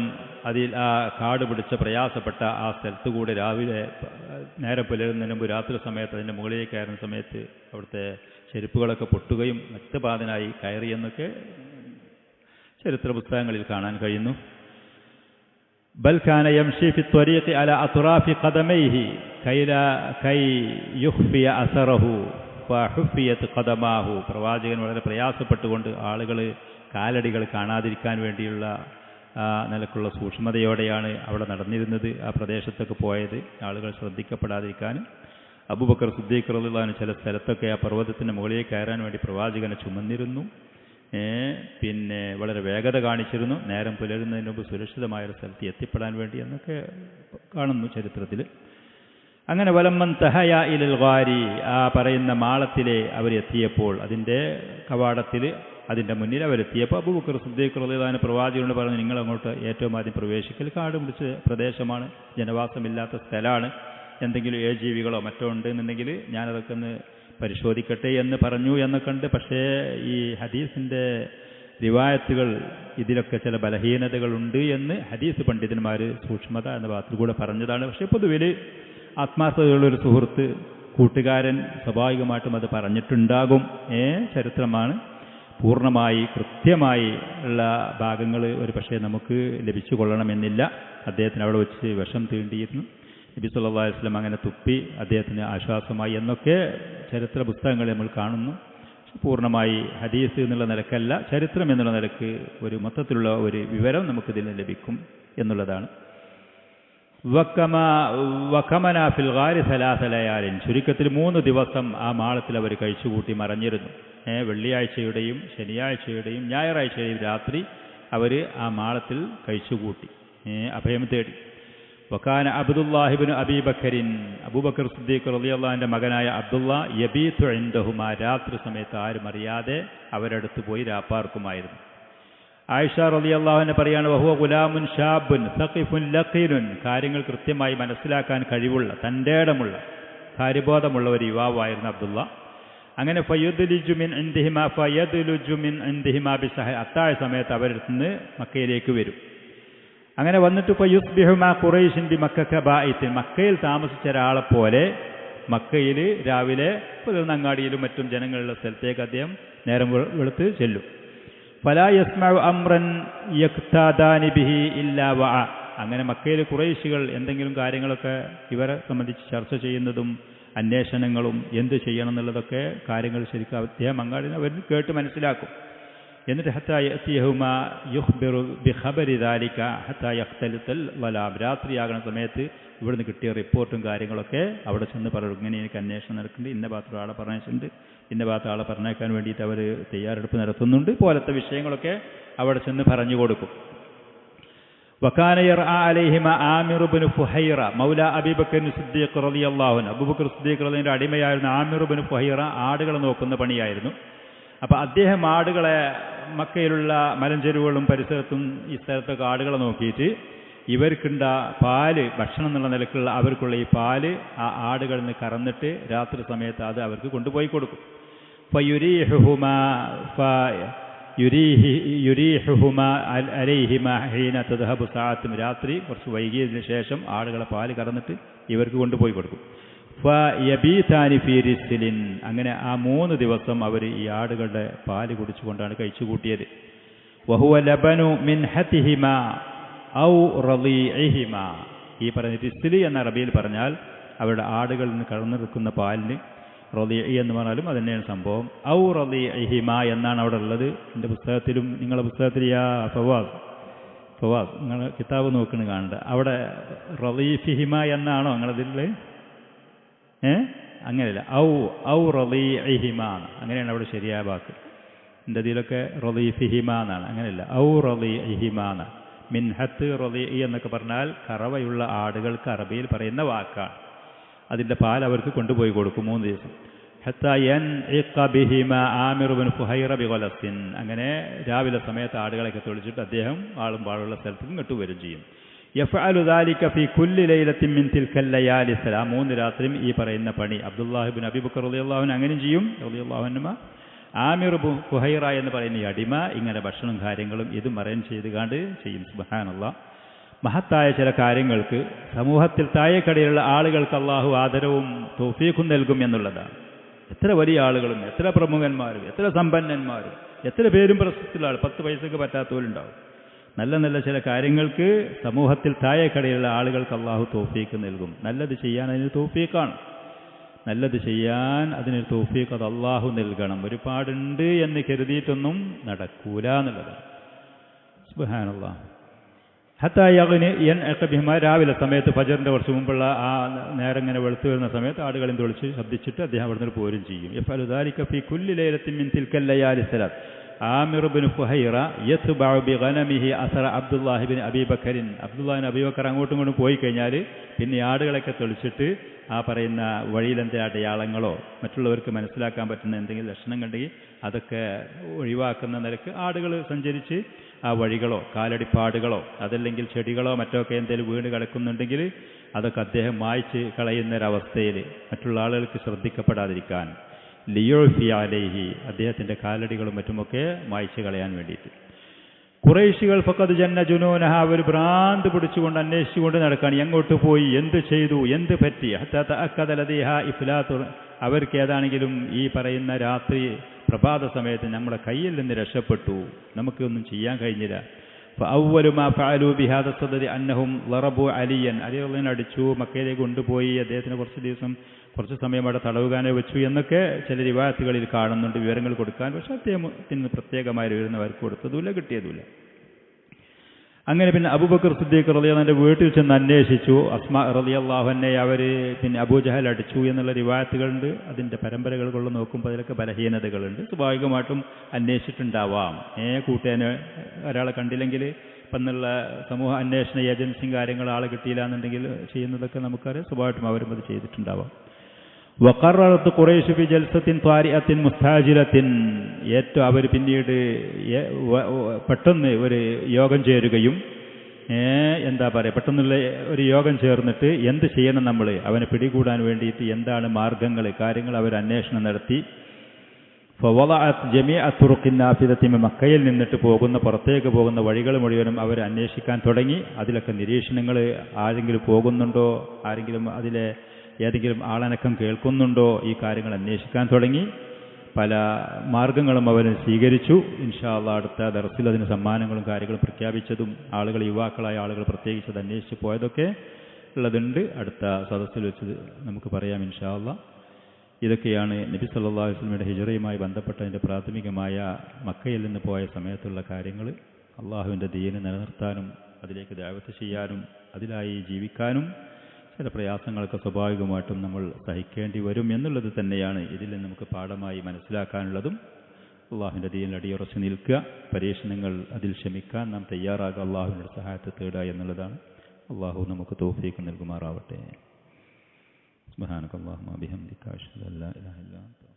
അതിൽ ആ കാട് പിടിച്ച പ്രയാസപ്പെട്ട ആ സ്ഥലത്ത് കൂടെ രാവിലെ നേരം പുലരുന്നതിന് മുമ്പ് രാത്രി സമയത്ത് അതിൻ്റെ മുകളിലേക്ക് കയറുന്ന സമയത്ത് അവിടുത്തെ ചെരുപ്പുകളൊക്കെ പൊട്ടുകയും രക്തപാതനായി കയറിയെന്നൊക്കെ ചരിത്ര പുസ്തകങ്ങളിൽ കാണാൻ കഴിയുന്നു. ബൽ കാന യംശി ഫി ത്വരീഖി അലാ അത്റാഫി ഖദമൈഹി കൈ യുഖ്ഫിയ അസറഹു ഫഹുഫിയത് ഖദമാഹു, പ്രവാചകൻ വളരെ പ്രയാസപ്പെട്ടുകൊണ്ട് ആളുകൾ കാലടികൾ കാണാതിരിക്കാൻ വേണ്ടിയുള്ള ആ നിലക്കുള്ള സൂക്ഷ്മതയോടെയാണ് അവിടെ നടന്നിരുന്നത്. ആ പ്രദേശത്തൊക്കെ പോയത് ആളുകൾ ശ്രദ്ധിക്കപ്പെടാതിരിക്കാൻ. അബൂബക്കർ സിദ്ദീഖ് റളിയല്ലാഹു അൻഹു ചില സ്ഥലത്തൊക്കെ ആ പർവ്വതത്തിൻ്റെ മുകളിലേക്ക് കയറാൻ വേണ്ടി പ്രവാചകനെ ചുമന്നിരുന്നു. പിന്നെ വളരെ വേഗത കാണിച്ചിരുന്നു, നേരം പുലരുന്നതിന് മുമ്പ് സുരക്ഷിതമായൊരു സ്ഥലത്ത് എത്തിപ്പെടാൻ വേണ്ടി എന്നൊക്കെ കാണുന്നു ചരിത്രത്തിൽ. അങ്ങനെ വലമ്മൻ തഹയ ഇലൽ ഗാരി, ആ പറയുന്ന മാളത്തിലെ അവരെത്തിയപ്പോൾ, അതിൻ്റെ കവാടത്തിൽ അതിൻ്റെ മുന്നിൽ അവരെത്തിയപ്പോൾ അബൂബക്കർ സിദ്ദീഖ് റളിയല്ലാഹു അൻഹു പ്രവാചകനോട് പറഞ്ഞു, നിങ്ങളങ്ങോട്ട് ഏറ്റവും ആദ്യം പ്രവേശിക്കൽ കാട് പിടിച്ച പ്രദേശമാണ്, ജനവാസമില്ലാത്ത സ്ഥലമാണ്, എന്തെങ്കിലും ജീവികളോ മറ്റോ ഉണ്ടെന്നുണ്ടെങ്കിൽ ഞാനതൊക്കെ ഒന്ന് പരിശോധിക്കട്ടെ എന്ന് പറഞ്ഞു എന്നൊക്കെ ഉണ്ട്. പക്ഷേ ഈ ഹദീസിൻ്റെ റിവായത്തുകൾ ഇതിലൊക്കെ ചില ബലഹീനതകളുണ്ട് എന്ന് ഹദീസ് പണ്ഡിതന്മാർ സൂക്ഷ്മത എന്ന ഭാഗത്തിൽ കൂടെ പറഞ്ഞതാണ്. പക്ഷേ പൊതുവിൽ ആത്മാർത്ഥതയുള്ളൊരു സുഹൃത്ത്, കൂട്ടുകാരൻ സ്വാഭാവികമായിട്ടും അത് പറഞ്ഞിട്ടുണ്ടാകും. ചരിത്രമാണ്, പൂർണ്ണമായി കൃത്യമായി ഉള്ള ഭാഗങ്ങൾ ഒരു പക്ഷേ നമുക്ക് ലഭിച്ചു കൊള്ളണമെന്നില്ല. അദ്ദേഹത്തിന് അവിടെ വെച്ച് വിഷം തീണ്ടിയിരുന്നു, നബി സല്ലല്ലാഹു അലൈഹി വസല്ലം അങ്ങനെ തുപ്പി അദ്ദേഹത്തിന് ആശ്വാസമായി എന്നൊക്കെ ചരിത്ര പുസ്തകങ്ങളിൽ നമ്മൾ കാണുന്നു. പൂർണ്ണമായി ഹദീസ് എന്നുള്ള നിലക്കല്ല, ചരിത്രം എന്നുള്ള നിലക്ക് ഒരു മൊത്തത്തിലുള്ള ഒരു വിവരം നമുക്കിതിൽ നിന്ന് ലഭിക്കും എന്നുള്ളതാണ്. വകമന ഫിൽ ഗാരി സലാസ ലയാലിൻ, ചുരുക്കത്തിൽ 3 ദിവസം ആ മാളത്തിൽ അവർ കഴിച്ചുകൂട്ടി മറഞ്ഞിരുന്നു. വെള്ളിയാഴ്ചയുടെയും ശനിയാഴ്ചയുടെയും ഞായറാഴ്ചയുടെയും രാത്രി അവർ ആ മാളത്തിൽ കഴിച്ചുകൂട്ടി, അഭയം തേടി. വകാന അബ്ദുല്ലാഹിബ്നു അബീ ബക്കറിൻ, അബൂബക്കർ സിദ്ദീഖ് റളിയല്ലാഹു അൻഹുവിന്റെ മകനായ അബ്ദുള്ള യബീതു ഇൻദഹുമാ, രാത്രി സമയത്ത് ആരും അറിയാതെ അവരടുത്ത് പോയി രാപ്പാർക്കുമായിരുന്നു. ആയിഷ റളിയല്ലാഹു അൻഹ പറയാണ്, വഹുവ ഗുലാമുൻ ഷാബുൻ സഖിഫുൻ ലഖീനുൻ, കാര്യങ്ങൾ കൃത്യമായി മനസ്സിലാക്കാൻ കഴിവുള്ള, തൻ്റെടമുള്ള, കാര്യബോധമുള്ള ഒരു യുവാവായിരുന്നു അബ്ദുള്ള. അങ്ങനെ ഫയദ്ലുജു മിൻ ഇൻദിഹിമാ ബിസഹർ, അത്താഴ സമയത്ത് അവരടുത്ത് നിന്ന് മക്കയിലേക്ക് വരും. അങ്ങനെ വന്നിട്ട് ഫയുസ്ബിഹു മാ ഖുറൈശിൻ ബി മക്കക ബായിത്തിൻ, മക്കയിൽ താമസിച്ച ഒരാളെ പോലെ മക്കയിൽ രാവിലെ അങ്ങാടിയിലും മറ്റും ജനങ്ങളുള്ള സ്ഥലത്തേക്ക് അദ്ദേഹം നേരം വെളുത്ത് ചെല്ലും. ഫലാ യസ്മഉ അംറൻ യഖ്താദാനി ബിഹി ഇല്ലാ വഅ, അങ്ങനെ മക്കയിൽ ഖുറൈശികൾ എന്തെങ്കിലും കാര്യങ്ങളൊക്കെ ഇവരെ സംബന്ധിച്ച് ചർച്ച ചെയ്യുന്നതും അന്വേഷണങ്ങളും എന്ത് ചെയ്യണം എന്നുള്ളതൊക്കെ കാര്യങ്ങൾ ശരിക്കും അദ്ദേഹം അങ്ങാടിനെ അവർ കേട്ട് മനസ്സിലാക്കും. എന്നിട്ട് ഹത്താ യഅതിയഹുമാ യുഖ്ബിറു ബിഖബരി ദാലിക ഹത്താ യഖ്തലിതൽ വലാം, രാത്രിയാകുന്ന സമയത്ത് ഇവിടുന്ന് കിട്ടിയ റിപ്പോർട്ടും കാര്യങ്ങളൊക്കെ അവിടെ ചെന്ന് പറയും, ഇങ്ങനെ എനിക്ക് അന്വേഷണം നടക്കുന്നുണ്ട്, ഇന്ന ഭാഗത്ത് ആളെ പറഞ്ഞിട്ടുണ്ട്, ഇന്ന ഭാഗത്ത് ആളെ പറഞ്ഞേക്കാൻ വേണ്ടിയിട്ട് അവർ തയ്യാറെടുപ്പ് നടത്തുന്നുണ്ട് പോലത്തെ വിഷയങ്ങളൊക്കെ അവിടെ ചെന്ന് പറഞ്ഞു കൊടുക്കും. വകാന യർആ അലൈഹിമ ആമിർ ഇബ്നു ഫുഹൈറ മൗല അബീ ബക്കർ സിദ്ദീഖ് റളിയല്ലാഹു അൻഹു, അബൂബക്കർ സിദ്ദീഖ് റളിയല്ലാഹുവിന്റെ അടിമയായിരുന്ന ആമിർ ഇബ്നു ഫുഹൈറ ആടുകളെ നോക്കുന്ന പണിയായിരുന്നു. അപ്പോൾ അദ്ദേഹം ആടുകളെ മക്കയിലുള്ള മലഞ്ചെരുവുകളും പരിസരത്തും ഈ സ്ഥലത്തൊക്കെ ആടുകളെ നോക്കിയിട്ട് ഇവർക്കുണ്ട പാല്, ഭക്ഷണം എന്നുള്ള നിലക്കുള്ള അവർക്കുള്ള ഈ പാല് ആ ആടുകളിൽ നിന്ന് കറന്നിട്ട് രാത്രി സമയത്ത് അത് അവർക്ക് കൊണ്ടുപോയി കൊടുക്കും. രാത്രി കുറച്ച് വൈകിയതിന് ശേഷം ആടുകളെ പാല് കറന്നിട്ട് ഇവർക്ക് കൊണ്ടുപോയി കൊടുക്കും. അങ്ങനെ ആ 3 ദിവസം അവർ ഈ ആടുകളുടെ പാല് കുടിച്ചുകൊണ്ടാണ് കഴിച്ചുകൂട്ടിയത്. വഹുവ ലബനു മിൻഹതിഹിമാ ഔ റളീഇഹിമാ, ഈ പറഞ്ഞ റിസ്ലി എന്ന അറബിയിൽ പറഞ്ഞാൽ അവരുടെ ആടുകളിൽ നിന്ന് കടന്നെടുക്കുന്ന പാലിന് റളീഇ എന്ന് പറഞ്ഞാലും അത് തന്നെയാണ് സംഭവം. ഔ റളീഇഹിമാ എന്നാണ് അവിടെ ഉള്ളത്. എൻ്റെ പുസ്തകത്തിലും നിങ്ങളുടെ പുസ്തകത്തിൽ ഫവാസ് നിങ്ങൾ കിതാബ് നോക്കണ് കാണണ്ട, അവിടെ റളീഫിഹിമ എന്നാണോ നിങ്ങളതിൽ? അങ്ങനെയല്ല, ഔ റളീഇഹിമ, അങ്ങനെയാണ് അവിടെ ശരിയായ വാക്ക്. എൻ്റെ ഇതിലൊക്കെ റളീഫിഹിമ എന്നാണ്, അങ്ങനെയല്ല, ഔ റളീഇഹിമ എന്നാണ്. മിൻഹത്ത് റളീഇ എന്നൊക്കെ പറഞ്ഞാൽ കറവയുള്ള ആടുകൾക്ക് അറബിയിൽ പറയുന്ന വാക്കാണ്. അതിൻ്റെ പാൽ അവർക്ക് കൊണ്ടുപോയി കൊടുക്കും 3 ദിവസം. ഹത്താ യൻഇഖ ബിഹിമ ആമിർ ഇബ്നു ഫുഹൈറ ബിഗലസിൻ, അങ്ങനെ രാവിലെ സമയത്ത് ആടുകളെയൊക്കെ തൊളിച്ചിട്ട് അദ്ദേഹം ആളും പാടുള്ള സ്ഥലത്തേക്ക് ഇങ്ങോട്ട് വരും ചെയ്യും. യഫ്അലു ദാലിക ഫീ കുല്ലി ലൈലത്തിൻ മിൻ തിൽക്കൽ ലയാലി സലാം, 3 രാത്രിയും ഈ പറയുന്ന പണി അബ്ദുല്ലാഹി ഇബ്നു അബീ ബക്കർ റളിയല്ലാഹു അൻഹു അങ്ങനെയും ചെയ്യും. റളിയല്ലാഹു അൻഹു ആമിർ ഇബ്നു ഫുഹൈറ എന്ന് പറയുന്ന ഈ അടിമ ഇങ്ങനെ ഭക്ഷണം കാര്യങ്ങളും ഇതും അറേഞ്ച് ചെയ്തുകൊണ്ട് ചെയ്യും. സുബ്ഹാനല്ലാഹ്. മഹത്തായ ചില കാര്യങ്ങൾക്ക് സമൂഹത്തിൽ താഴെക്കടയിലുള്ള ആളുകൾക്ക് അള്ളാഹു ആദരവും തൗഫീഖും നൽകും എന്നുള്ളതാണ്. എത്ര വലിയ ആളുകളും എത്ര പ്രമുഖന്മാരും എത്ര സമ്പന്നന്മാരും എത്ര പേരും പ്രശസ്തിയുള്ള ആൾ, 10 പൈസക്ക് പറ്റാത്തവരുണ്ടാവും. നല്ല നല്ല ചില കാര്യങ്ങൾക്ക് സമൂഹത്തിൽ താഴെക്കടയിലുള്ള ആളുകൾക്ക് അള്ളാഹു തൗഫീഖ് നൽകും. നല്ലത് ചെയ്യാൻ അതിന് തൗഫീഖാണ്, നല്ലത് ചെയ്യാൻ അതിന് തൗഫീഖ് അത് അള്ളാഹു നൽകണം. ഒരുപാടുണ്ട് എന്ന് കരുതിയിട്ടൊന്നും നടക്കൂല എന്നുള്ളതാണ്. സുബ്ഹാനല്ലാഹ്. രാവിലെ സമയത്ത് ഫജറിൻ്റെ കുറച്ച് മുമ്പുള്ള ആ നേരം ഇങ്ങനെ വെളുത്തു വരുന്ന സമയത്ത് ആടുകളെ തൊളിച്ച് ശബ്ദിച്ചിട്ട് അദ്ദേഹം അവിടെ നിന്ന് പോരും ചെയ്യും. യഫ്അലു ദാലിക ഫീ കുല്ലി ലൈലത്തിൻ മിൻ തിൽക്കൽ ലയാലി സലാത്ത്. ആമിർ ബിൻ ഫുഹൈറ യത്ബഉ ബിഗനമിഹി അസറ അബ്ദുല്ലാഹി ബിൻ അബീ ബക്കറിൻ. അബ്ദുല്ലാഹിൻ അബീ ബക്കർ അങ്ങോട്ടും ഇങ്ങോട്ടും പോയി കഴിഞ്ഞാൽ പിന്നെ ആടുകളൊക്കെ തെളിച്ചിട്ട് ആ പറയുന്ന വഴിയിലെന്തെ അടയാളങ്ങളോ മറ്റുള്ളവർക്ക് മനസ്സിലാക്കാൻ പറ്റുന്ന എന്തെങ്കിലും ലക്ഷണം കണ്ടെങ്കിൽ അതൊക്കെ ഒഴിവാക്കുന്ന നിലക്ക് ആടുകൾ സഞ്ചരിച്ച് ആ വഴികളോ കാലടിപ്പാടുകളോ അതല്ലെങ്കിൽ ചെടികളോ മറ്റോ ഒക്കെ എന്തെങ്കിലും വീണ് കിടക്കുന്നുണ്ടെങ്കിൽ അതൊക്കെ അദ്ദേഹം മായ്ച്ച് കളയുന്നൊരവസ്ഥയിൽ മറ്റുള്ള ആളുകൾക്ക് ശ്രദ്ധിക്കപ്പെടാതിരിക്കാൻ ലിയോഫി അലൈഹി അദ്ദേഹത്തിൻ്റെ കാലടികളും മറ്റുമൊക്കെ മായ്ച്ച് കളയാൻ വേണ്ടിയിട്ട്. ഖുറൈശികൾ ഫഖദ് ജന്ന ജുനൂനഹ, അവർ ഭ്രാന്ത് പിടിച്ചുകൊണ്ട് അന്വേഷിച്ചുകൊണ്ട് നടക്കുകയാണ്. എങ്ങോട്ട് പോയി, എന്ത് ചെയ്തു, എന്ത് പറ്റി. ഹത്താ തഅക്കദ ലദീഹ ഇഫ്ലാത്തു, അവർക്ക് ഏതാണെങ്കിലും ഈ പറയുന്ന രാത്രി പ്രഭാത സമയത്ത് നമ്മുടെ കയ്യിൽ നിന്ന് രക്ഷപ്പെട്ടു, നമുക്കൊന്നും ചെയ്യാൻ കഴിഞ്ഞില്ല. ഫഅവ്വലു മാ ഫഅലൂ ബിഹാദ സദദി അന്നഹും ളറബു അലിയൻ, അലിയെ അടിച്ചു, മക്കയിലേക്ക് കൊണ്ടുപോയി അദ്ദേഹത്തിന് കുറച്ച് സമയം അവിടെ തടവുകാനെ വെച്ചു എന്നൊക്കെ ചില റിവായത്തുകളിൽ കാണുന്നുണ്ട്, വിവരങ്ങൾ കൊടുക്കാൻ. പക്ഷെ അദ്ദേഹത്തിന് പ്രത്യേകമായി വരുന്നവർക്ക് കൊടുത്തതുമില്ല, കിട്ടിയതുമില്ല. അങ്ങനെ പിന്നെ അബൂബക്കർ സിദ്ദീഖ് റളിയല്ലാഹുവിന്റെ വീട്ടിൽ ചെന്ന് അന്വേഷിച്ചു. അസ്മാ റളിയല്ലാഹു അൻഹയെ അവർ പിന്നെ അബൂജഹൽ അടിച്ചു എന്നുള്ള റിവായത്തുകളുണ്ട്. അതിൻ്റെ പരമ്പരകൾ കൊണ്ട് നോക്കുമ്പോൾ അതിലൊക്കെ ബലഹീനതകളുണ്ട്. സ്വാഭാവികമായിട്ടും അന്വേഷിച്ചിട്ടുണ്ടാവാം. കൂട്ടേനെ ഒരാളെ കണ്ടില്ലെങ്കിൽ ഇപ്പം എന്നുള്ള സമൂഹ അന്വേഷണ ഏജൻസിയും കാര്യങ്ങളും ആളെ കിട്ടിയില്ല എന്നുണ്ടെങ്കിൽ ചെയ്യുന്നതൊക്കെ നമുക്കറിയാം. സ്വാഭാവികമായിട്ടും അവരും അത് ചെയ്തിട്ടുണ്ടാവാം. വഖററത്ത് ഖുറൈശ് ഫി ജൽസത്തിൻ ത്വാരിഅത്തിൻ മുസ്താജിലത്തിൻ, ഏറ്റവും അവർ പിന്നീട് പെട്ടെന്ന് ഒരു യോഗം ചേരുകയും എന്താ പറയുക, പെട്ടെന്നുള്ള ഒരു യോഗം ചേർന്നിട്ട് എന്ത് ചെയ്യണം നമ്മൾ അവനെ പിടികൂടാൻ വേണ്ടിയിട്ട് എന്താണ് മാർഗങ്ങൾ, കാര്യങ്ങൾ അവർ അന്വേഷണം നടത്തി. ഫവളഅത് ജമീഅ തുറുഖിൻ നാഫിദത്തി, മക്കയിൽ നിന്നിട്ട് പുറത്തേക്ക് പോകുന്ന വഴികൾ മുഴുവനും അവർ അന്വേഷിക്കാൻ തുടങ്ങി. അതിലൊക്കെ നിരീക്ഷണങ്ങൾ, ആരെങ്കിലും പോകുന്നുണ്ടോ, ആരെങ്കിലും അതിലെ ഏതെങ്കിലും ആളനക്കം കേൾക്കുന്നുണ്ടോ, ഈ കാര്യങ്ങൾ അന്വേഷിക്കാൻ തുടങ്ങി. പല മാർഗങ്ങളും അവർ സ്വീകരിച്ചു. ഇൻഷാ അല്ലാഹ് അടുത്ത ദർസിൽ അതിന് സമ്മാനങ്ങളും കാര്യങ്ങളും പ്രഖ്യാപിച്ചതും ആളുകൾ, യുവാക്കളായ ആളുകൾ പ്രത്യേകിച്ച് അത് അന്വേഷിച്ച് പോയതൊക്കെ ഉള്ളതുണ്ട്. അടുത്ത സദസ്സിൽ വെച്ച് നമുക്ക് പറയാം ഇൻഷാ അല്ലാഹ്. ഇതൊക്കെയാണ് നബി സല്ലല്ലാഹു അലൈഹി വസല്ലമയുടെ ഹിജ്റയുമായി ബന്ധപ്പെട്ടതിൻ്റെ പ്രാഥമികമായ മക്കയിൽ നിന്ന് പോയ സമയത്തുള്ള കാര്യങ്ങൾ. അള്ളാഹുവിൻ്റെ ദീന് നിലനിർത്താനും അതിലേക്ക് ദഅവത്ത് ചെയ്യാനും അതിലായി ജീവിക്കാനും ചില പ്രയാസങ്ങളൊക്കെ സ്വാഭാവികമായിട്ടും നമ്മൾ സഹിക്കേണ്ടി വരും എന്നുള്ളത് തന്നെയാണ് ഇതിൽ നമുക്ക് പാഠമായി മനസ്സിലാക്കാനുള്ളതും. അള്ളാഹുവിൻ്റെ ദീനിൽ അടിയുറച്ച് നിൽക്കുക, പരീക്ഷണങ്ങൾ അതിൽ ക്ഷമിക്കാൻ നാം തയ്യാറാകുക, അള്ളാഹുവിൻ്റെ സഹായത്തെ തേടുക എന്നുള്ളതാണ്. അള്ളാഹു നമുക്ക് തൗഫീഖ് നൽകുമാറാവട്ടെ. സുബ്ഹാനക അല്ലാഹുമ്മ ബിഹംദിക അശ്ഹദു അല്ലാ ഇലാഹ ഇല്ലാ അൻത